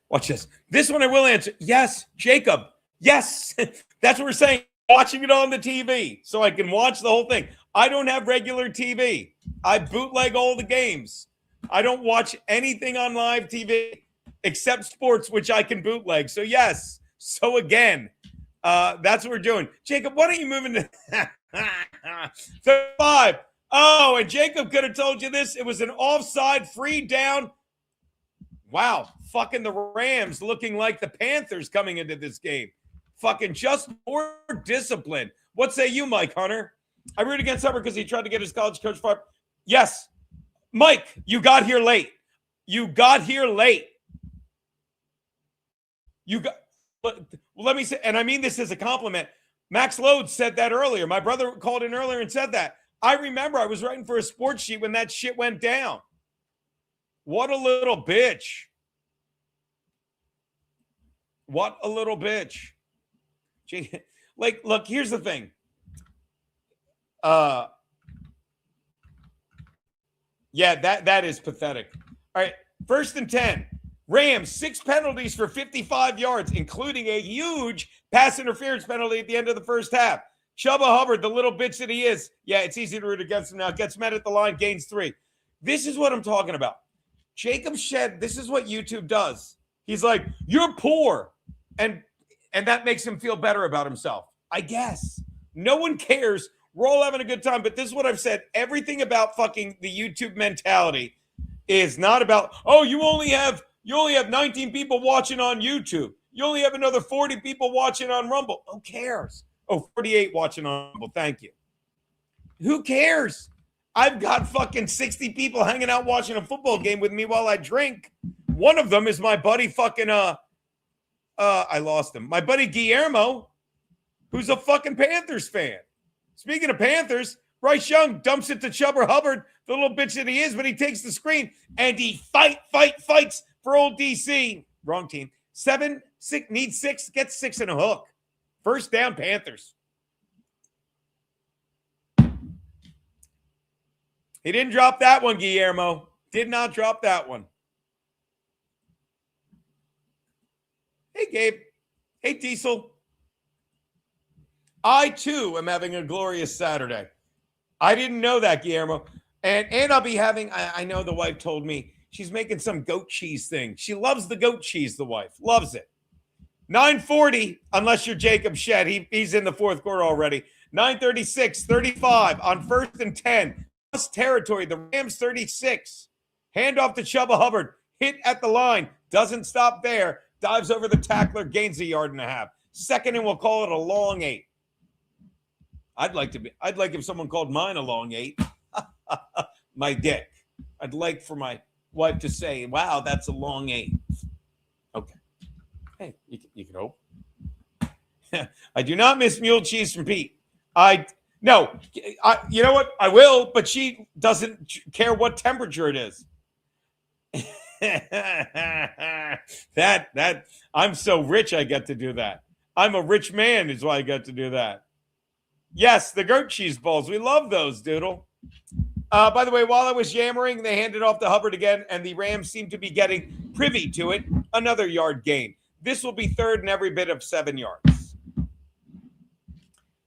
A: Watch this. This one I will answer. Yes, Jacob. Yes. That's what we're saying. Watching it on the TV so I can watch the whole thing. I don't have regular TV. I bootleg all the games. I don't watch anything on live TV except sports, which I can bootleg. So, yes. So, again, that's what we're doing. Jacob, why don't you move into 35? Oh, and Jacob could have told you this. It was an offside free down. Wow. Fucking the Rams looking like the Panthers coming into this game. Fucking just more discipline. What say you, Mike Hunter? I root against Hubbard because he tried to get his college coach fired. Yes. Mike, you got here late. You got here late. Let me say, and I mean this as a compliment. Max Load said that earlier. My brother called in earlier and said that. I remember I was writing for a sports sheet when that shit went down. What a little bitch. What a little bitch. Like, look, here's the thing. Yeah, that is pathetic. All right, 1st and 10. Rams, 6 penalties for 55 yards, including a huge pass interference penalty at the end of the first half. Chubba Hubbard, the little bitch that he is. Yeah, it's easy to root against him now. Gets met at the line, gains 3. This is what I'm talking about. Jacob Shed, this is what YouTube does. He's like, you're poor. And that makes him feel better about himself. I guess. No one cares. We're all having a good time. But this is what I've said. Everything about fucking the YouTube mentality is not about, oh, you only have 19 people watching on YouTube. You only have another 40 people watching on Rumble. Who cares? Oh, 48 watching on Rumble. Thank you. Who cares? I've got fucking 60 people hanging out watching a football game with me while I drink. One of them is my buddy fucking, I lost him. My buddy Guillermo, who's a fucking Panthers fan. Speaking of Panthers, Bryce Young dumps it to Chubba Hubbard, the little bitch that he is, but he takes the screen and he fights for old DC. Wrong team. 7, 6, needs 6, gets 6 and a hook. First down, Panthers. He didn't drop that one, Guillermo. Did not drop that one. Hey, Gabe. Hey, Diesel. I, too, am having a glorious Saturday. I didn't know that, Guillermo. And I'll be having, I know the wife told me, she's making some goat cheese thing. She loves the goat cheese, the wife. Loves it. 9:40, unless you're Jacob Shed. He's in the fourth quarter already. 9:36, 35 on 1st and 10. Plus territory, the Rams 36. Handoff to Chubba Hubbard. Hit at the line. Doesn't stop there. Dives over the tackler. Gains a yard and a half. 2nd and we'll call it a long 8. I'd like if someone called mine a long 8. My dick. I'd like for my wife to say, wow, that's a long 8. Okay. Hey, you can hope. I do not miss mule cheese from Pete. No, you know what? I will, but she doesn't care what temperature it is. that I'm so rich I get to do that. I'm a rich man is why I get to do that. Yes, the goat cheese balls. We love those, Doodle. By the way, while I was yammering, they handed off to Hubbard again, and the Rams seem to be getting privy to it. Another yard gain. This will be 3rd and every bit of 7 yards.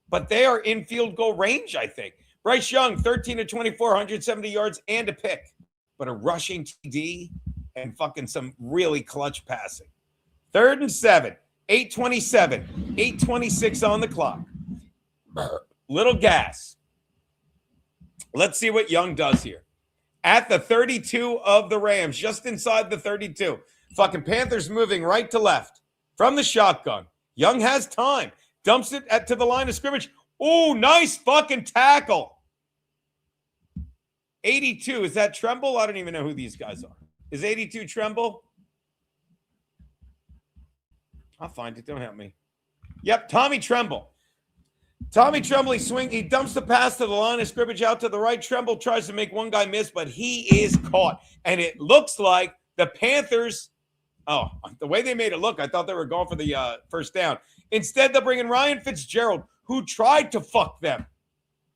A: But they are in field goal range, I think. Bryce Young, 13 to 24, 170 yards and a pick. But a rushing TD and fucking some really clutch passing. 3rd and 7, 8:27, 8:26 on the clock. Little gas. Let's see what Young does here. At the 32 of the Rams, just inside the 32. Fucking Panthers moving right to left from the shotgun. Young has time. Dumps it to the line of scrimmage. Oh, nice fucking tackle. 82. Is that Tremble? I don't even know who these guys are. Is 82 Tremble? I'll find it. Don't help me. Yep, Tommy Tremble. Tommy Tremble, he dumps the pass to the line of scrimmage out to the right. Tremble tries to make one guy miss, but he is caught. And it looks like the Panthers, the way they made it look, I thought they were going for the first down. Instead, they're bringing Ryan Fitzgerald, who tried to fuck them.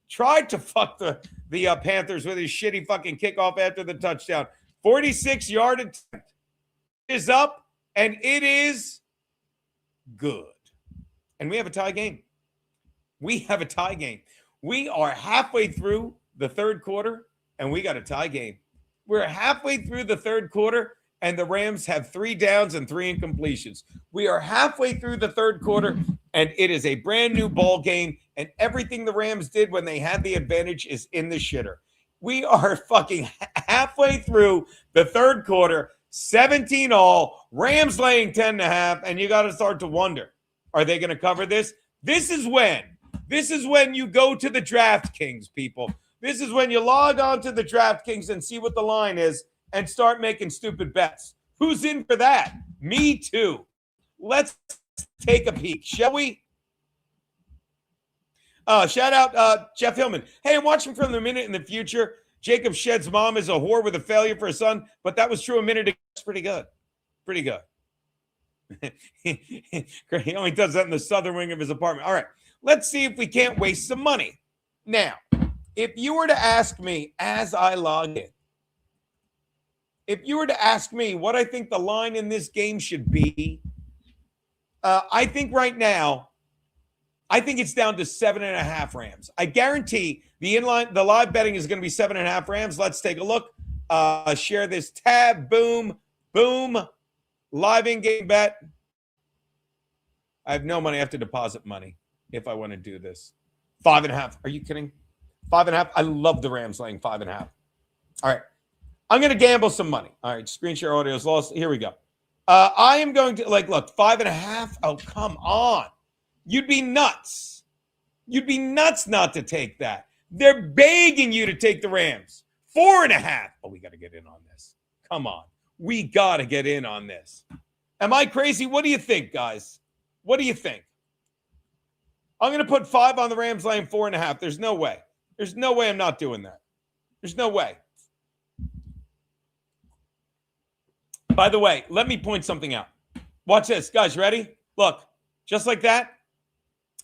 A: Tried to fuck the the Panthers with his shitty fucking kickoff after the touchdown. 46-yard attempt is up, and it is good. And we have a tie game. We have a tie game. We are halfway through the third quarter, and we got a tie game. We're halfway through the third quarter, and the Rams have 3 downs and 3 incompletions. We are halfway through the third quarter, and it is a brand new ball game, and everything the Rams did when they had the advantage is in the shitter. We are fucking halfway through the third quarter, 17-all, Rams laying 10.5, and you got to start to wonder, are they going to cover this? This is when you go to the DraftKings, people. This is when you log on to the DraftKings and see what the line is and start making stupid bets. Who's in for that? Me too. Let's take a peek, shall we? Shout out Jeff Hillman. Hey, I'm watching from the minute in the future. Jacob Shedd's mom is a whore with a failure for a son, but that was true a minute ago. It's pretty good. Pretty good. He only does that in the southern wing of his apartment. All right, let's see if we can't waste some money. Now, if you were to ask me as I log in, if you were to ask me what I think the line in this game should be, I think right now, I think it's down to 7.5 Rams. I guarantee the live betting is going to be 7.5 Rams. Let's take a look. Share this tab. Boom, boom. Live in-game bet. I have no money. I have to deposit money if I want to do this. 5.5. Are you kidding? 5.5. I love the Rams laying 5.5. All right. I'm going to gamble some money. All right. Screen share audio is lost. Here we go. I am going to, look, 5.5. Oh, come on. You'd be nuts. You'd be nuts not to take that. They're begging you to take the Rams. 4.5. Oh, we got to get in on this. Come on. We got to get in on this. Am I crazy? What do you think, guys? What do you think? I'm going to put 5 on the Rams laying 4.5. There's no way. There's no way I'm not doing that. There's no way. By the way, let me point something out. Watch this. Guys, ready? Look, just like that,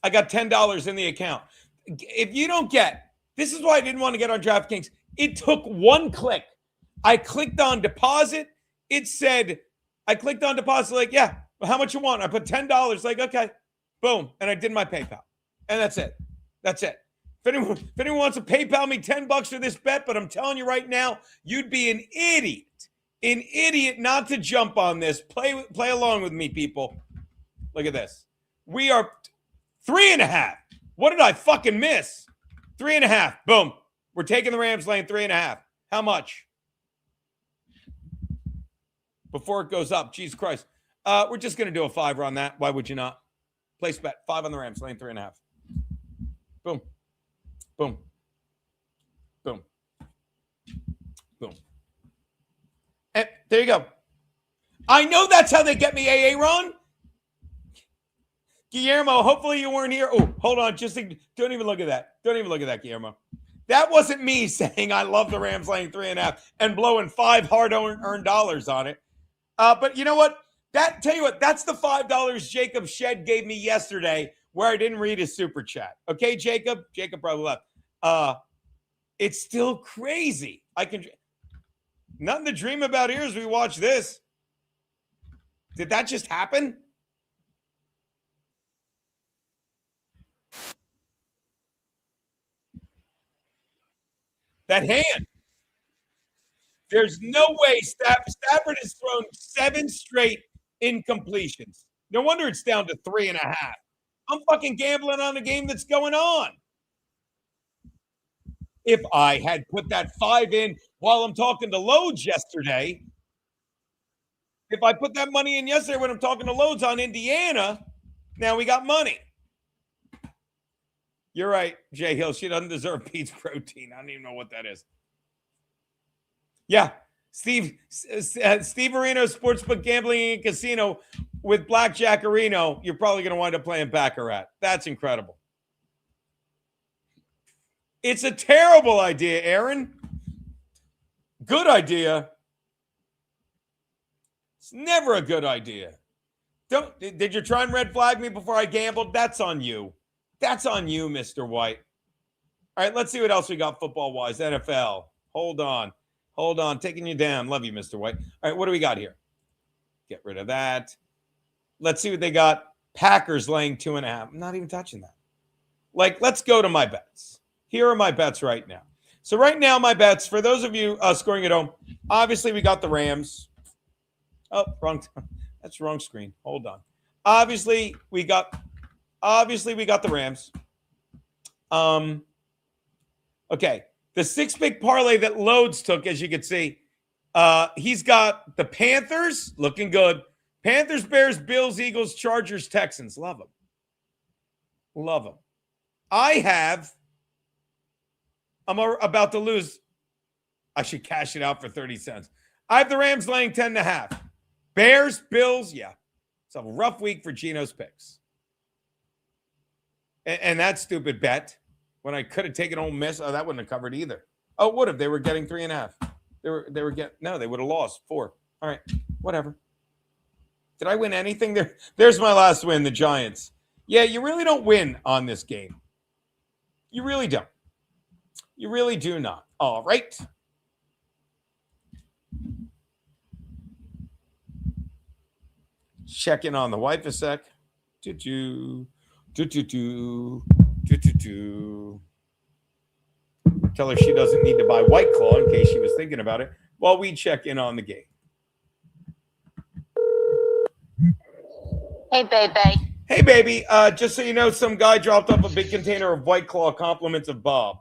A: I got $10 in the account. If you don't get, this is why I didn't want to get on DraftKings. It took one click. I clicked on deposit. It said, I clicked on deposit, like, yeah, well, how much you want? I put $10, like, okay, boom. And I did my PayPal. And that's it. That's it. If anyone wants to PayPal me $10 for this bet, but I'm telling you right now, you'd be an idiot not to jump on this. Play along with me, people. Look at this. We are 3.5. What did I fucking miss? 3.5. Boom. We're taking the Rams laying 3.5. How much? Before it goes up, Jesus Christ. We're just going to do a 5 on that. Why would you not? Place bet. 5 on the Rams laying 3.5. Boom. Boom. Boom. Boom. And there you go. I know that's how they get me, AA Ron. Guillermo, hopefully you weren't here. Oh, hold on. Don't even look at that. Don't even look at that, Guillermo. That wasn't me saying I love the Rams laying 3.5 and blowing 5 hard-earned dollars on it. But you know what? Tell you what, that's the $5 Jacob Shedd gave me yesterday where I didn't read his super chat. Okay, Jacob? Jacob probably left. It's still crazy. Nothing to dream about here as we watch this. Did that just happen? That hand. There's no way Stafford has thrown 7 straight incompletions. No wonder it's down to 3.5. I'm fucking gambling on a game that's going on. If I had put that 5 in while I'm talking to Loads yesterday, if I put that money in yesterday when I'm talking to Loads on Indiana, now we got money. You're right, Jay Hill. She doesn't deserve Pete's protein. I don't even know what that is. Yeah, Steve Areno, Sportsbook Gambling and Casino with Blackjack Areno. You're probably going to wind up playing Baccarat. That's incredible. It's a terrible idea, Aaron. Good idea. It's never a good idea. Did you try and red flag me before I gambled? That's on you. That's on you, Mr. White. All right, let's see what else we got football-wise. NFL. Hold on. Taking you down. Love you, Mr. White. All right, what do we got here? Get rid of that. Let's see what they got. Packers laying 2.5. I'm not even touching that. Let's go to my bets. Here are my bets right now. So right now, my bets, for those of you scoring at home, obviously we got the Rams. Oh, wrong. That's wrong screen. Hold on. Obviously, we got the Rams. Okay. The 6-pick parlay that Loads took, as you can see, he's got the Panthers looking good. Panthers, Bears, Bills, Eagles, Chargers, Texans. Love them. I'm about to lose. I should cash it out for 30 cents. I have the Rams laying 10.5. Bears, Bills, yeah. It's a rough week for Geno's picks. And that stupid bet, when I could have taken Ole Miss, that wouldn't have covered either. Oh, it would have. They were getting 3.5. They would have lost 4. All right, whatever. Did I win anything? There's my last win, the Giants. Yeah, you really don't win on this game. You really don't. You really do not. All right. Check in on the wife a sec. Do. Tell her she doesn't need to buy White Claw in case she was thinking about it while we check in on the game.
C: Hey, baby.
A: Hey, baby. Just so you know, some guy dropped off a big container of White Claw compliments of Bob.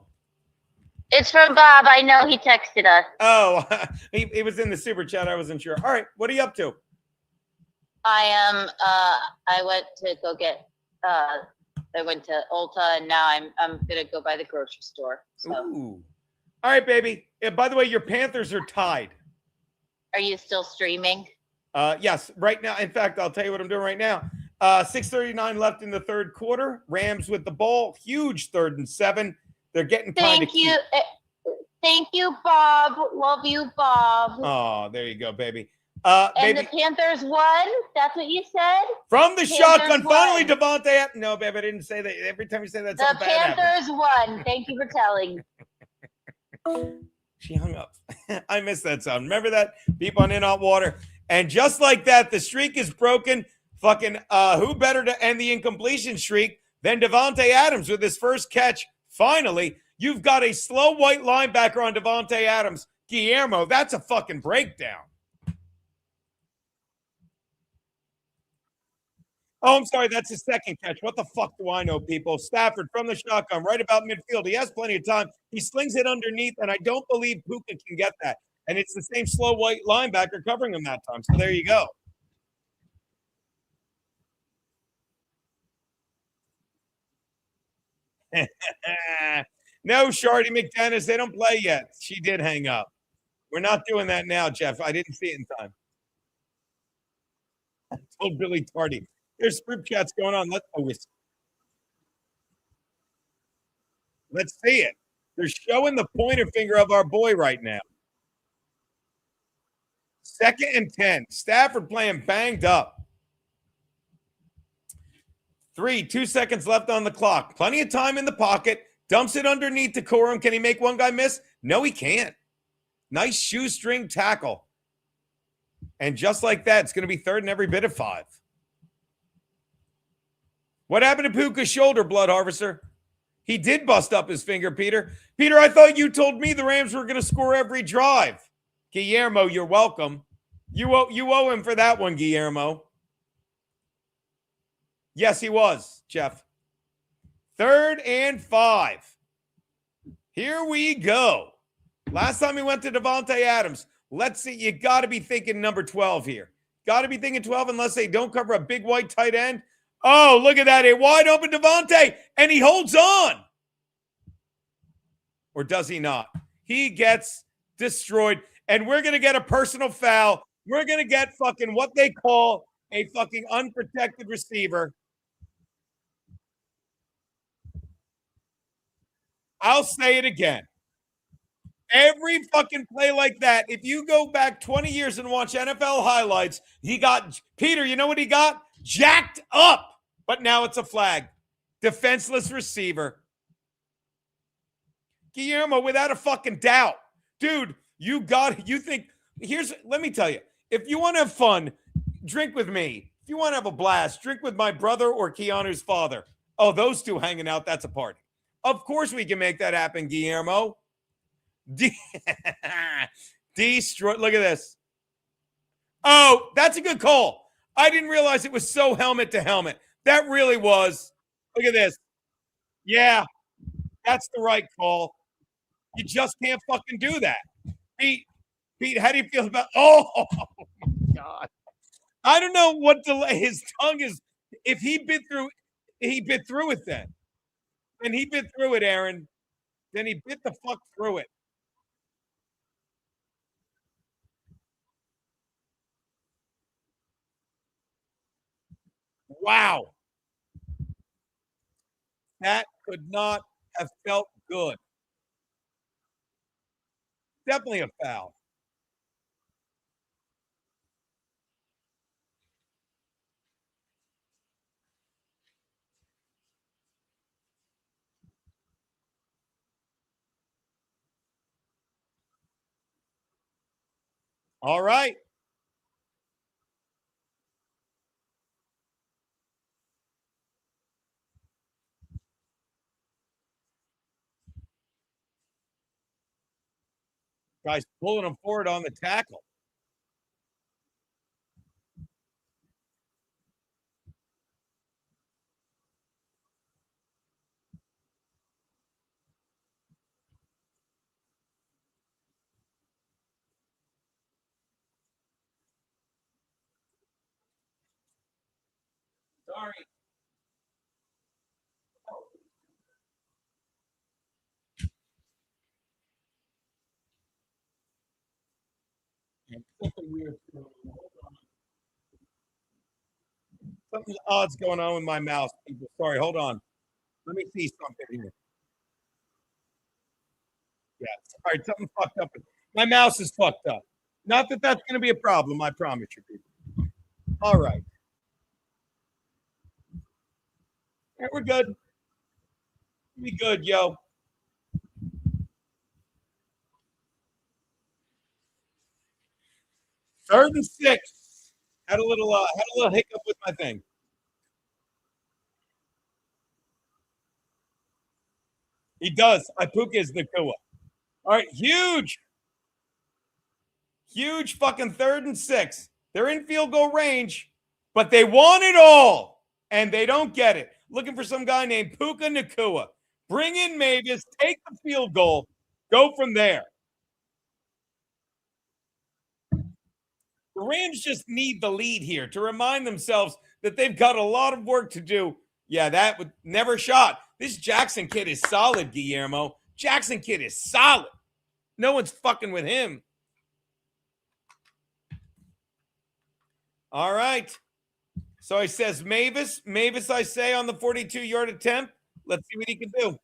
C: It's from Bob. I know he texted us.
A: Oh, he was in the super chat. I wasn't sure. All right. What are you up to?
C: I went to go get, I went to Ulta, and now I'm going to go by the grocery store. So.
A: Ooh. All right, baby. By the way, your Panthers are tied.
C: Are you still streaming?
A: Yes. Right now. In fact, I'll tell you what I'm doing right now. 6:39 left in the third quarter. Rams with the ball. Huge 3rd and 7. They're getting kind of cute.
C: Thank you, Bob. Love you, Bob.
A: Oh, there you go, baby.
C: And
A: baby,
C: the Panthers won? That's what you said?
A: From the
C: Panthers
A: shotgun,
C: won.
A: finally, Devontae. No, babe, I didn't say that. Every time you say that, something
C: The
A: bad happens.
C: Panthers won. Thank you for telling.
A: She hung up. I missed that sound. Remember that? Beep on in hot water. And just like that, the streak is broken. Fucking who better to end the incompletion streak than Davante Adams with his first catch? Finally, you've got a slow white linebacker on Davante Adams. Guillermo, that's a fucking breakdown. Oh, I'm sorry. That's his second catch. What the fuck do I know, people? Stafford from the shotgun, right about midfield. He has plenty of time. He slings it underneath, and I don't believe Puka can get that. And it's the same slow white linebacker covering him that time. So there you go. No, Shardy McDennis, they don't play yet. She did hang up. We're not doing that now, Jeff. I didn't see it in time. I told Billy Tardy. There's group chats going on. Let's see it. They're showing the pointer finger of our boy right now. 2nd and 10. Stafford playing banged up. 2 seconds left on the clock. Plenty of time in the pocket. Dumps it underneath to Corum. Can he make one guy miss? No, he can't. Nice shoestring tackle. And just like that, it's going to be 3rd and every bit of 5. What happened to Puka's shoulder, Blood Harvester? He did bust up his finger, Peter. Peter, I thought you told me the Rams were going to score every drive. Guillermo, you're welcome. You owe him for that one, Guillermo. Yes, he was, Jeff. 3rd and 5. Here we go. Last time he went to Davante Adams. Let's see. You got to be thinking number 12 here. Got to be thinking 12 unless they don't cover a big white tight end. Oh, look at that. A wide open Davante, and he holds on. Or does he not? He gets destroyed, and we're going to get a personal foul. We're going to get fucking what they call a fucking unprotected receiver. I'll say it again. Every fucking play like that, if you go back 20 years and watch NFL highlights, he got, Peter, you know what he got? Jacked up. But now it's a flag. Defenseless receiver. Guillermo, without a fucking doubt. Dude, let me tell you, if you want to have fun, drink with me. If you want to have a blast, drink with my brother or Keanu's father. Oh, those two hanging out, that's a party. Of course we can make that happen, Guillermo. Destroy. Look at this. Oh, that's a good call. I didn't realize it was so helmet to helmet. That really was. Look at this. Yeah, that's the right call. You just can't fucking do that. Pete, how do you feel about? Oh, my God. I don't know what delay his tongue is. If he bit through it then. And he bit through it, Aaron. Then he bit the fuck through it. Wow. That could not have felt good. Definitely a foul. All right. Guys pulling him forward on the tackle. Sorry. Something odd's going on with my mouse, people. Sorry, hold on. Let me see something here. Yeah, sorry, something fucked up. My mouse is fucked up. Not that that's going to be a problem, I promise you, people. All right. Yeah, we're good. Be good, yo. Third and 6. Had a little hiccup with my thing. He does. Ipuka is Nakua. All right, huge fucking 3rd and 6. They're in field goal range, but they want it all, and they don't get it. Looking for some guy named Puka Nakua. Bring in Mavis, take the field goal, go from there. The Rams just need the lead here to remind themselves that they've got a lot of work to do. Yeah, that would never shot. This Jackson kid is solid, Guillermo. Jackson kid is solid. No one's fucking with him. All right. So he says Mavis. Mavis, I say, on the 42-yard attempt. Let's see what he can do.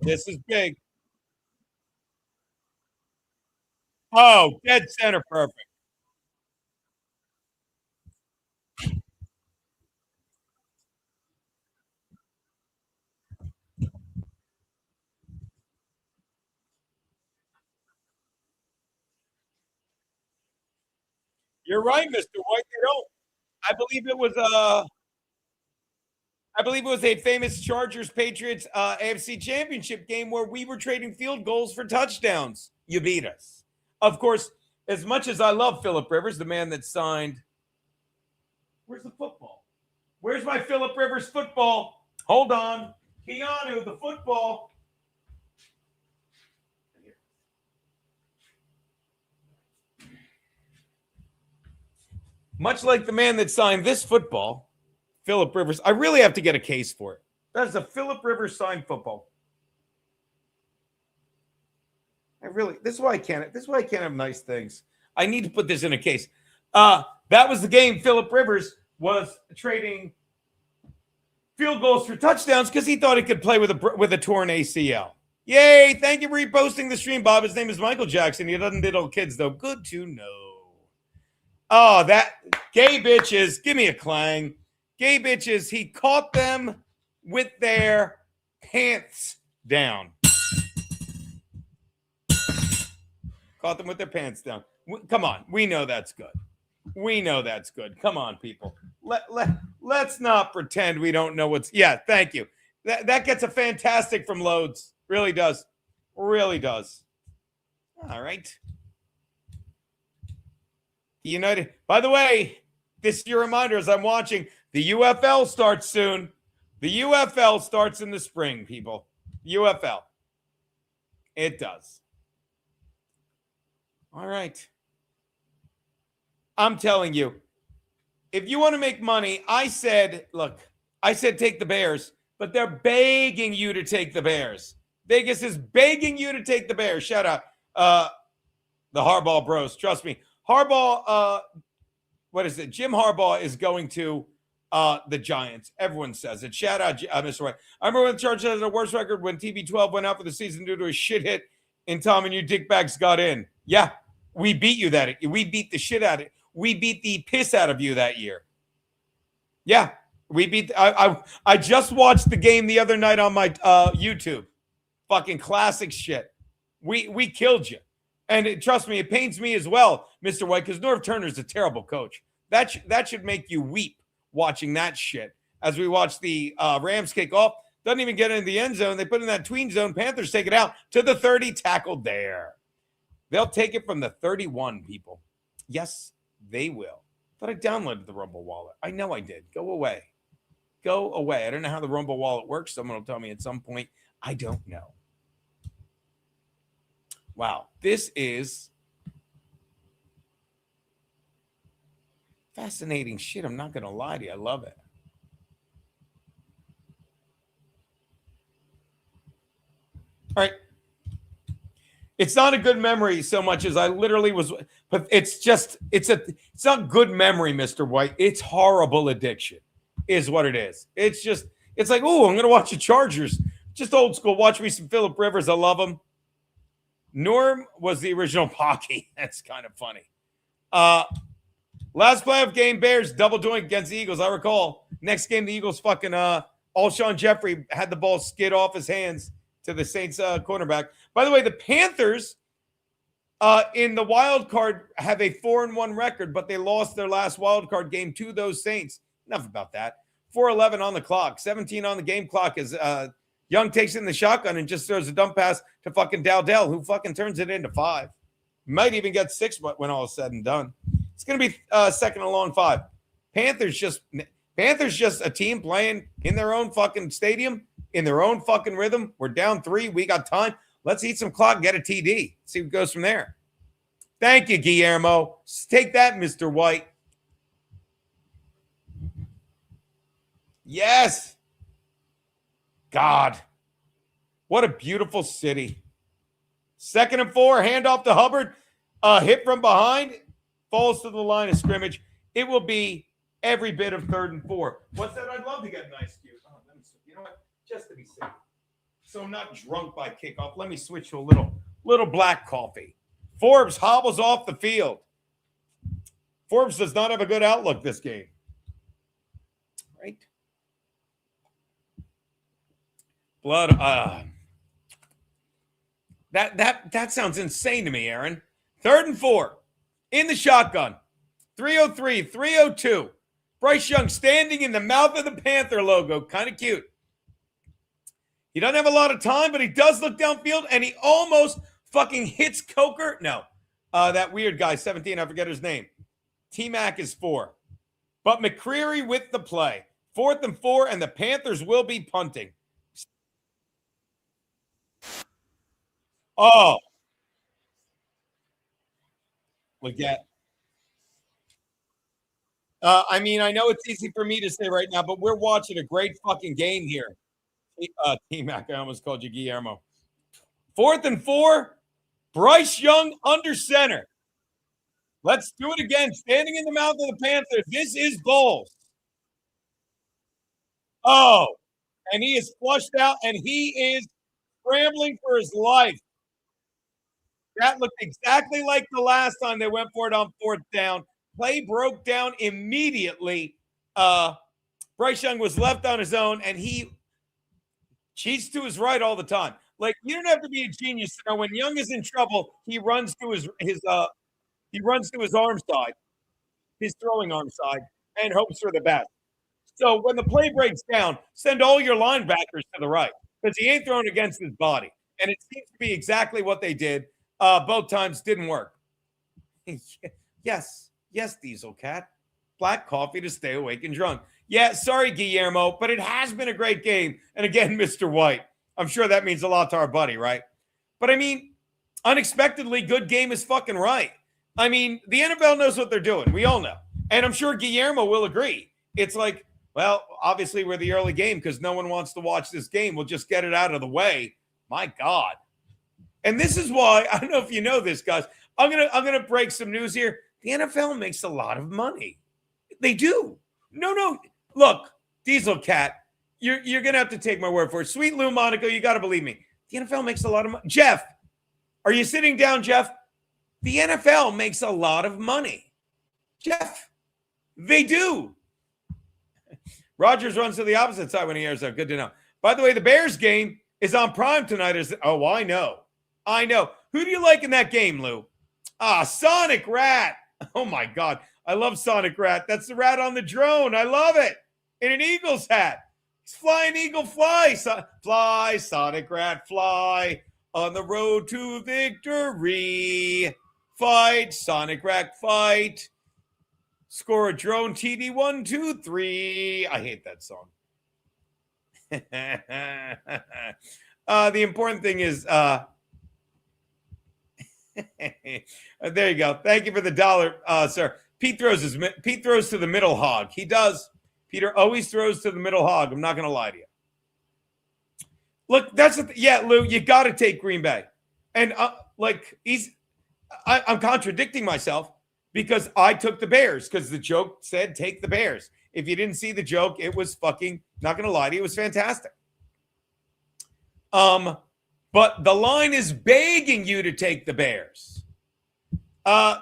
A: This is big. Oh, dead center, perfect. You're right, Mr. White. They don't. I believe it was a famous Chargers Patriots AFC Championship game where we were trading field goals for touchdowns. You beat us. Of course, as much as I love Philip Rivers, the man that signed. Where's the football? Where's my Philip Rivers football? Hold on. Keanu, the football. Much like the man that signed this football, Philip Rivers. I really have to get a case for it. That's a Philip Rivers signed football. This is why I can't have nice things. I need to put this in a case. That was the game Philip Rivers was trading field goals for touchdowns because he thought he could play with a torn ACL. Yay! Thank you for reposting the stream, Bob. His name is Michael Jackson. He doesn't diddle kids, though. Good to know. Oh, that gay bitches. Give me a clang. Gay bitches. He caught them with their pants down. Caught them with their pants down. Come on. We know that's good. We know that's good. Come on, people. Let's not pretend we don't know what's. Yeah, thank you. That gets a fantastic from Loads. Really does. Really does. All right. United. By the way, this is your reminder as I'm watching. The UFL starts soon. The UFL starts in the spring, people. UFL. It does. All right. I'm telling you, if you want to make money, I said take the Bears, but they're begging you to take the Bears. Vegas is begging you to take the Bears. Shout out the Harbaugh bros. Trust me. Harbaugh, what is it? Jim Harbaugh is going to the Giants. Everyone says it. Shout out, Mr. White. I remember when the Chargers had the worst record when TB12 went out for the season due to a shit hit and Tom and you dickbags got in. Yeah, we beat you that. We beat the shit out of it. We beat the piss out of you that year. Yeah, we beat. I just watched the game the other night on my YouTube. Fucking classic shit. We killed you. And trust me, it pains me as well, Mr. White, because Norv Turner's a terrible coach. That should make you weep watching that shit. As we watch the Rams kick off, doesn't even get into the end zone. They put in that tween zone. Panthers take it out to the 30, tackled there. They'll take it from the 31, people. Yes, they will. But I downloaded the Rumble wallet. I know I did. Go away. Go away. I don't know how the Rumble wallet works. Someone will tell me at some point. I don't know. Wow. This is fascinating shit. I'm not going to lie to you. I love it. All right. It's not a good memory so much as I literally was, but it's not good memory, Mr. White. It's horrible addiction is what it is. It's like, oh, I'm going to watch the Chargers. Just old school. Watch me some Phillip Rivers. I love him. Norm was the original Pocky. That's kind of funny. Last playoff game, Bears double doink against the Eagles. I recall. Next game, the Eagles fucking Alshon Jeffrey had the ball skid off his hands to the Saints cornerback. By the way, the Panthers in the wild card have a 4-1 record, but they lost their last wild card game to those Saints. Enough about that. 4:11 on the clock, 17 on the game clock as Young takes in the shotgun and just throws a dump pass to fucking Dowdell, who fucking turns it into 5. Might even get 6 when all is said and done. It's going to be second and long 5. Panthers just a team playing in their own fucking stadium, in their own fucking rhythm. We're down 3. We got time. Let's eat some clock and get a TD. See what goes from there. Thank you, Guillermo. Take that, Mr. White. Yes. God. What a beautiful city. 2nd and 4. Handoff to Hubbard. Hit from behind. Falls to the line of scrimmage. It will be every bit of 3rd and 4. What's that? I'd love to get a nice cue. Oh, let me see. You know what? Just to be safe. So I'm not drunk by kickoff. Let me switch to a little black coffee. Forbes hobbles off the field. Forbes does not have a good outlook this game. Right? Blood. That sounds insane to me, Aaron. 3rd and 4. In the shotgun. 303, 302. Bryce Young standing in the mouth of the Panther logo. Kind of cute. He doesn't have a lot of time, but he does look downfield, and he almost fucking hits Coker. No. That weird guy, 17, I forget his name. T-Mac is 4. But McCreary with the play. 4th and 4, and the Panthers will be punting. Oh. Look at. I mean, I know it's easy for me to say right now, but we're watching a great fucking game here. T-Mac, I almost called you Guillermo. 4th and 4, Bryce Young under center. Let's do it again. Standing in the mouth of the Panthers. This is goals. Oh, and he is flushed out, and he is scrambling for his life. That looked exactly like the last time they went for it on 4th down. Play broke down immediately. Bryce Young was left on his own, and he cheats to his right all the time. Like, you don't have to be a genius to know when Young is in trouble, he runs to his arm side, his throwing arm side, and hopes for the best. So when the play breaks down, send all your linebackers to the right because he ain't throwing against his body. And it seems to be exactly what they did. Both times didn't work. Yes, Diesel Cat. Black coffee to stay awake and drunk. Yeah, sorry, Guillermo, but it has been a great game. And again, Mr. White, I'm sure that means a lot to our buddy, right? But I mean, unexpectedly good game is fucking right. I mean, the NFL knows what they're doing. We all know. And I'm sure Guillermo will agree. It's like, well, obviously we're the early game because no one wants to watch this game. We'll just get it out of the way. My God. And this is why, I don't know if you know this, guys. I'm gonna break some news here. The NFL makes a lot of money. They do. No. Look, Diesel Cat, you're gonna have to take my word for it. Sweet Lou Monaco, you gotta believe me. The NFL makes a lot of money. Jeff, are you sitting down, Jeff? The NFL makes a lot of money. Jeff, they do. Rogers runs to the opposite side when he airs out. Good to know. By the way, the Bears game is on Prime tonight. Oh, I know. Who do you like in that game, Lou? Sonic Rat. Oh, my God. I love Sonic Rat. That's the rat on the drone. I love it. In an Eagles hat. He's flying eagle fly. Fly, Sonic Rat, fly. On the road to victory. Fight, Sonic Rat, fight. Score a drone TD 1, 2, 3. I hate that song. The important thing is, there you go. Thank you for the $1, sir. Pete throws to the middle hog. He does. Peter always throws to the middle hog. I'm not going to lie to you. Look, Lou, you got to take Green Bay. And I'm contradicting myself because I took the Bears because the joke said take the Bears. If you didn't see the joke, it was fucking, not going to lie to you, it was fantastic. But the line is begging you to take the Bears.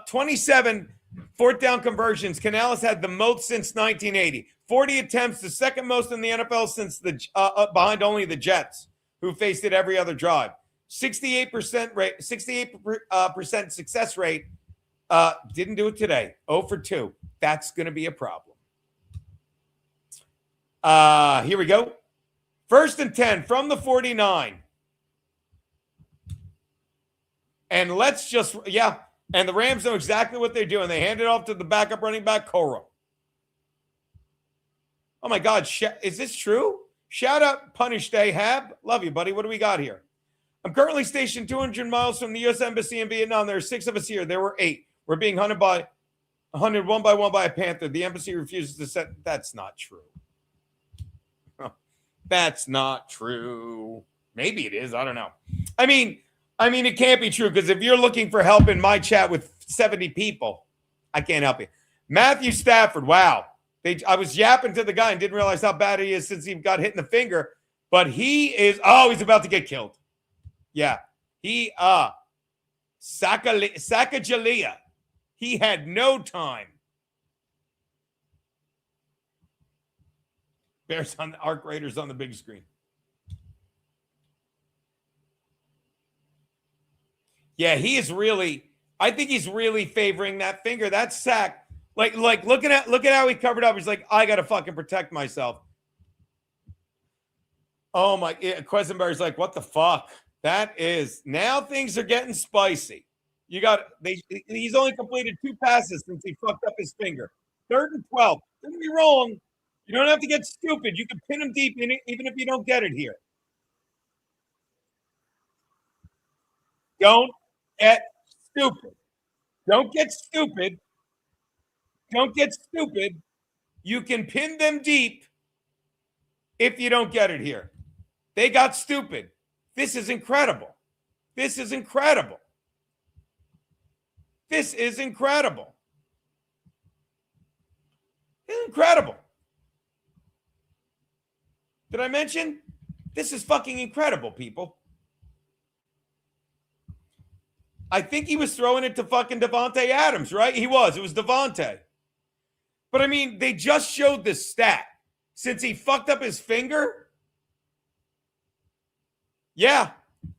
A: 27 fourth down conversions. Canales had the most since 1980. 40 attempts, the second most in the NFL since behind only the Jets, who faced it every other drive. 68% rate, 68% success rate. Didn't do it today. 0 for 2. That's going to be a problem. Here we go. 1st and 10 from the 49. And and the Rams know exactly what they're doing. They hand it off to the backup running back, Coro. Oh, my God. Is this true? Shout out, Punished Ahab. Love you, buddy. What do we got here? I'm currently stationed 200 miles from the U.S. Embassy in Vietnam. There are 6 of us here. There were 8. We're being hunted one by one by a panther. The embassy refuses to set. That's not true. That's not true. Maybe it is. I don't know. I mean, it can't be true because if you're looking for help in my chat with 70 people, I can't help you. Matthew Stafford. Wow. I was yapping to the guy and didn't realize how bad he is since he got hit in the finger. But he's about to get killed. Yeah. Sakajalia. He had no time. Bears on the Arc Raiders on the big screen. Yeah, I think he's really favoring that finger. That sack. Like look at how he covered up. He's like, I gotta fucking protect myself. Oh my, Quesenberry's like, what the fuck? Now things are getting spicy. He's only completed 2 passes since he fucked up his finger. 3rd and 12. Don't get me wrong. You don't have to get stupid. You can pin him deep in it, even if you don't get it here. Don't get stupid. Don't get stupid. Don't get stupid. You can pin them deep if you don't get it here. They got stupid. This is incredible. This is incredible. This is incredible. Incredible. Did I mention? This is fucking incredible, people. I think he was throwing it to fucking Devontae Adams, right? He was. It was Devontae. But, I mean, they just showed this stat. Since he fucked up his finger? Yeah.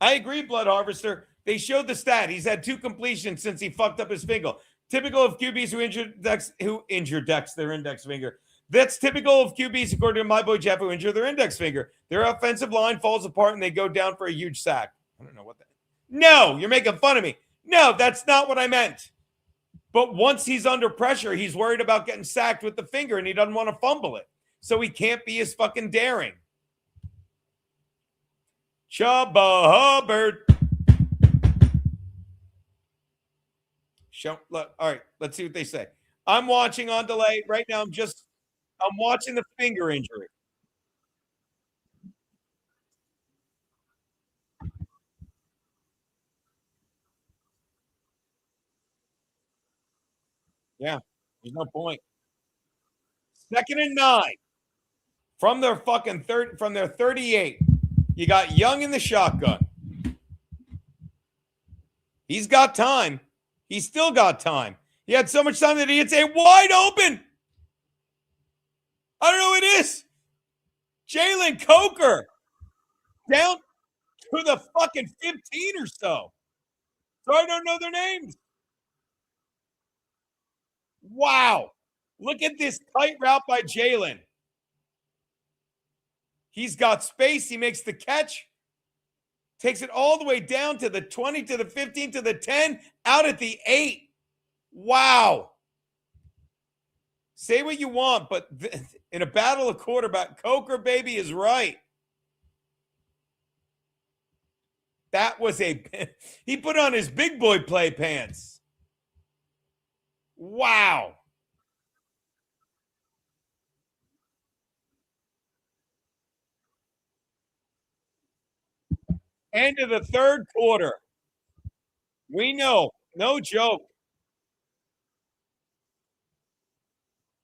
A: I agree, Blood Harvester. They showed the stat. He's had 2 completions since he fucked up his finger. Typical of QBs who injure their index finger. That's typical of QBs, according to my boy Jeff, who injure their index finger. Their offensive line falls apart and they go down for a huge sack. I don't know what that is. No, you're making fun of me. No, that's not what I meant. But once he's under pressure, he's worried about getting sacked with the finger and he doesn't want to fumble it. So he can't be as fucking daring. Chubba Hubbard. All right, let's see what they say. I'm watching on delay. Right now, I'm watching the finger injury. Yeah, there's no point. 2nd and 9 from their fucking from their 38. You got Young in the shotgun. He's got time. He's still got time. He had so much time that he hits a wide open. I don't know who it is. Jalen Coker down to the fucking 15 or so. So I don't know their names. Wow. Look at this tight route by Jalen. He's got space. He makes the catch. Takes it all the way down to the 20, to the 15, to the 10, out at the 8. Wow. Say what you want, but in a battle of quarterback, Coker, baby, is right. That was he put on his big boy play pants. Wow. End of the 3rd quarter. We know. No joke.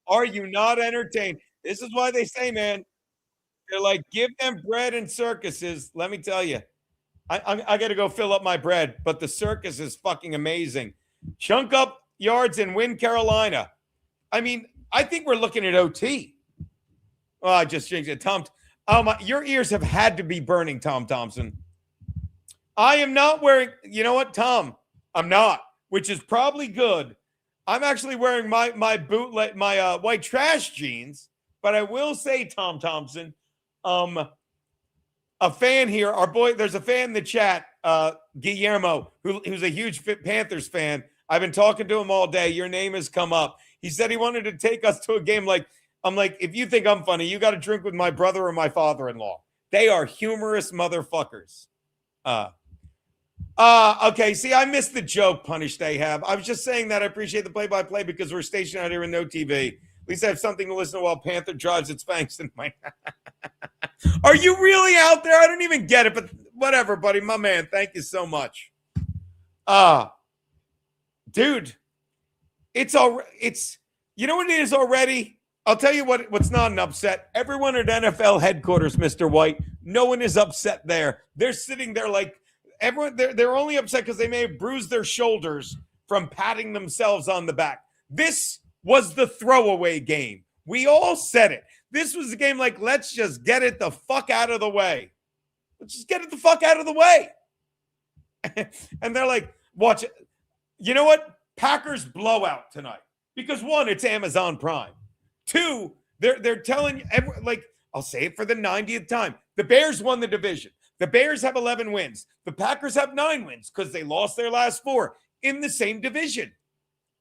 A: Are you not entertained? This is why they say, man, they're like, give them bread and circuses. Let me tell you, I got to go fill up my bread, but the circus is fucking amazing. Chunk up yards and win Carolina. I mean, I think we're looking at OT. Oh, I just changed it. Your ears have had to be burning, Tom Thompson. I am not wearing, you know what, Tom? I'm not, which is probably good. I'm actually wearing my bootleg, my white trash jeans, but I will say, Tom Thompson, a fan here, our boy, there's a fan in the chat, Guillermo, who's a huge Panthers fan. I've been talking to him all day. Your name has come up. He said he wanted to take us to a game. I'm like, if you think I'm funny, you got to drink with my brother or my father-in-law. They are humorous motherfuckers. Okay. See, I missed the joke, Punish They Have. I was just saying that I appreciate the play-by-play because we're stationed out here with no TV. At least I have something to listen to while Panther drives its fangs in my. Are you really out there? I don't even get it, but whatever, buddy. My man. Thank you so much. Dude, it's you know what it is already? I'll tell you what's not an upset. Everyone at NFL headquarters, Mr. White, no one is upset there. They're sitting there like everyone. They're only upset because they may have bruised their shoulders from patting themselves on the back. This was the throwaway game. We all said it. This was a game like, let's just get it the fuck out of the way. Let's just get it the fuck out of the way. And they're like, watch it. You know what? Packers blowout tonight. Because 1, it's Amazon Prime. 2, they're telling you, like, I'll say it for the 90th time. The Bears won the division. The Bears have 11 wins. The Packers have 9 wins because they lost their last 4 in the same division.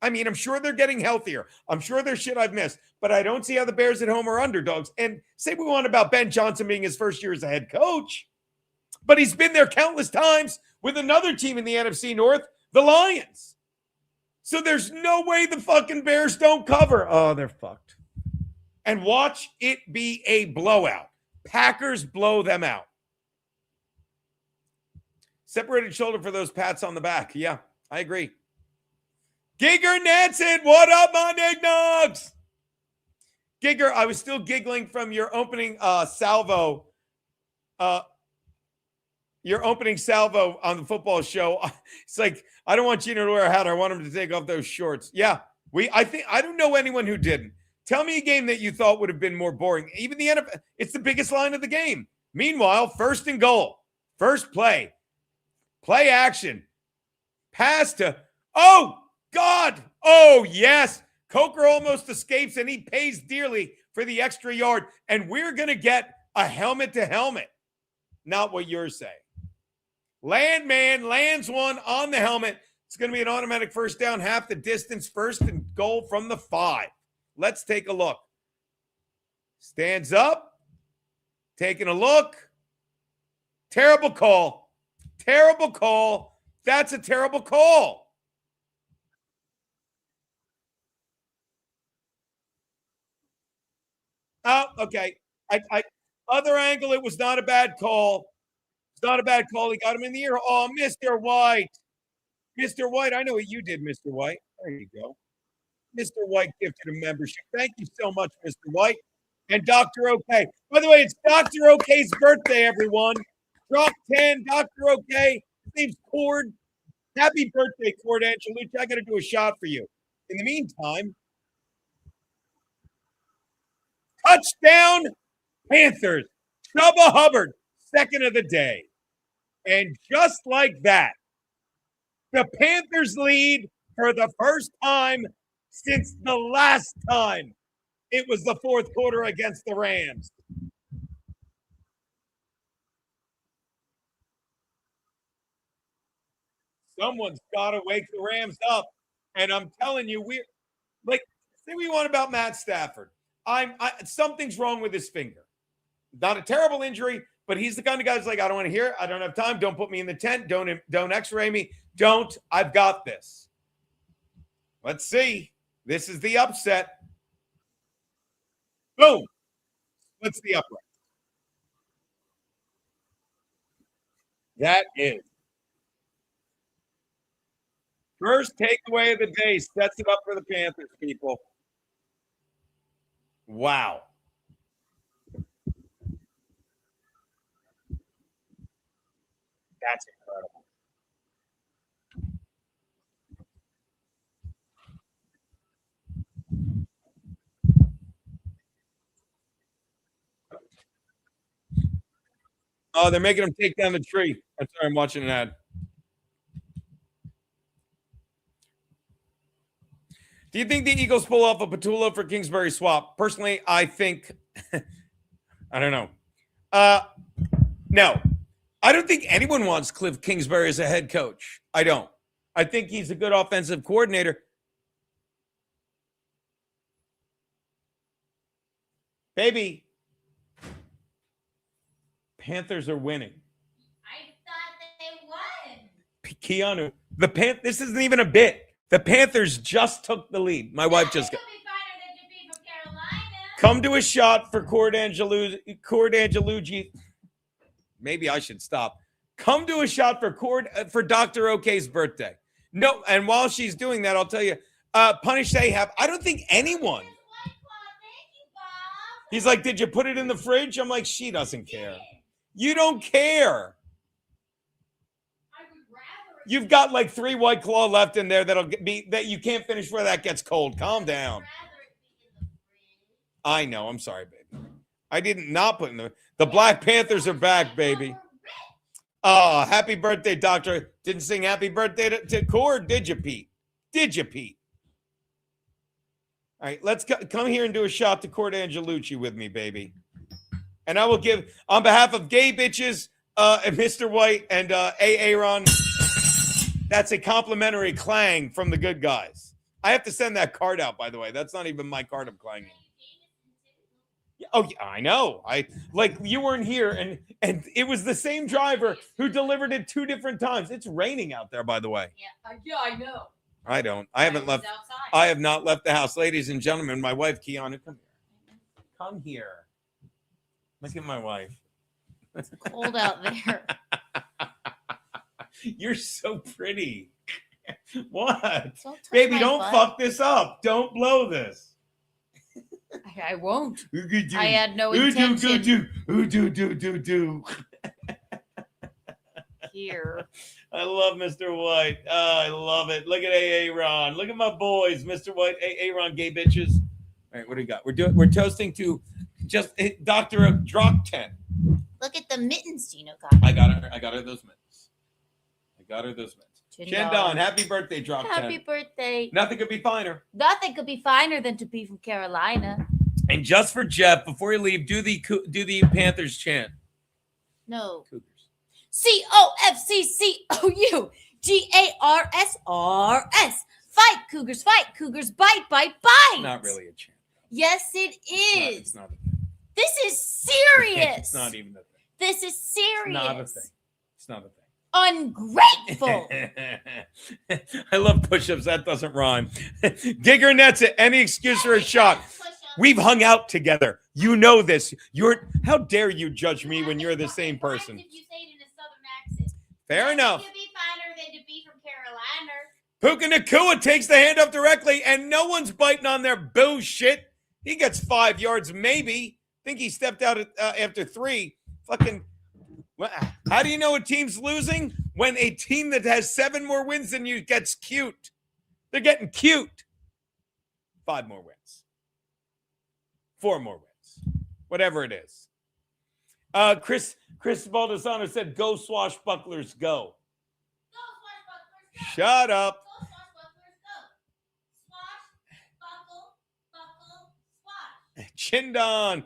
A: I mean, I'm sure they're getting healthier. I'm sure there's shit I've missed, but I don't see how the Bears at home are underdogs. And say we want about Ben Johnson being his first year as a head coach, but he's been there countless times with another team in the NFC North, the Lions. So there's no way the fucking Bears don't cover. Oh, they're fucked. And watch it be a blowout. Packers blow them out. Separated shoulder for those pats on the back. Yeah, I agree. Gigger Nansen, what up, my Nignogs? Gigger, I was still giggling from your opening salvo. Your opening salvo on the football show. It's like, I don't want Geno to wear a hat. I want him to take off those shorts. Yeah, I don't know anyone who didn't. Tell me a game that you thought would have been more boring. Even the NFL, it's the biggest line of the game. Meanwhile, 1st and goal, first play. Play action. Pass to, oh, God. Oh, yes. Coker almost escapes, and he pays dearly for the extra yard. And we're going to get a helmet to helmet. Not what you're saying. Landman lands one on the helmet. It's going to be an automatic first down, half the distance, first and goal from the 5. Let's take a look. Stands up. Taking a look. Terrible call. Terrible call. That's a terrible call. Oh, okay. Other angle, it was not a bad call. It's not a bad call. He got him in the ear. Oh, Mr. White. Mr. White, I know what you did, Mr. White. There you go. Mr. White gifted a membership. Thank you so much, Mr. White. And Dr. OK. By the way, it's Dr. OK's birthday, everyone. Drop 10, Dr. OK. His name's Cord. Happy birthday, Cord Angelucci. I got to do a shot for you. In the meantime, touchdown, Panthers. Chubba Hubbard, second of the day. And just like that, the Panthers lead for the first time since the last time it was the fourth quarter against the Rams. Someone's got to wake the Rams up. And I'm telling you, we're like, say what you want about Matt Stafford. Something's wrong with his finger. Not a terrible injury, but he's the kind of guy who's like, I don't want to hear it. I don't have time. Don't put me in the tent. Don't x-ray me. I've got this. Let's see. This is the upset. Boom. What's the upright? That is. First takeaway of the day sets it up for the Panthers, people. Wow. That's incredible. Oh, they're making him take down the tree. I'm sorry, I'm watching an ad. Do you think the Eagles pull off a Patullo for Kingsbury swap? Personally, I think I don't know. No. I don't think anyone wants Cliff Kingsbury as a head coach. I don't. I think he's a good offensive coordinator. Baby, Panthers are winning.
B: I thought they won.
A: Keanu, this isn't even a bit. The Panthers just took the lead. My wife just got.
B: Be finer than to be from Carolina.
A: Come to a shot for Cord Angelucci. Maybe I should stop. Come to a shot for Dr. OK's birthday. No, and while she's doing that, I'll tell you, punish Ahab. I don't think anyone.
B: Thank you, Bob.
A: He's like, did you put it in the fridge? I'm like, she doesn't care. You don't care.
B: I would rather.
A: You've got like 3 White Claw left in there that you can't finish before that gets cold. Calm down. I know. I'm sorry, baby. I didn't not put in the Black Panthers are back, baby. Oh, happy birthday, Doctor. Didn't sing happy birthday to Cord, did you, Pete? Did you, Pete? All right, let's come here and do a shot to Cord Angelucci with me, baby. And I will give, on behalf of Gay Bitches, and Mr. White and Aaron, that's a complimentary clang from the good guys. I have to send that card out, by the way. That's not even my card I'm clanging. Oh, yeah, I know. You weren't here, and it was the same driver who delivered it 2 different times. It's raining out there, by the way.
B: Yeah, I know.
A: I don't. I haven't left.
B: Outside.
A: I have not left the house, ladies and gentlemen. My wife, Keanu, come here. Come here. Look at my wife.
C: It's cold out there.
A: You're so pretty. What,
C: Don't touch
A: baby?
C: my
A: Don't
C: butt.
A: fuck this up. Don't blow this.
C: I won't. I had no
A: Ooh,
C: intention.
A: do.
C: Here.
A: I love Mr. White. I love it. Look at Aaron. Look at my boys, Mr. White, Aaron, gay bitches. All right, what do we got? We're toasting to just Dr. Drop 10.
C: Look at the mittens Geno got.
A: I got her those mittens. got her those wins.
B: Chin
A: Chendon, happy birthday, drop 10.
B: Happy birthday.
A: Nothing could be finer.
B: Nothing could be finer than to be from Carolina.
A: And just for Jeff, before you leave, do the Panthers chant.
B: No.
A: Cougars.
B: COFCCOUGARSRS. Fight, Cougars, bite, bite, bite.
A: Not really a chant.
B: Yes, it is.
A: It's not a thing.
B: This is serious.
A: It's not even a thing.
B: This is serious.
A: It's not a thing. It's not a thing.
B: Ungrateful.
A: I love push-ups. That doesn't rhyme. Digger nets it. Any excuse for a shot. We've hung out together. You know this. How dare you judge me when you're the same person?
B: If you say it in a southern accent.
A: Fair enough.
B: It could be finer than to be from Carolina.
A: Puka Nacua takes the hand up directly, and no one's biting on their bullshit. He gets 5 yards, maybe. Think he stepped out after 3. Fucking. How do you know a team's losing? When a team that has 7 more wins than you gets cute. They're getting cute. 5 more wins. 4 more wins. Whatever it is. Chris Baldessano said, go swashbucklers, go.
B: Go, swashbucklers, go.
A: Shut up.
B: Go, swashbucklers, go. Swash, buckle, swash.
A: Chindon.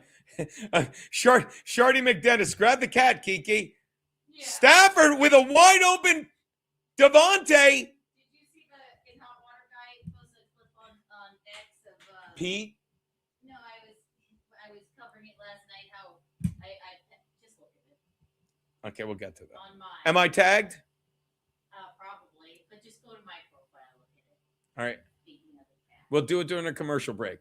A: Shardy McDennis. Grab the cat, Kiki.
B: Yeah.
A: Stafford with a wide open Devontae.
B: Did you see the in hot water guy posted a clip on X of
A: Pete.
B: No, I was covering it last night. How I just look at it
A: Okay, we'll get to that.
B: on mine.
A: Am I tagged?
B: Probably, but just go to my profile. Look at it.
A: All right.
B: Speaking of the cat.
A: We'll do it during a commercial break.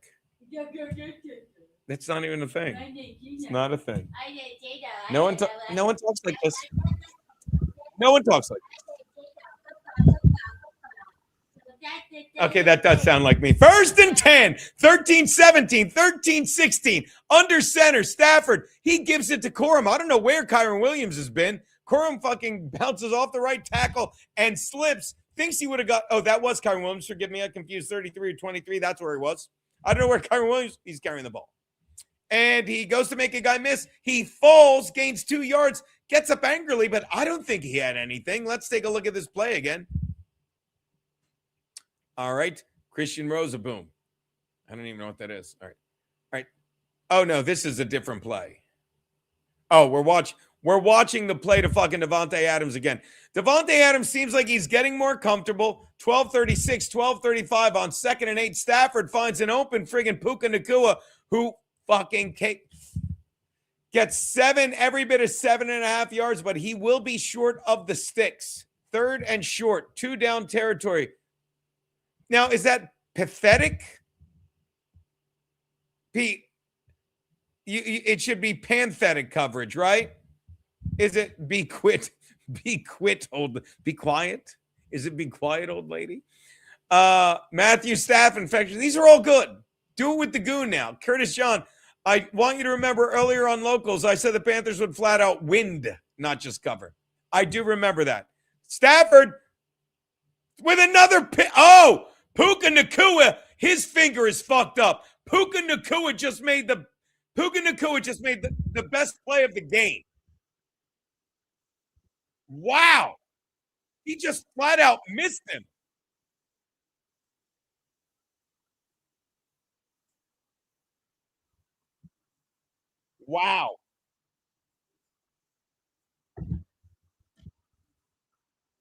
A: That's not even a thing. It's not a thing. No one talks like this. No one talks like this. Okay, that does sound like me. 1st and 10, 13-17, 13-16. Under center, Stafford. He gives it to Corum. I don't know where Kyron Williams has been. Corum fucking bounces off the right tackle and slips. Thinks he would have got. Oh, that was Kyron Williams. Forgive me, I confused 33 or 23. That's where he was. I don't know where Kyron Williams. He's carrying the ball. And he goes to make a guy miss. He falls, gains 2 yards, gets up angrily, but I don't think he had anything. Let's take a look at this play again. All right. Christian Rosaboom. I don't even know what that is. All right. All right. Oh, no, this is a different play. Oh, we're watching the play to fucking Devontae Adams again. Devontae Adams seems like he's getting more comfortable. 12:36, 12:35 on 2nd and 8. Stafford finds an open friggin' Puka Nacua who fucking gets every bit of 7.5 yards, but he will be short of the sticks. 3rd and short, 2 down territory. Now, is that pathetic? Pete, it should be panthetic coverage, right? Is it be quiet, Is it be quiet, old lady? Matthew Staff infection. These are all good. Do it with the goon now. Curtis John, I want you to remember earlier on Locals, I said the Panthers would flat out win, not just cover. I do remember that. Stafford with another Oh, Puka Nacua, his finger is fucked up. Puka Nacua just made the best play of the game. Wow. He just flat out missed him. Wow.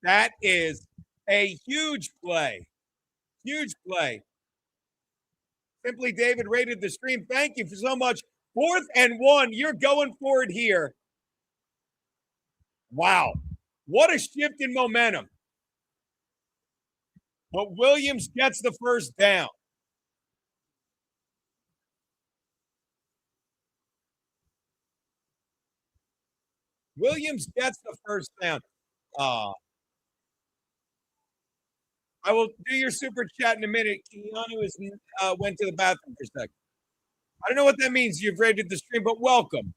A: That is a huge play. Huge play. Simply David rated the stream. Thank you so much. 4th and 1. You're going for it here. Wow. What a shift in momentum. But Williams gets the first down. Williams gets the first down. I will do your super chat in a minute. Keanu went to the bathroom for a second. I don't know what that means. You've rated the stream, but welcome.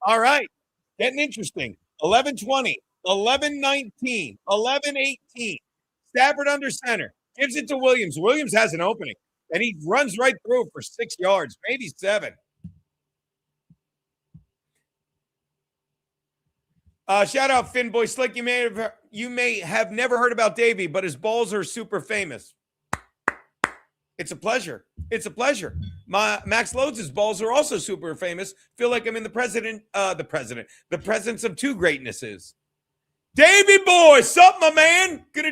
A: All right. Getting interesting. 11-20, 11-19, 11-18. Stafford under center. Gives it to Williams. Williams has an opening, and he runs right through for 6 yards, maybe 7. Shout out Finn Boy Slick. You may have never heard about Davey, but his balls are super famous. It's a pleasure. It's a pleasure. Max Loads' balls are also super famous. Feel like I'm in the presence of two greatnesses. Davey Boy, sup, my man? Gonna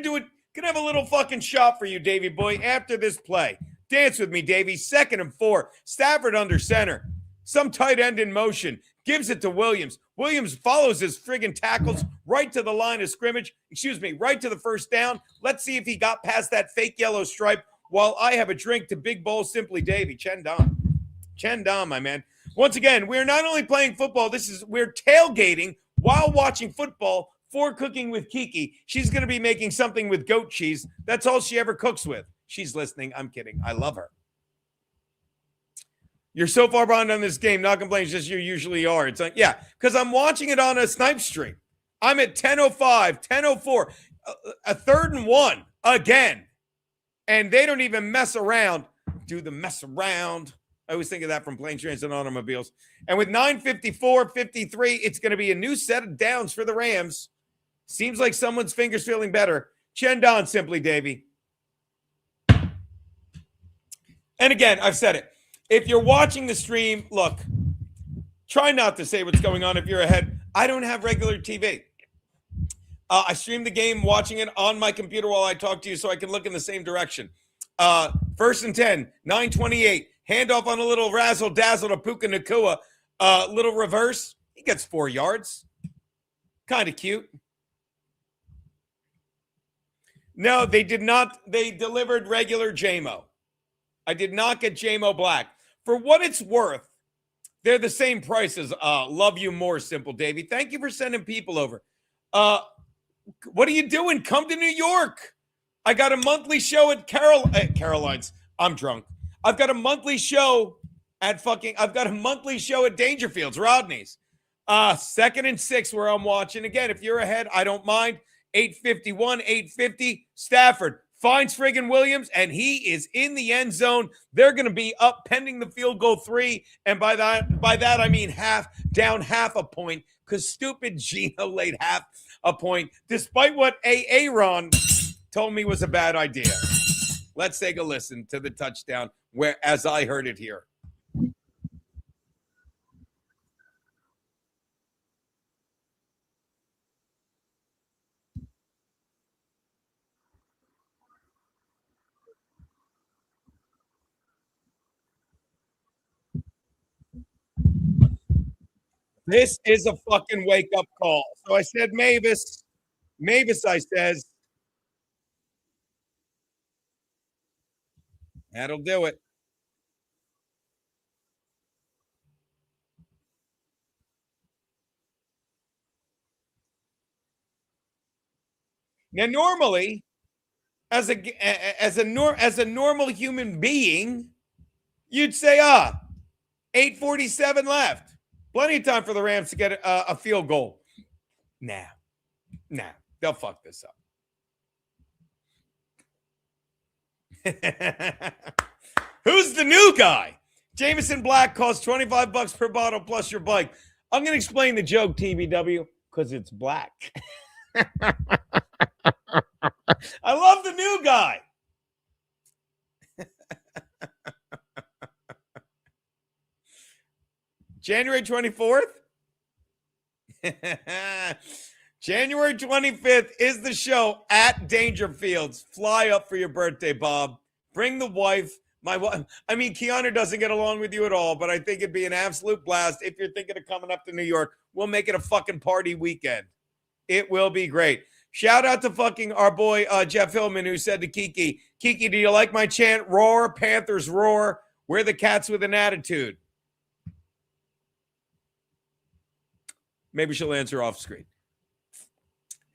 A: have a little fucking shot for you, Davey Boy, after this play. Dance with me, Davey. 2nd and 4. Stafford under center. Some tight end in motion. Gives it to Williams. Williams follows his friggin' tackles right to the line of scrimmage. Right to the first down. Let's see if he got past that fake yellow stripe while I have a drink to Big Bowl Simply Davey. Chen Dom, my man. Once again, we're not only playing football, we're tailgating while watching football for Cooking with Kiki. She's going to be making something with goat cheese. That's all she ever cooks with. She's listening. I'm kidding. I love her. You're so far behind on this game. Not complaining, just you usually are. It's like, yeah, because I'm watching it on a snipe stream. I'm at 10:05, 10:04, a 3rd and 1 again. And they don't even mess around. Do the mess around. I always think of that from Plane, Trains, and Automobiles. And with 9:54-53, it's going to be a new set of downs for the Rams. Seems like someone's finger's feeling better. Chen Don, Simply Davey. And again, I've said it. If you're watching the stream, look, try not to say what's going on if you're ahead. I don't have regular TV. I stream the game, watching it on my computer while I talk to you so I can look in the same direction. 1st and 10, 9:28. Handoff on a little razzle-dazzle to Puka Nakua. Little reverse. He gets 4 yards. Kind of cute. No, they did not. They delivered regular JMO. I did not get JMO Black. For what it's worth, they're the same price as Love You More, Simple Davey. Thank you for sending people over. What are you doing? Come to New York. I got a monthly show at Caroline's. I'm drunk. I've got a monthly show at Dangerfields, Rodney's. 2nd and 6 where I'm watching. Again, if you're ahead, I don't mind. 8:51, 8:50. Stafford finds friggin' Williams, and he is in the end zone. They're going to be up pending the field goal 3. And by that, I mean down half a point, because stupid Geno laid half a point, despite what Aaron told me was a bad idea. Let's take a listen to the touchdown as I heard it here. This is a fucking wake-up call. So I said, Mavis, I says, that'll do it. Now, normally, as a normal human being, you'd say, 8:47 left. Plenty of time for the Rams to get a field goal. Nah, they'll fuck this up. Who's the new guy? Jameson Black costs $25 per bottle plus your bike. I'm going to explain the joke, TBW, because it's black. I love the new guy. January 24th? January 25th is the show at Dangerfields. Fly up for your birthday, Bob. Bring the wife. My wife. I mean, Keanu doesn't get along with you at all, but I think it'd be an absolute blast if you're thinking of coming up to New York. We'll make it a fucking party weekend. It will be great. Shout out to fucking our boy Jeff Hillman, who said to Kiki, Kiki, do you like my chant? Roar, Panthers roar. We're the cats with an attitude. Maybe she'll answer off screen.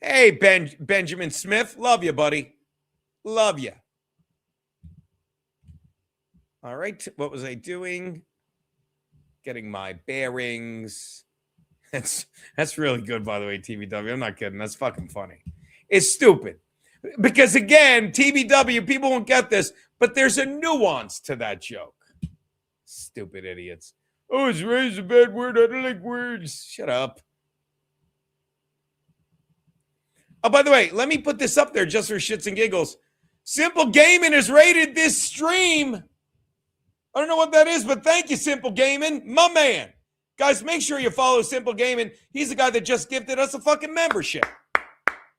A: Hey, Benjamin Smith. Love you, buddy. Love you. All right. What was I doing? Getting my bearings. That's really good, by the way, TBW. I'm not kidding. That's fucking funny. It's stupid. Because, again, TBW, people won't get this, but there's a nuance to that joke. Stupid idiots. Oh, it's raised a bad word. I don't like words. Shut up. Oh, by the way, let me put this up there just for shits and giggles. Simple Gaming has rated this stream. I don't know what that is, but thank you, Simple Gaming. My man. Guys, make sure you follow Simple Gaming. He's the guy that just gifted us a fucking membership.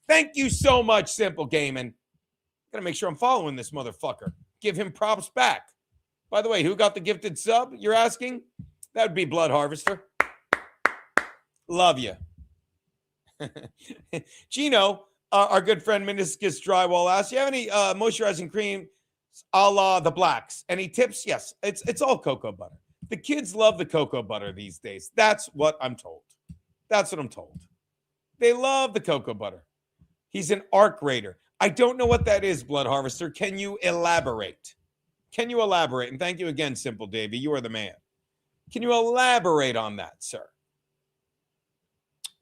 A: Thank you so much, Simple Gaming. Gotta make sure I'm following this motherfucker. Give him props back. By the way, who got the gifted sub, you're asking? That would be Blood Harvester. Love you. Geno, our good friend Meniscus Drywall asks, you have any moisturizing cream a la the blacks? Any tips? Yes, it's all cocoa butter. The kids love the cocoa butter these days. That's what I'm told. That's what I'm told. They love the cocoa butter. He's an arc raider. I don't know what that is, Blood Harvester. Can you elaborate? Can you elaborate? And thank you again, Simple Davy. You are the man. Can you elaborate on that, sir?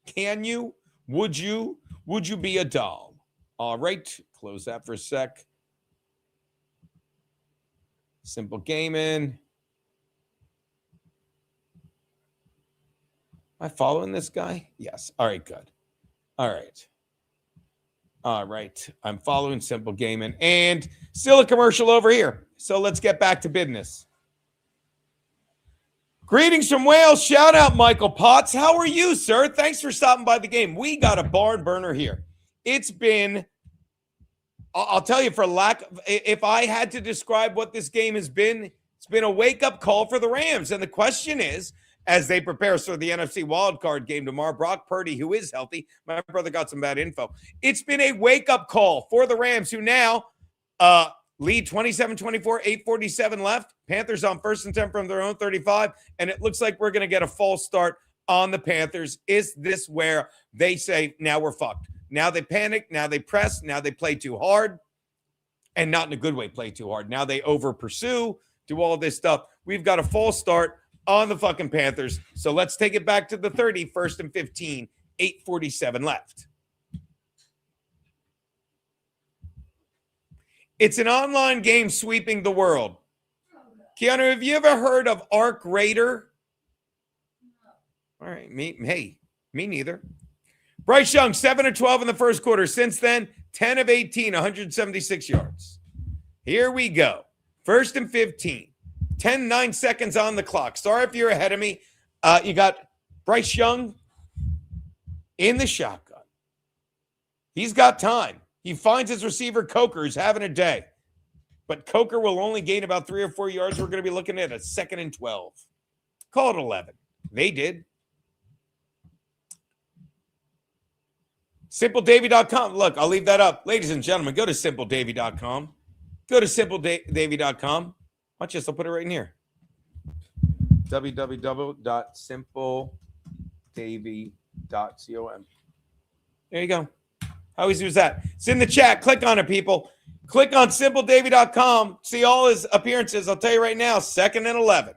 A: Can you? Would you? Would you be a doll? All right. Close that for a sec. Simple Gaming. Am I following this guy? Yes. All right, good. All right. All right. I'm following Simple Gaming. And still a commercial over here. So let's get back to business. Greetings from Wales. Shout out, Michael Potts. How are you, sir? Thanks for stopping by the game. We got a barn burner here. It's been, I'll tell you, for lack of, if I had to describe what this game has been, it's been a wake-up call for the Rams. And the question is, as they prepare for the NFC wildcard game tomorrow, Brock Purdy, who is healthy, my brother got some bad info. It's been a wake-up call for the Rams, who now lead 27-24, 8:47 left. Panthers on 1st and 10 from their own 35, and it looks like we're going to get a false start on the Panthers. Is this where they say, now we're fucked? Now they panic, now they press, now they play too hard, and not in a good way play too hard. Now they over-pursue, do all this stuff. We've got a false start on the fucking Panthers. So let's take it back to the 30, 1st and 15, 8:47 left. It's an online game sweeping the world. Keanu, have you ever heard of Arc Raider? All right, me neither. Bryce Young, 7 of 12 in the first quarter. Since then, 10 of 18, 176 yards. Here we go. 1st and 15. 9 seconds on the clock. Sorry if you're ahead of me. You got Bryce Young in the shotgun. He's got time. He finds his receiver, Coker, who's having a day. But Coker will only gain about 3 or 4 yards. We're going to be looking at a 2nd and 12. Call it 11. They did. SimpleDavy.com. Look, I'll leave that up. Ladies and gentlemen, go to SimpleDavy.com. Go to SimpleDavy.com. Watch this. I'll put it right in here. www.simpledavy.com. There you go. How easy was that? It's in the chat. Click on it, people. Click on SimpleDavy.com. See all his appearances. I'll tell you right now, 2nd and 11.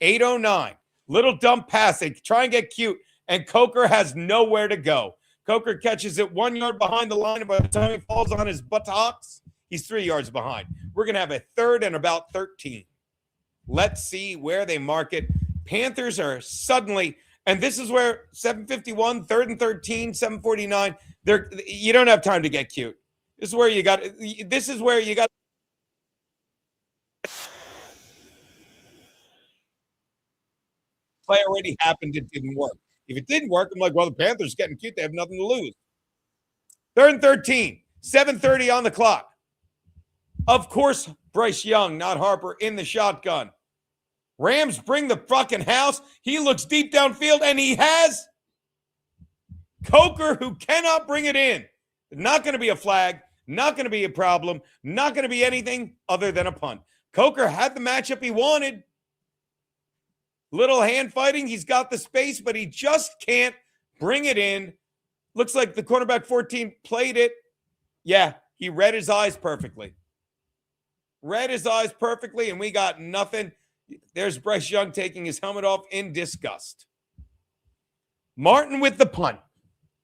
A: 8:09. Little dump pass. They try and get cute, and Coker has nowhere to go. Coker catches it 1 yard behind the line, and by the time he falls on his buttocks, he's 3 yards behind. We're going to have a 3rd and about 13. Let's see where they mark it. Panthers are suddenly, and this is where 7:51, 3rd and 13, 7:49. You don't have time to get cute. This is where you got. Play already happened. It didn't work. If it didn't work, I'm like, well, the Panthers getting cute. They have nothing to lose. 3rd and 13, 7:30 on the clock. Of course, Bryce Young, not Harper, in the shotgun. Rams bring the fucking house. He looks deep downfield, and he has Coker, who cannot bring it in. Not going to be a flag. Not going to be a problem. Not going to be anything other than a punt. Coker had the matchup he wanted. Little hand fighting. He's got the space, but he just can't bring it in. Looks like the cornerback 14 played it. Yeah, he read his eyes perfectly. Read his eyes perfectly, and we got nothing. There's Bryce Young taking his helmet off in disgust. Martin with the punt.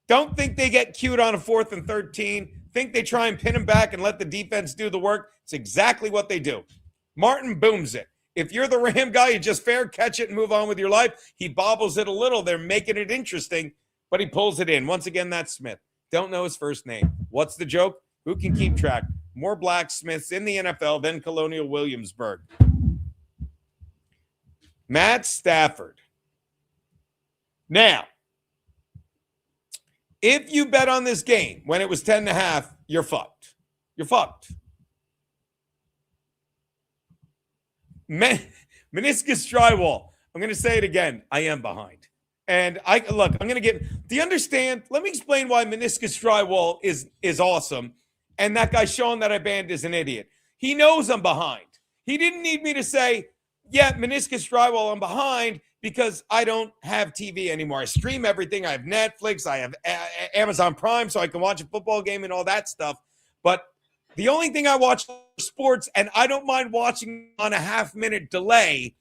A: Don't think they get cute on a 4th and 13. Think they try and pin him back and let the defense do the work. It's exactly what they do. Martin booms it. If you're the Ram guy, you just fair catch it and move on with your life. He bobbles it a little. They're making it interesting, but he pulls it in. Once again, that's Smith. Don't know his first name. What's the joke? Who can keep track? More blacksmiths in the NFL than Colonial Williamsburg. Matt Stafford. Now, if you bet on this game when it was 10.5, you're fucked. You're fucked. Meniscus drywall. I'm going to say it again. I am behind. And I'm going to get, do you understand? Let me explain why meniscus drywall is awesome. And that guy Sean that I banned is an idiot. He knows I'm behind. He didn't need me to say, yeah, meniscus drywall, I'm behind because I don't have TV anymore. I stream everything. I have Netflix. I have Amazon Prime so I can watch a football game and all that stuff. But the only thing I watch is sports, and I don't mind watching on a half-minute delay,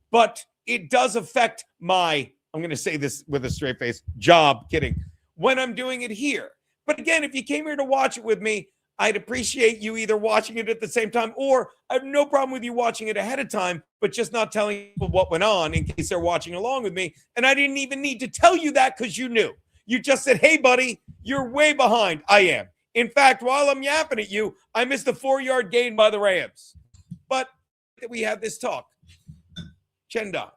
A: but it does affect my, I'm going to say this with a straight face, job, kidding, when I'm doing it here. But again, if you came here to watch it with me, I'd appreciate you either watching it at the same time, or I have no problem with you watching it ahead of time, but just not telling people what went on in case they're watching along with me. And I didn't even need to tell you that because you knew. You just said, hey, buddy, you're way behind. I am. In fact, while I'm yapping at you, I missed a 4-yard gain by the Rams. But we have this talk. Chenda.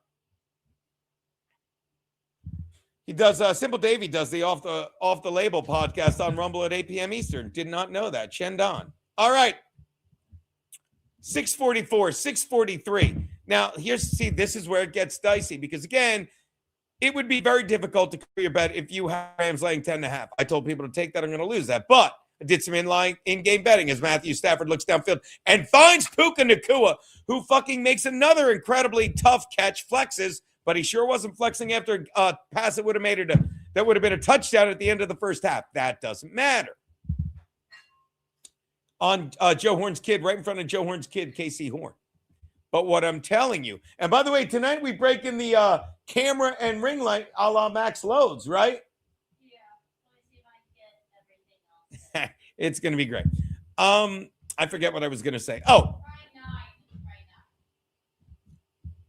A: He does, Simple Davey does the Off the Label podcast on Rumble at 8 p.m. Eastern. Did not know that. Chendon. All right. 644, 643. Now, this is where it gets dicey because, again, it would be very difficult to clear your bet if you have Rams laying 10.5. I told people to take that. I'm going to lose that. But I did some in-game betting as Matthew Stafford looks downfield and finds Puka Nacua, who fucking makes another incredibly tough catch, flexes, but he sure wasn't flexing after a pass that would have made it that would have been a touchdown at the end of the first half. That doesn't matter. On Joe Horn's kid, right in front of Joe Horn's kid, KC Horn. But what I'm telling you, and by the way, tonight we break in the camera and ring light a la Max Loads, right?
B: Yeah. Let me see if I can get everything else.
A: It's going to be great. I forget what I was going to say. Oh,
B: Right now.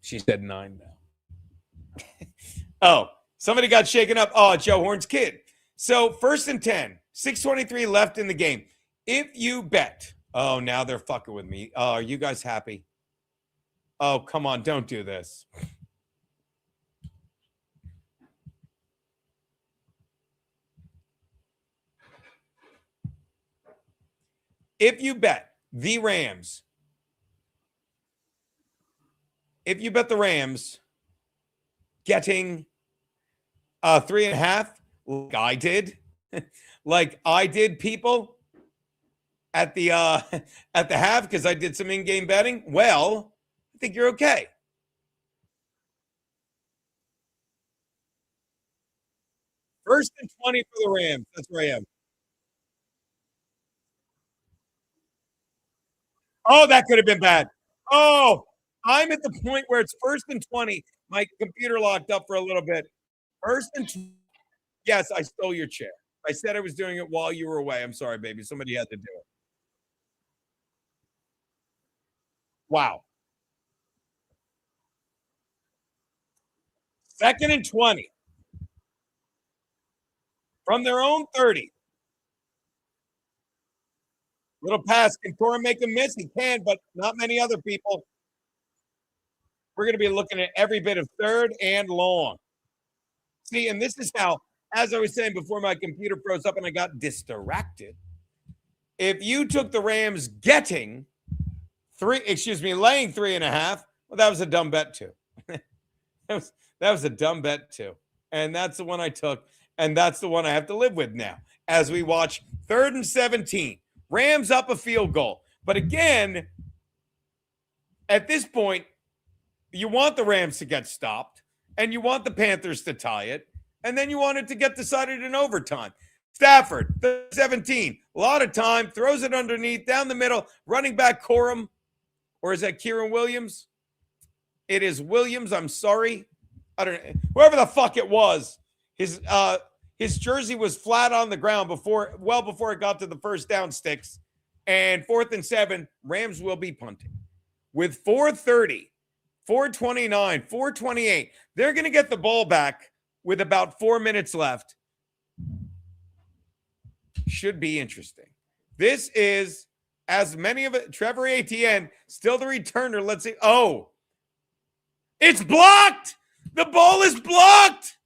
A: she said 9 now. Oh, somebody got shaken up. Oh, Joe Horn's kid. So 1st and 10, 6:23 left in the game. If you bet, oh, now they're fucking with me. Oh, are you guys happy? Oh, come on, don't do this. If you bet the Rams, getting 3.5, like I did, people at the half because I did some in-game betting. Well, I think you're okay. First and 20 for the Rams. That's where I am. Oh, that could have been bad. Oh, I'm at the point where it's 1st and 20. My computer locked up for a little bit. 1st and 20. Yes, I stole your chair. I said I was doing it while you were away. I'm sorry, baby. Somebody had to do it. Wow. 2nd and 20. From their own 30. Little pass. Can Cora make a miss? He can, but not many other people. We're going to be looking at every bit of 3rd and long. See, and this is how, as I was saying before my computer froze up and I got distracted. If you took the Rams laying 3.5, well, that was a dumb bet too. that was a dumb bet too. And that's the one I took. And that's the one I have to live with now as we watch 3rd and 17. Rams up a field goal. But again, at this point, you want the Rams to get stopped, and you want the Panthers to tie it, and then you want it to get decided in overtime. Stafford, 17, a lot of time, throws it underneath, down the middle, running back Corum, or is that Kieran Williams? It is Williams, I'm sorry. I don't know. Whoever the fuck it was, his jersey was flat on the ground before it got to the first down sticks. And 4th and 7, Rams will be punting. With 4:30, 4:29, 4:28, they're going to get the ball back with about 4 minutes left. should be interesting. This is, as many of it, Trevor Etienne, still the returner. Let's see. Oh, it's blocked. The ball is blocked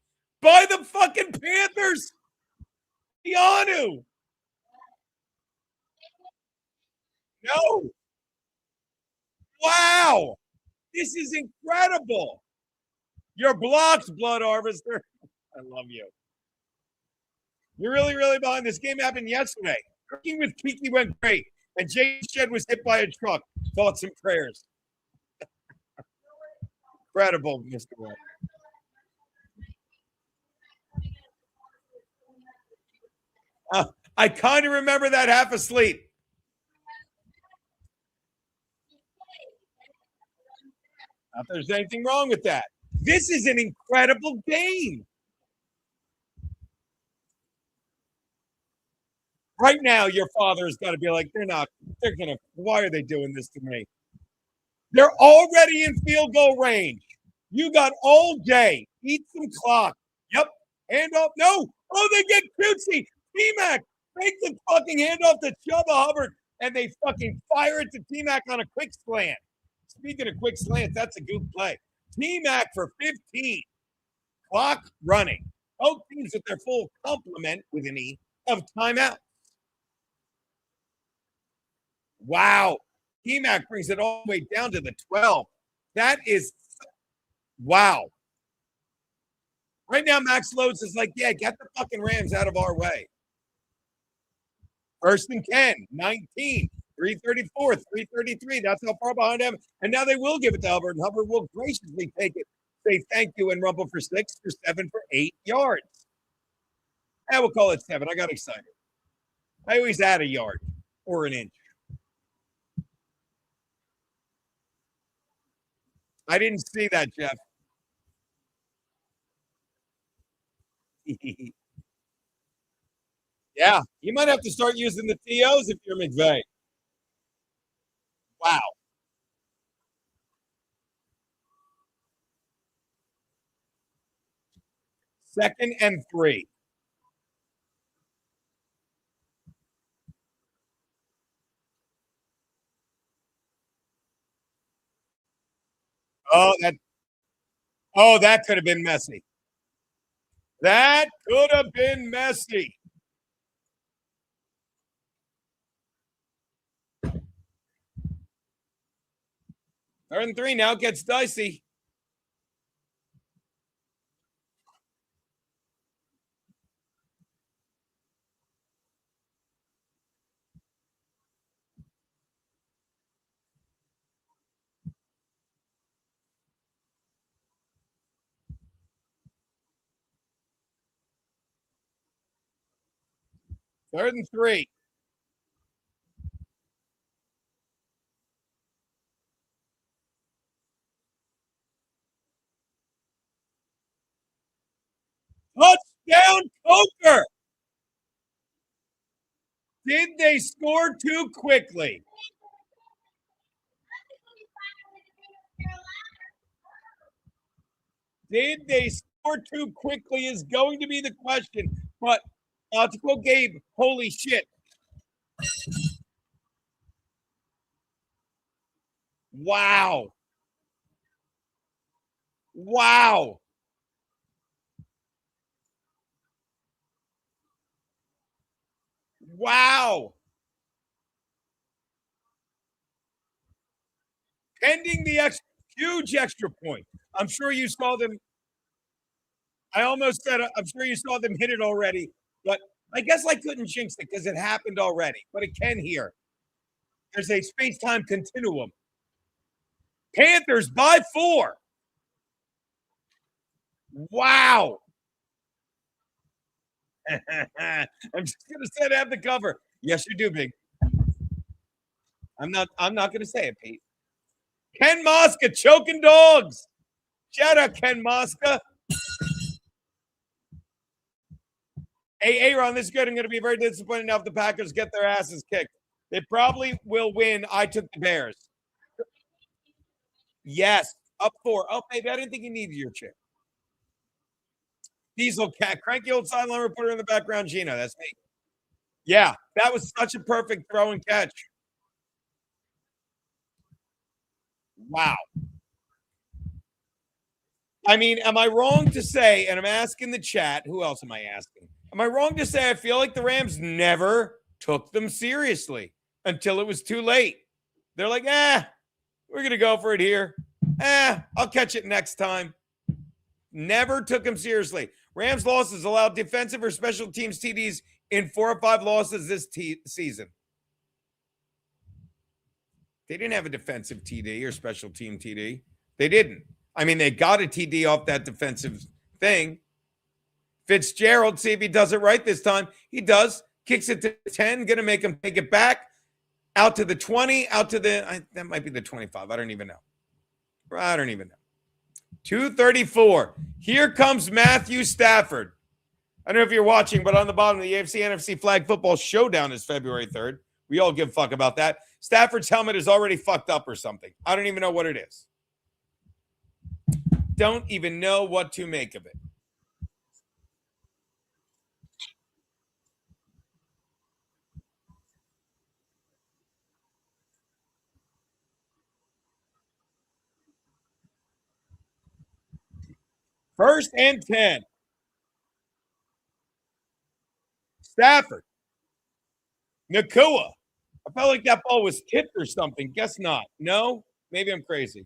A: by the fucking Panthers. Keanu. No. Wow. This is incredible. Your blocks, Blood Harvester. I love you. You're really, really behind. This game happened yesterday. Working with Kiki went great. And Jay Shed was hit by a truck. Thoughts and prayers. Incredible, Mr. White. I kind of remember that half asleep. Not if there's anything wrong with that. This is an incredible game. Right now, your father has got to be like, why are they doing this to me? They're already in field goal range. You got all day. Eat some clock. Yep. Hand off. No. Oh, they get cutesy. T-Mac, make the fucking handoff to Chubba Hubbard, and they fucking fire it to T-Mac on a quick slant. Speaking of quick slants, that's a good play. T-Mac for 15. Clock running. Both teams at their full complement with an E of timeout. Wow. T-Mac brings it all the way down to the 12. That is, wow. Right now, Max Lowe's is like, yeah, get the fucking Rams out of our way. 1st and 10, 19, 334, 333. That's how far behind them. And now they will give it to Hubbard, and Hubbard will graciously take it. Say thank you and rumble for 6, for 7, for 8 yards. I will call it 7. I got excited. I always add a yard or an inch. I didn't see that, Jeff. Yeah, you might have to start using the TOs if you're McVay. Wow. Second and 3. Oh, that could have been messy. That could have been messy. Third and 3 now it gets dicey. Third and 3. Touchdown, Coker. Did they score too quickly? Did they score too quickly is going to be the question. But to quote Gabe, holy shit. Wow. Wow. Wow. Pending the huge extra point. I'm sure you saw them. I almost said, I'm sure you saw them hit it already, but I guess I couldn't jinx it because it happened already, but it can here. There's a space-time continuum. Panthers by 4. Wow. I'm just going to say they have the cover. Yes, you do, Big. I'm not going to say it, Pete. Ken Mosca choking dogs. Shout out Ken Mosca. Hey, Aaron, this is good. I'm going to be very disappointed now if the Packers get their asses kicked. They probably will win. I took the Bears. Yes, up 4. Oh, baby, I didn't think you needed your chair. Diesel cat, cranky old sideline reporter in the background, Geno. That's me. Yeah, that was such a perfect throw and catch. Wow. I mean, am I wrong to say, and I'm asking the chat, who else am I asking? Am I wrong to say I feel like the Rams never took them seriously until it was too late? They're like, we're going to go for it here. I'll catch it next time. Never took them seriously. Rams losses allowed defensive or special teams TDs in 4 or 5 losses this season. They didn't have a defensive TD or special team TD. They didn't. I mean, they got a TD off that defensive thing. Fitzgerald, see if he does it right this time. He does. Kicks it to 10, going to make him take it back. Out to the 20, out to the, that might be the 25. I don't even know. 234. Here comes Matthew Stafford. I don't know if you're watching, but on the bottom of the AFC NFC Flag Football Showdown is February 3rd. We all give a fuck about that. Stafford's helmet is already fucked up or something. I don't even know what it is. Don't even know what to make of it. First and 10. Stafford. Nakua. I felt like that ball was tipped or something. Guess not. No? Maybe I'm crazy.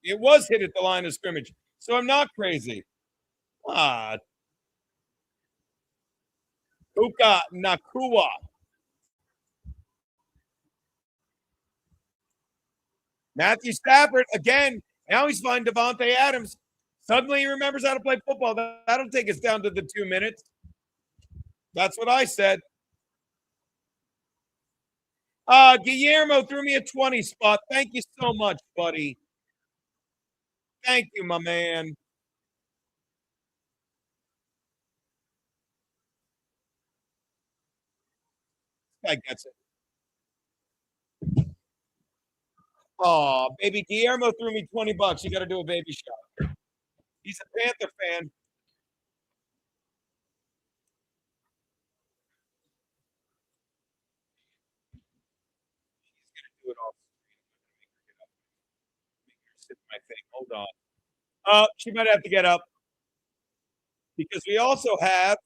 A: It was hit at the line of scrimmage. So I'm not crazy. Puka Nakua. Matthew Stafford, again, now he's finding Devontae Adams. Suddenly he remembers how to play football. That'll take us down to the 2 minutes. That's what I said. Guillermo threw me a 20 spot. Thank you so much, buddy. Thank you, my man. I gets it. Oh, baby Guillermo threw me $20. You got to do a baby shot. He's a Panther fan. He's gonna do it off screen. My thing. Hold on. She might have to get up because we also have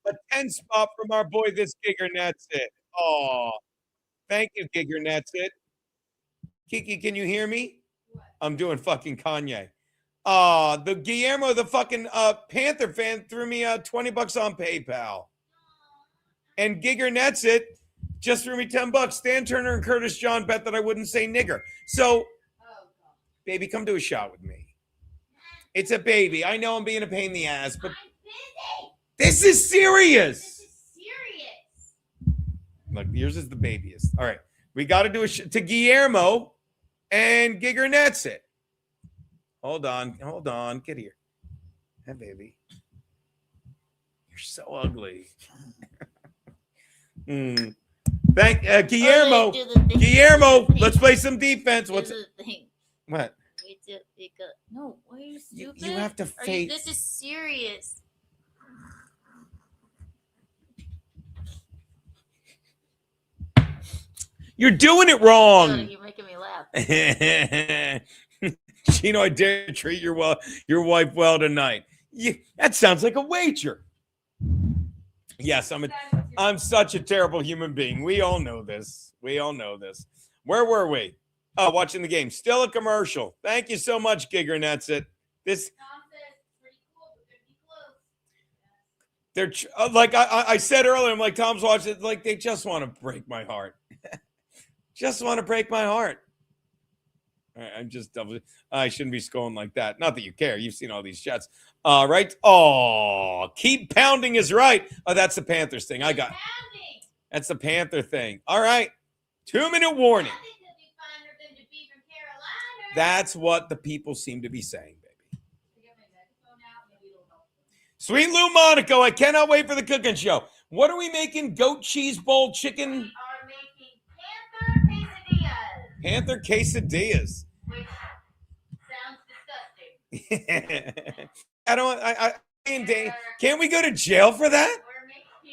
A: a 10 spot from our boy, this Gigger Nets it. Oh, thank you, Gigger Nets it. Kiki, can you hear me? I'm doing fucking Kanye. The Guillermo, the fucking Panther fan, threw me $20 on PayPal. And Gigger Nets it just threw me $10. Stan Turner and Curtis John bet that I wouldn't say nigger. So, baby, come do a shot with me. It's a baby. I know I'm being a pain in the ass, but this is serious. Look, yours is the babyest. All right. We got to do a to Guillermo and Gigger Nets it. Hold on. Get here. Hey, baby. You're so ugly. Thank Guillermo. Guillermo, let's play some defense. What's it? What?
B: No, why are you stupid?
A: You have to face.
B: This is serious.
A: You're doing it wrong.
B: You're making me laugh.
A: Geno, I dare treat your wife well tonight. That sounds like a wager. Yes, I'm such a terrible human being. We all know this. Where were we? Oh, watching the game. Still a commercial. Thank you so much, Gigger Nets it. This. They're like I said earlier. I'm like, Tom's watching it. Like, they just want to break my heart. Just want to break my heart. I'm just double. I shouldn't be scrolling like that. Not that you care. You've seen all these chats. Right? Oh, keep pounding is right. Oh, that's the Panthers thing. I got. That's the Panther thing. All right. 2-minute warning. That's what the people seem to be saying, baby. Sweet Lou Monaco, I cannot wait for the cooking show. What are we making? Goat cheese bowl chicken?
B: We are making
A: Panther quesadillas.
B: which sounds disgusting.
A: I don't. Can't we go to jail for that?
B: We're making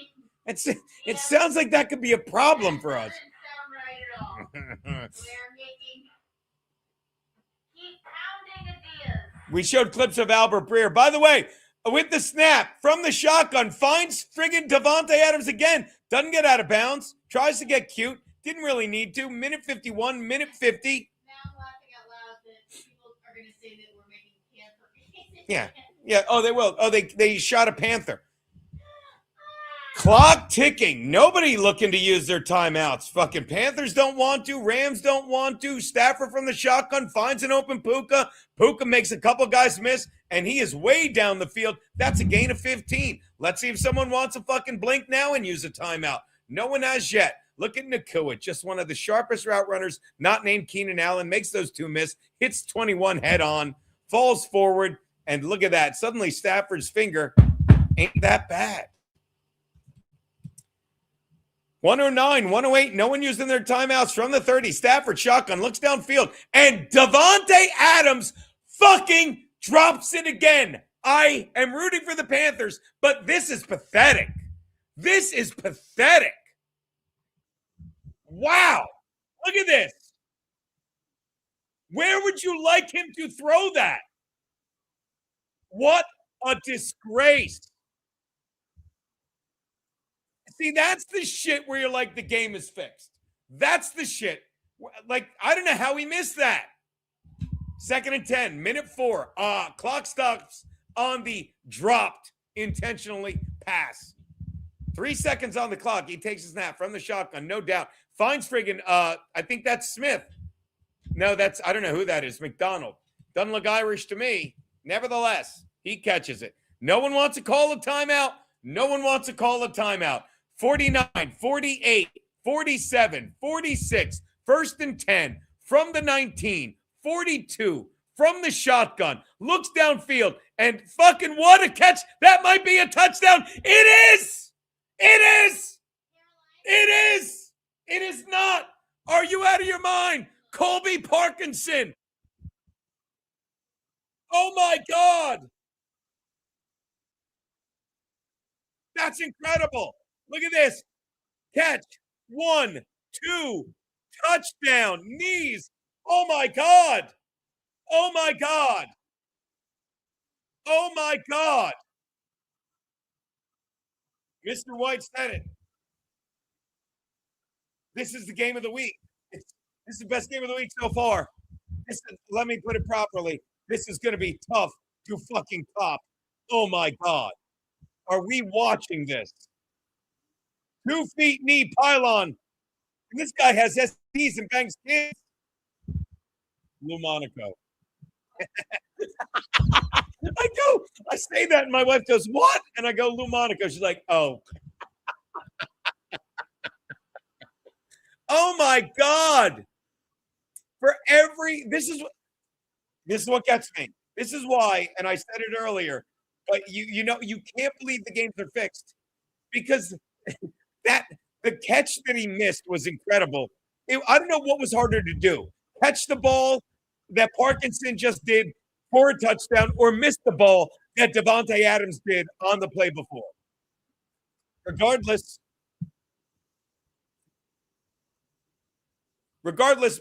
A: It sounds like that could be a problem for us.
B: Doesn't sound right at all. We're making. Keep pounding ideas.
A: We showed clips of Albert Breer. By the way, with the snap from the shotgun, finds friggin' Davante Adams again. Doesn't get out of bounds. Tries to get cute. Didn't really need to. Minute 51, minute 50.
B: Now I'm laughing out loud that people are going to say that we're making panther.
A: Yeah. Yeah. Oh, they will. Oh, they shot a panther. Clock ticking. Nobody looking to use their timeouts. Fucking Panthers don't want to. Rams don't want to. Stafford from the shotgun finds an open Puka. Puka makes a couple guys miss, and he is way down the field. That's a gain of 15. Let's see if someone wants to fucking blink now and use a timeout. No one has yet. Look at Nakua, just one of the sharpest route runners, not named Keenan Allen, makes those two miss, hits 21 head on, falls forward, and look at that. Suddenly Stafford's finger ain't that bad. 109, 108, no one using their timeouts from the 30. Stafford shotgun, looks downfield, and Davante Adams fucking drops it again. I am rooting for the Panthers, but this is pathetic. This is pathetic. Wow. Look at this. Where would you like him to throw that? What a disgrace. See, that's the shit where you're like, the game is fixed. That's the shit. Like, I don't know how he missed that. 2nd and 10, minute 4. Clock stops on the dropped intentionally pass. 3 seconds on the clock. He takes a snap from the shotgun, no doubt. Finds friggin', I think that's Smith. No, I don't know who that is. McDonald. Doesn't look Irish to me. Nevertheless, he catches it. No one wants to call a timeout. No one wants to call a timeout. 49, 48, 47, 46, 1st and 10 from the 19, 42 from the shotgun, looks downfield, and fucking what a catch. That might be a touchdown. It is. It is. It is. It is not. Are you out of your mind? Colby Parkinson. Oh my God. That's incredible. Look at this. Catch. 1, 2, touchdown. Knees. Oh my God. Oh my God. Oh my God. Mr. White said it. This is the game of the week. This is the best game of the week so far. Let me put it properly. This is going to be tough to fucking top. Oh my God. Are we watching this? 2 feet knee pylon. And this guy has STDs and bangs kids. Lou Monaco. I say that and my wife goes, what? And I go, Lou Monaco. She's like, oh. Oh my God. This is what gets me. This is why, and I said it earlier, but you can't believe the games are fixed because the catch that he missed was incredible. I don't know what was harder to do. Catch the ball that Parkinson just did for a touchdown or miss the ball that Davante Adams did on the play before. Regardless,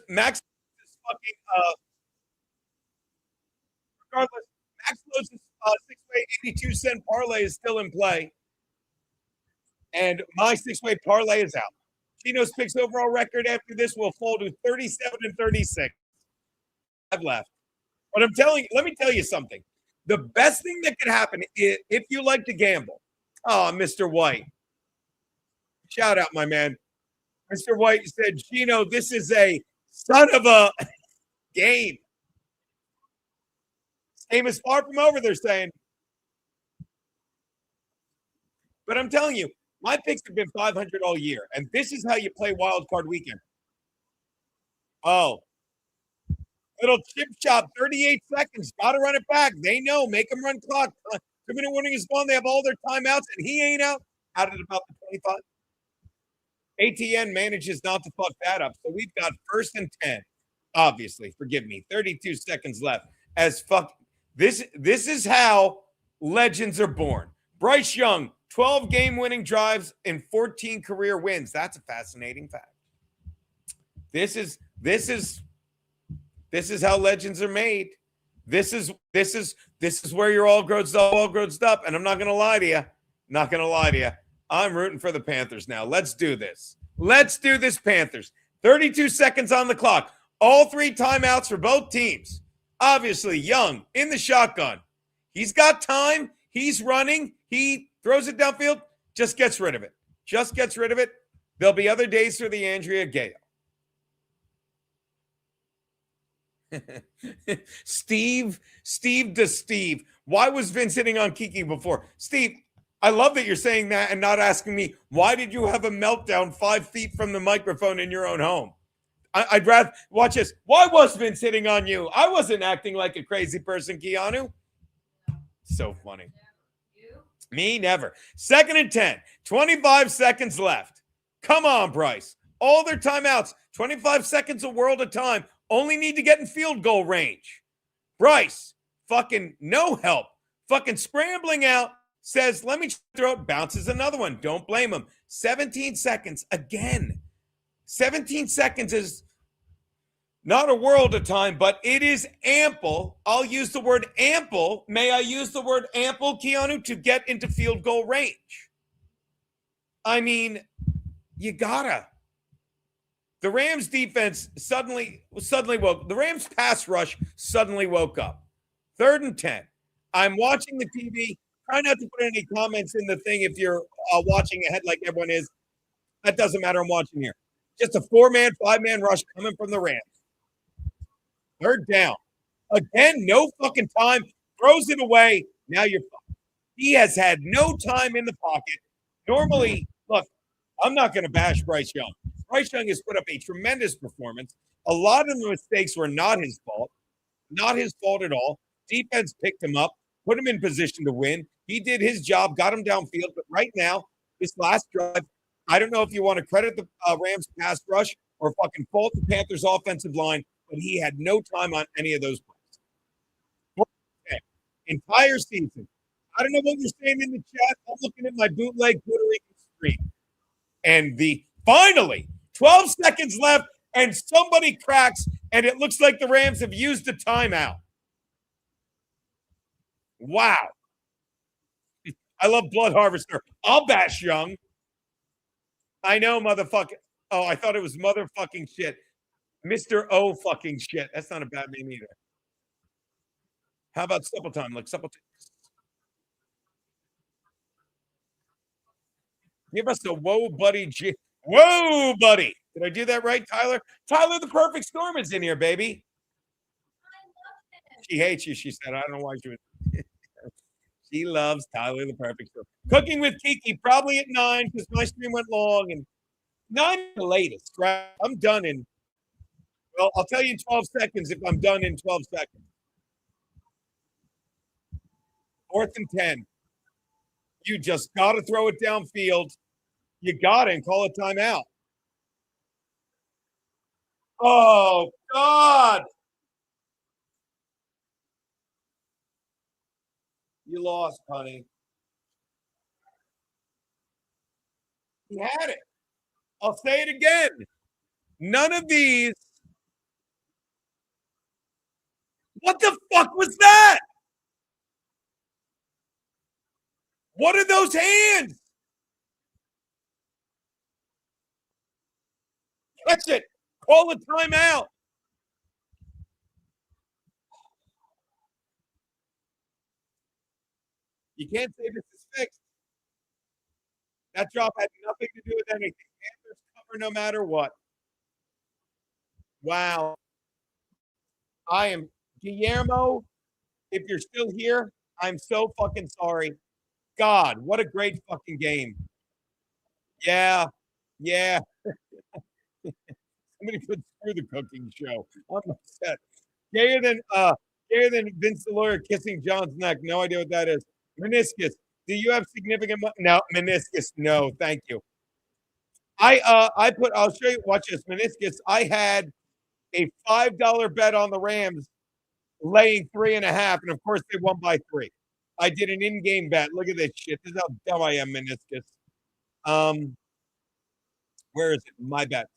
A: Max Loz's 6-way 82-cent parlay is still in play. And my 6-way parlay is out. Geno's picks overall record after this will fall to 37-36. I've left. But let me tell you something. The best thing that could happen is if you like to gamble. Oh, Mr. White. Shout out, my man. Mr. White said, Geno, this is a son of a game. Game is far from over, they're saying. But I'm telling you, my picks have been 500 all year, and this is how you play wild card weekend. Oh. Little chip shot, 38 seconds. Got to run it back. They know. Make them run clock. 2-minute warning is gone. They have all their timeouts, and he ain't out. Out at about the 25. ATN manages not to fuck that up. So we've got 1st and 10. Obviously, forgive me. 32 seconds left. As fuck. This is how legends are born. Bryce Young, 12 game-winning drives and 14 career wins. That's a fascinating fact. This is how legends are made. This is where you're all grossed up. And I'm not gonna lie to you. I'm rooting for the Panthers now. Let's do this. Panthers. 32 seconds on the clock. All 3 timeouts for both teams. Obviously, Young in the shotgun. He's got time. He's running. He throws it downfield. Just gets rid of it. There'll be other days for the Andrea Gale. Steve. Why was Vince hitting on Kiki before? Steve, I love that you're saying that and not asking me, why did you have a meltdown 5 feet from the microphone in your own home? I'd rather watch this. Why was Vince hitting on you? I wasn't acting like a crazy person, Keanu. So funny. Me, never. 2nd and 10. 25 seconds left. Come on, Bryce. All their timeouts. 25 seconds, a world of time. Only need to get in field goal range. Bryce, fucking no help. Fucking scrambling out. Says, let me throw it. Bounces another one. Don't blame him. 17 seconds again. 17 seconds is not a world of time, but it is ample. I'll use the word ample. May I use the word ample, Keanu, to get into field goal range? I mean, you gotta. The Rams defense suddenly woke. The Rams pass rush suddenly woke up. 3rd and 10. I'm watching the TV. Try not to put any comments in the thing if you're watching ahead like everyone is. That doesn't matter. I'm watching here. Just a 4-man, 5-man rush coming from the Rams. 3rd down. Again, no fucking time. Throws it away. Now you're fucked. He has had no time in the pocket. Normally, look, I'm not going to bash Bryce Young. Bryce Young has put up a tremendous performance. A lot of the mistakes were not his fault. Not his fault at all. Defense picked him up, put him in position to win. He did his job, got him downfield. But right now, this last drive, I don't know if you want to credit the Rams pass rush or fucking fault the Panthers offensive line, but he had no time on any of those plays. Okay. Entire season. I don't know what you're saying in the chat. I'm looking at my bootleg Puerto Rican screen. And finally, 12 seconds left, and somebody cracks, and it looks like the Rams have used a timeout. Wow. I love Blood Harvester. I'll bash Young. I know, motherfucker. Oh, I thought it was motherfucking shit. Mr. O fucking shit. That's not a bad name either. How about Suppletime? Like Suppletime. Give us a whoa, buddy. Whoa, buddy. Did I do that right, Tyler? Tyler, the perfect storm is in here, baby. She hates you, she said. I don't know why she was. She loves Tyler, the perfect storm. Cooking with Kiki, probably at 9 because my stream went long. And 9 the latest, right? I'm done in, well, I'll tell you in 12 seconds if I'm done in 12 seconds. 4th and 10. You just got to throw it downfield. You got to and call a timeout. Oh, God. You lost, honey. He had it. I'll say it again. None of these. What the fuck was that? What are those hands? Catch it. Call a timeout. You can't say this is fixed. That drop had nothing to do with anything. Panthers cover no matter what. Wow. I am Guillermo. If you're still here, I'm so fucking sorry. God, what a great fucking game. Yeah. Somebody could screw the cooking show. I'm upset. Gayer than Vince the lawyer kissing John's neck. No idea what that is. Meniscus. Do you have significant no meniscus? No, thank you. I'll show you. Watch this. Meniscus. I had a $5 bet on the Rams laying 3.5, and of course they won by 3. I did an in-game bet. Look at this shit. This is how dumb I am, meniscus. Where is it? My bets.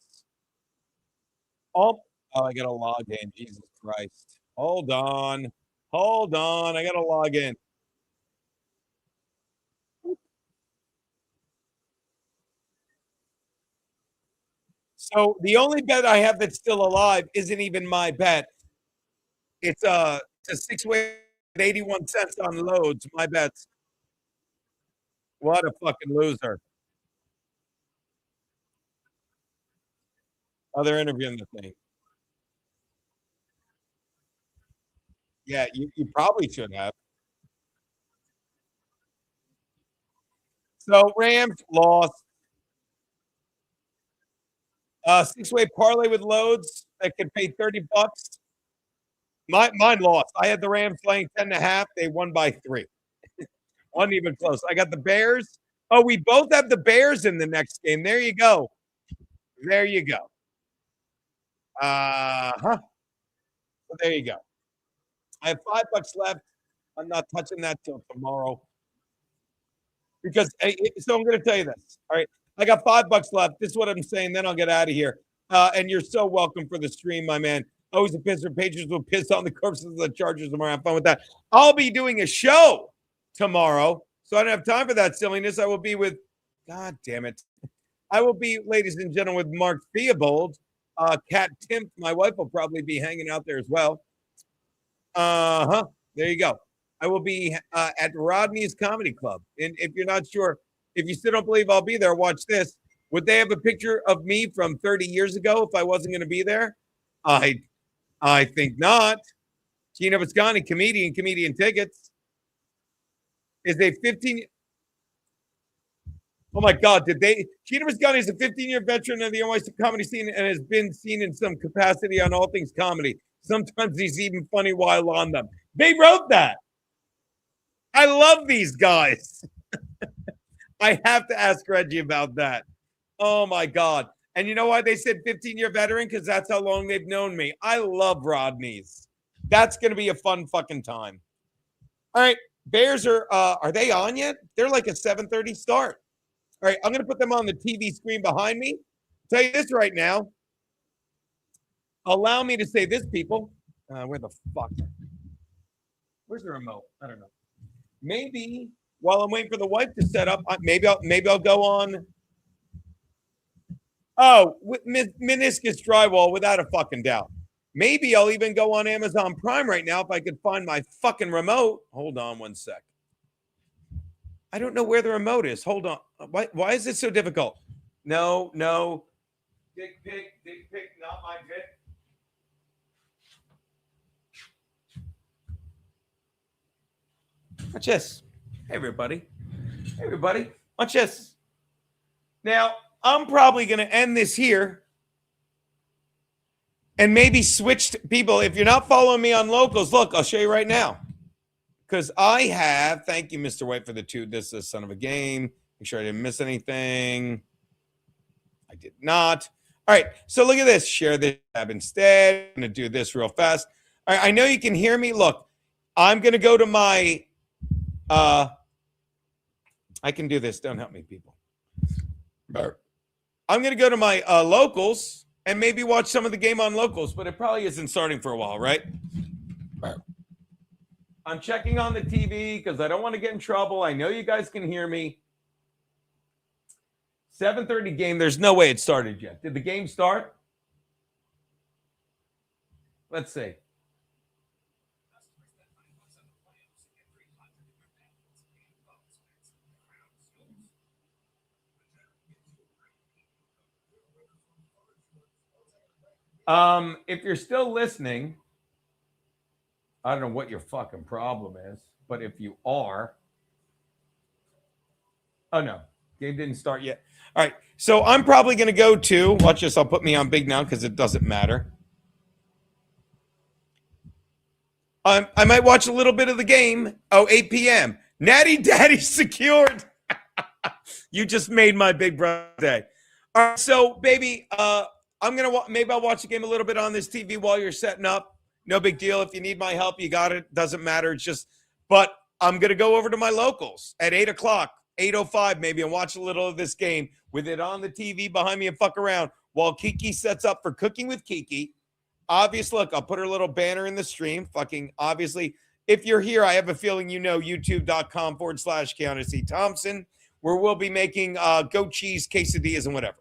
A: Oh, I gotta log in. Jesus Christ. Hold on. I gotta log in. So the only bet I have that's still alive isn't even my bet. It's a 6-way at 81 cents on loads. My bets. What a fucking loser. Oh, they're interviewing the thing. Yeah, you probably should have. So Rams lost. 6-way parlay with loads that could pay $30. Mine lost. I had the Rams playing 10.5. They won by 3. Wasn't even close. I got the Bears. Oh, we both have the Bears in the next game. There you go. There you go. So there you go. I have $5 left. I'm not touching that till tomorrow. Because so I'm going to tell you this. All right. I got $5 left. This is what I'm saying. Then I'll get out of here. And you're so welcome for the stream, my man. Always a pisser. Patriots will piss on the corpses of the Chargers tomorrow. Have fun with that. I'll be doing a show tomorrow. So I don't have time for that silliness. I will be with, God damn it. I will be, ladies and gentlemen, with Mark Theobald. Kat Timp, my wife, will probably be hanging out there as well. There you go. I will be at Rodney's Comedy Club. And if you're not sure, if you still don't believe I'll be there, watch this. Would they have a picture of me from 30 years ago if I wasn't going to be there? I think not. Geno Visconti, comedian tickets. Is a 15. Oh my God! Geno Visconti is a 15-year veteran of the NYC comedy scene and has been seen in some capacity on all things comedy. Sometimes he's even funny while on them. They wrote that. I love these guys. I have to ask Reggie about that. Oh my God. And you know why they said 15-year veteran? Because that's how long they've known me. I love Rodney's. That's going to be a fun fucking time. All right. Bears are they on yet? They're like a 7:30 start. All right. I'm going to put them on the TV screen behind me. I'll tell you this right now. Allow me to say this, people. Where the fuck? Where's the remote? I don't know. Maybe while I'm waiting for the wife to set up, maybe I'll go on. Oh, with meniscus drywall, without a fucking doubt. Maybe I'll even go on Amazon Prime right now if I could find my fucking remote. Hold on one sec. I don't know where the remote is. Hold on. Why is it so difficult? No. Dick pic, not my pick. Watch this. Hey, everybody. Watch this. Now, I'm probably going to end this here and maybe switch to people. If you're not following me on locals, look, I'll show you right now. Because I have, thank you, Mr. White, for the 2. This is a son of a game. Make sure I didn't miss anything. I did not. All right, so look at this. Share this tab instead. I'm going to do this real fast. All right, I know you can hear me. Look, I'm going to go to my, I can do this. Don't help me, people. I'm going to go to my locals and maybe watch some of the game on locals, but it probably isn't starting for a while, right? I'm checking on the TV because I don't want to get in trouble. I know you guys can hear me. 7:30 game. There's no way it started yet. Did the game start? Let's see. If you're still listening, I don't know what your fucking problem is, but if you are, oh no, game didn't start yet. All right, so I'm probably going to go to, watch this, I'll put me on big now because it doesn't matter. I might watch a little bit of the game. Oh, 8 p.m. Natty Daddy secured. You just made my big brother day. All right, so baby, maybe I'll watch the game a little bit on this TV while you're setting up. No big deal. If you need my help, you got it. Doesn't matter. It's just, but I'm going to go over to my locals at 8 o'clock, 8:05 maybe, and watch a little of this game with it on the TV behind me and fuck around while Kiki sets up for Cooking with Kiki. Obviously, look, I'll put her little banner in the stream. Fucking obviously, if you're here, I have a feeling you know youtube.com/Keanu C. Thompson, where we'll be making goat cheese quesadillas and whatever.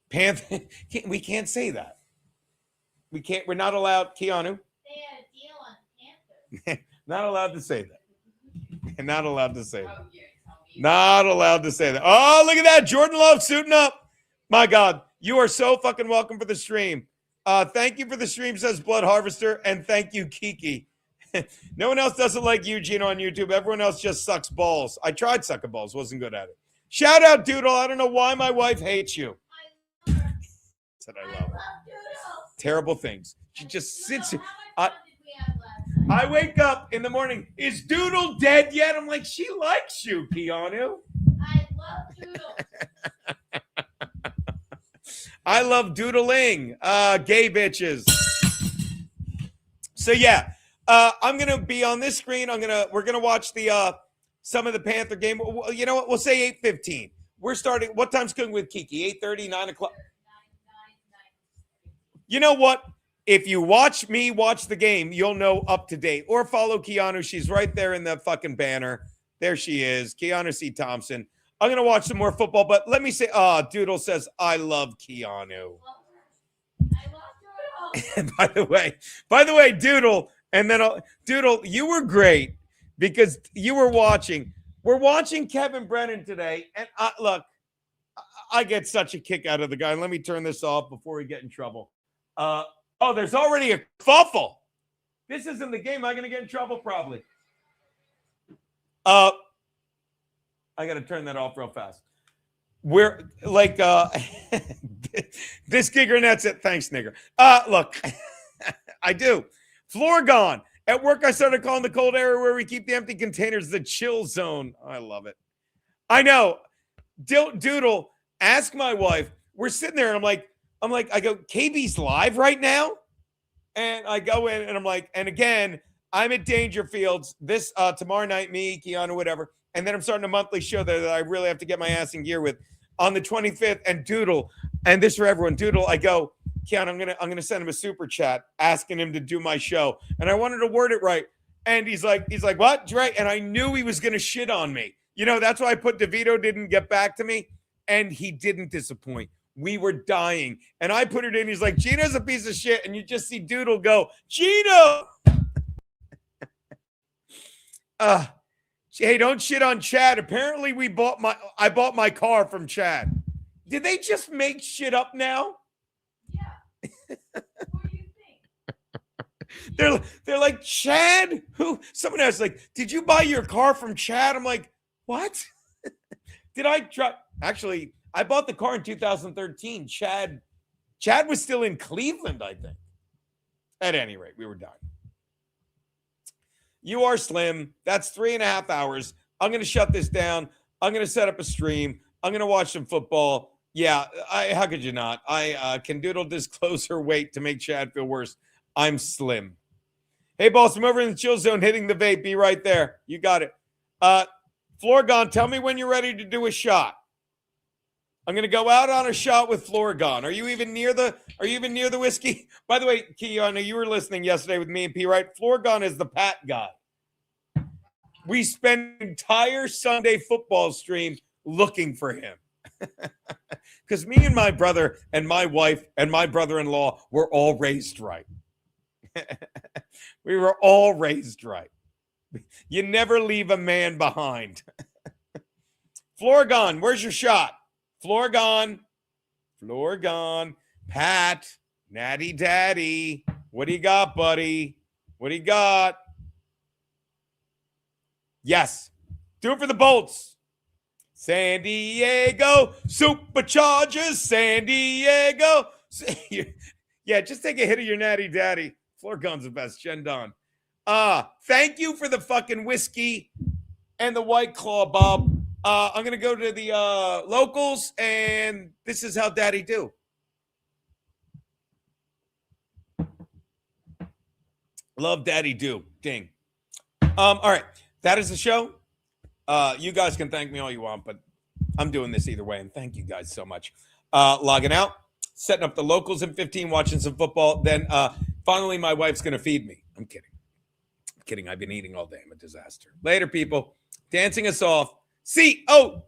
A: Panther. We can't say that. We can't. We're not allowed, Keanu.
B: They had a deal on Panther.
A: Not allowed to say that. Not allowed to say that.
B: Oh, yeah, tell me.
A: Not allowed to say that. Oh, look at that. Jordan Love suiting up. My God, you are so fucking welcome for the stream. Thank you for the stream, says Blood Harvester. And thank you, Kiki. No one else doesn't like you, Geno, on YouTube. Everyone else just sucks balls. I tried sucking balls. Wasn't good at it. Shout out, Doodle. I don't know why my wife hates you.
B: I love her.
A: Said I
B: I
A: love
B: love
A: her.
B: Doodle.
A: Terrible things. She just sits here.
B: Doodle, how much fun did we have last night?
A: I wake up in the morning. Is Doodle dead yet? I'm like, she likes you, Keanu.
B: I love Doodle.
A: I love doodling. Gay bitches. So yeah, I'm gonna be on this screen. We're gonna watch the some of the Panther game. You know what? We'll say 8:15. We're starting. What time's Cooking with Kiki? 8:30, 9 o'clock. You know what? If you watch me watch the game, you'll know up to date. Or follow Keanu. She's right there in the fucking banner. There she is. Keanu C. Thompson. I'm going to watch some more football, but let me say, Doodle says, I love Keanu.
B: I love Doodle.
A: By the way, Doodle, and then Doodle, you were great because you were watching. We're watching Kevin Brennan today, and look, I get such a kick out of the guy. Let me turn this off before we get in trouble. There's already a kerfuffle. This isn't the game. I'm going to get in trouble probably. I got to turn that off real fast. We're like, this giggernet's it. Thanks, nigger. Look, I do. Floor gone. At work, I started calling the cold area where we keep the empty containers the chill zone. I love it. I know. Doodle, ask my wife. We're sitting there and I'm like, I go, KB's live right now? And I go in and I'm like, and again, I'm at Dangerfields this tomorrow night, me, Keanu, whatever. And then I'm starting a monthly show that I really have to get my ass in gear with on the 25th. And Doodle, and this for everyone, Doodle, I go, Keanu, I'm gonna send him a super chat asking him to do my show. And I wanted to word it right. And he's like, what? Right. And I knew he was gonna shit on me. You know, that's why I put DeVito didn't get back to me. And he didn't disappoint. We were dying. And I put it in. He's like, Geno's a piece of shit. And you just see Doodle go, Geno. Hey, don't shit on Chad. Apparently I bought my car from Chad. Did they just make shit up now?
B: Yeah. What do you think?
A: They're like, Chad? Who? Someone else like, did you buy your car from Chad? I'm like, what? Did I try? Actually, I bought the car in 2013. Chad was still in Cleveland, I think. At any rate, we were done. You are slim. That's 3.5 hours. I'm going to shut this down. I'm going to set up a stream. I'm going to watch some football. Yeah, how could you not? Can Doodle disclose her weight to make Chad feel worse? I'm slim. Hey, boss, I'm over in the chill zone hitting the vape. Be right there. You got it. Florgon, tell me when you're ready to do a shot. I'm going to go out on a shot with Florgon. Are you even near the whiskey? By the way, Keanu, you were listening yesterday with me and P, right? Florgon is the Pat guy. We spent an entire Sunday football stream looking for him. Because me and my brother and my wife and my brother-in-law were all raised right. We were all raised right. You never leave a man behind. Florgon, where's your shot? Florgon, Pat, Natty Daddy. What do you got, buddy? What do you got? Yes. Do it for the Bolts. San Diego Superchargers, San Diego. Yeah, just take a hit of your Natty Daddy. Florgon's the best. Shendon. Thank you for the fucking whiskey and the White Claw, Bob. I'm going to go to the locals, and this is how Daddy do. Love Daddy do. Ding. All right. That is the show. You guys can thank me all you want, but I'm doing this either way. And thank you guys so much. Logging out, setting up the locals in 15, watching some football. Then finally, my wife's going to feed me. I'm kidding. I'm kidding. I've been eating all day. I'm a disaster. Later, people. Dancing us off. COUGAR.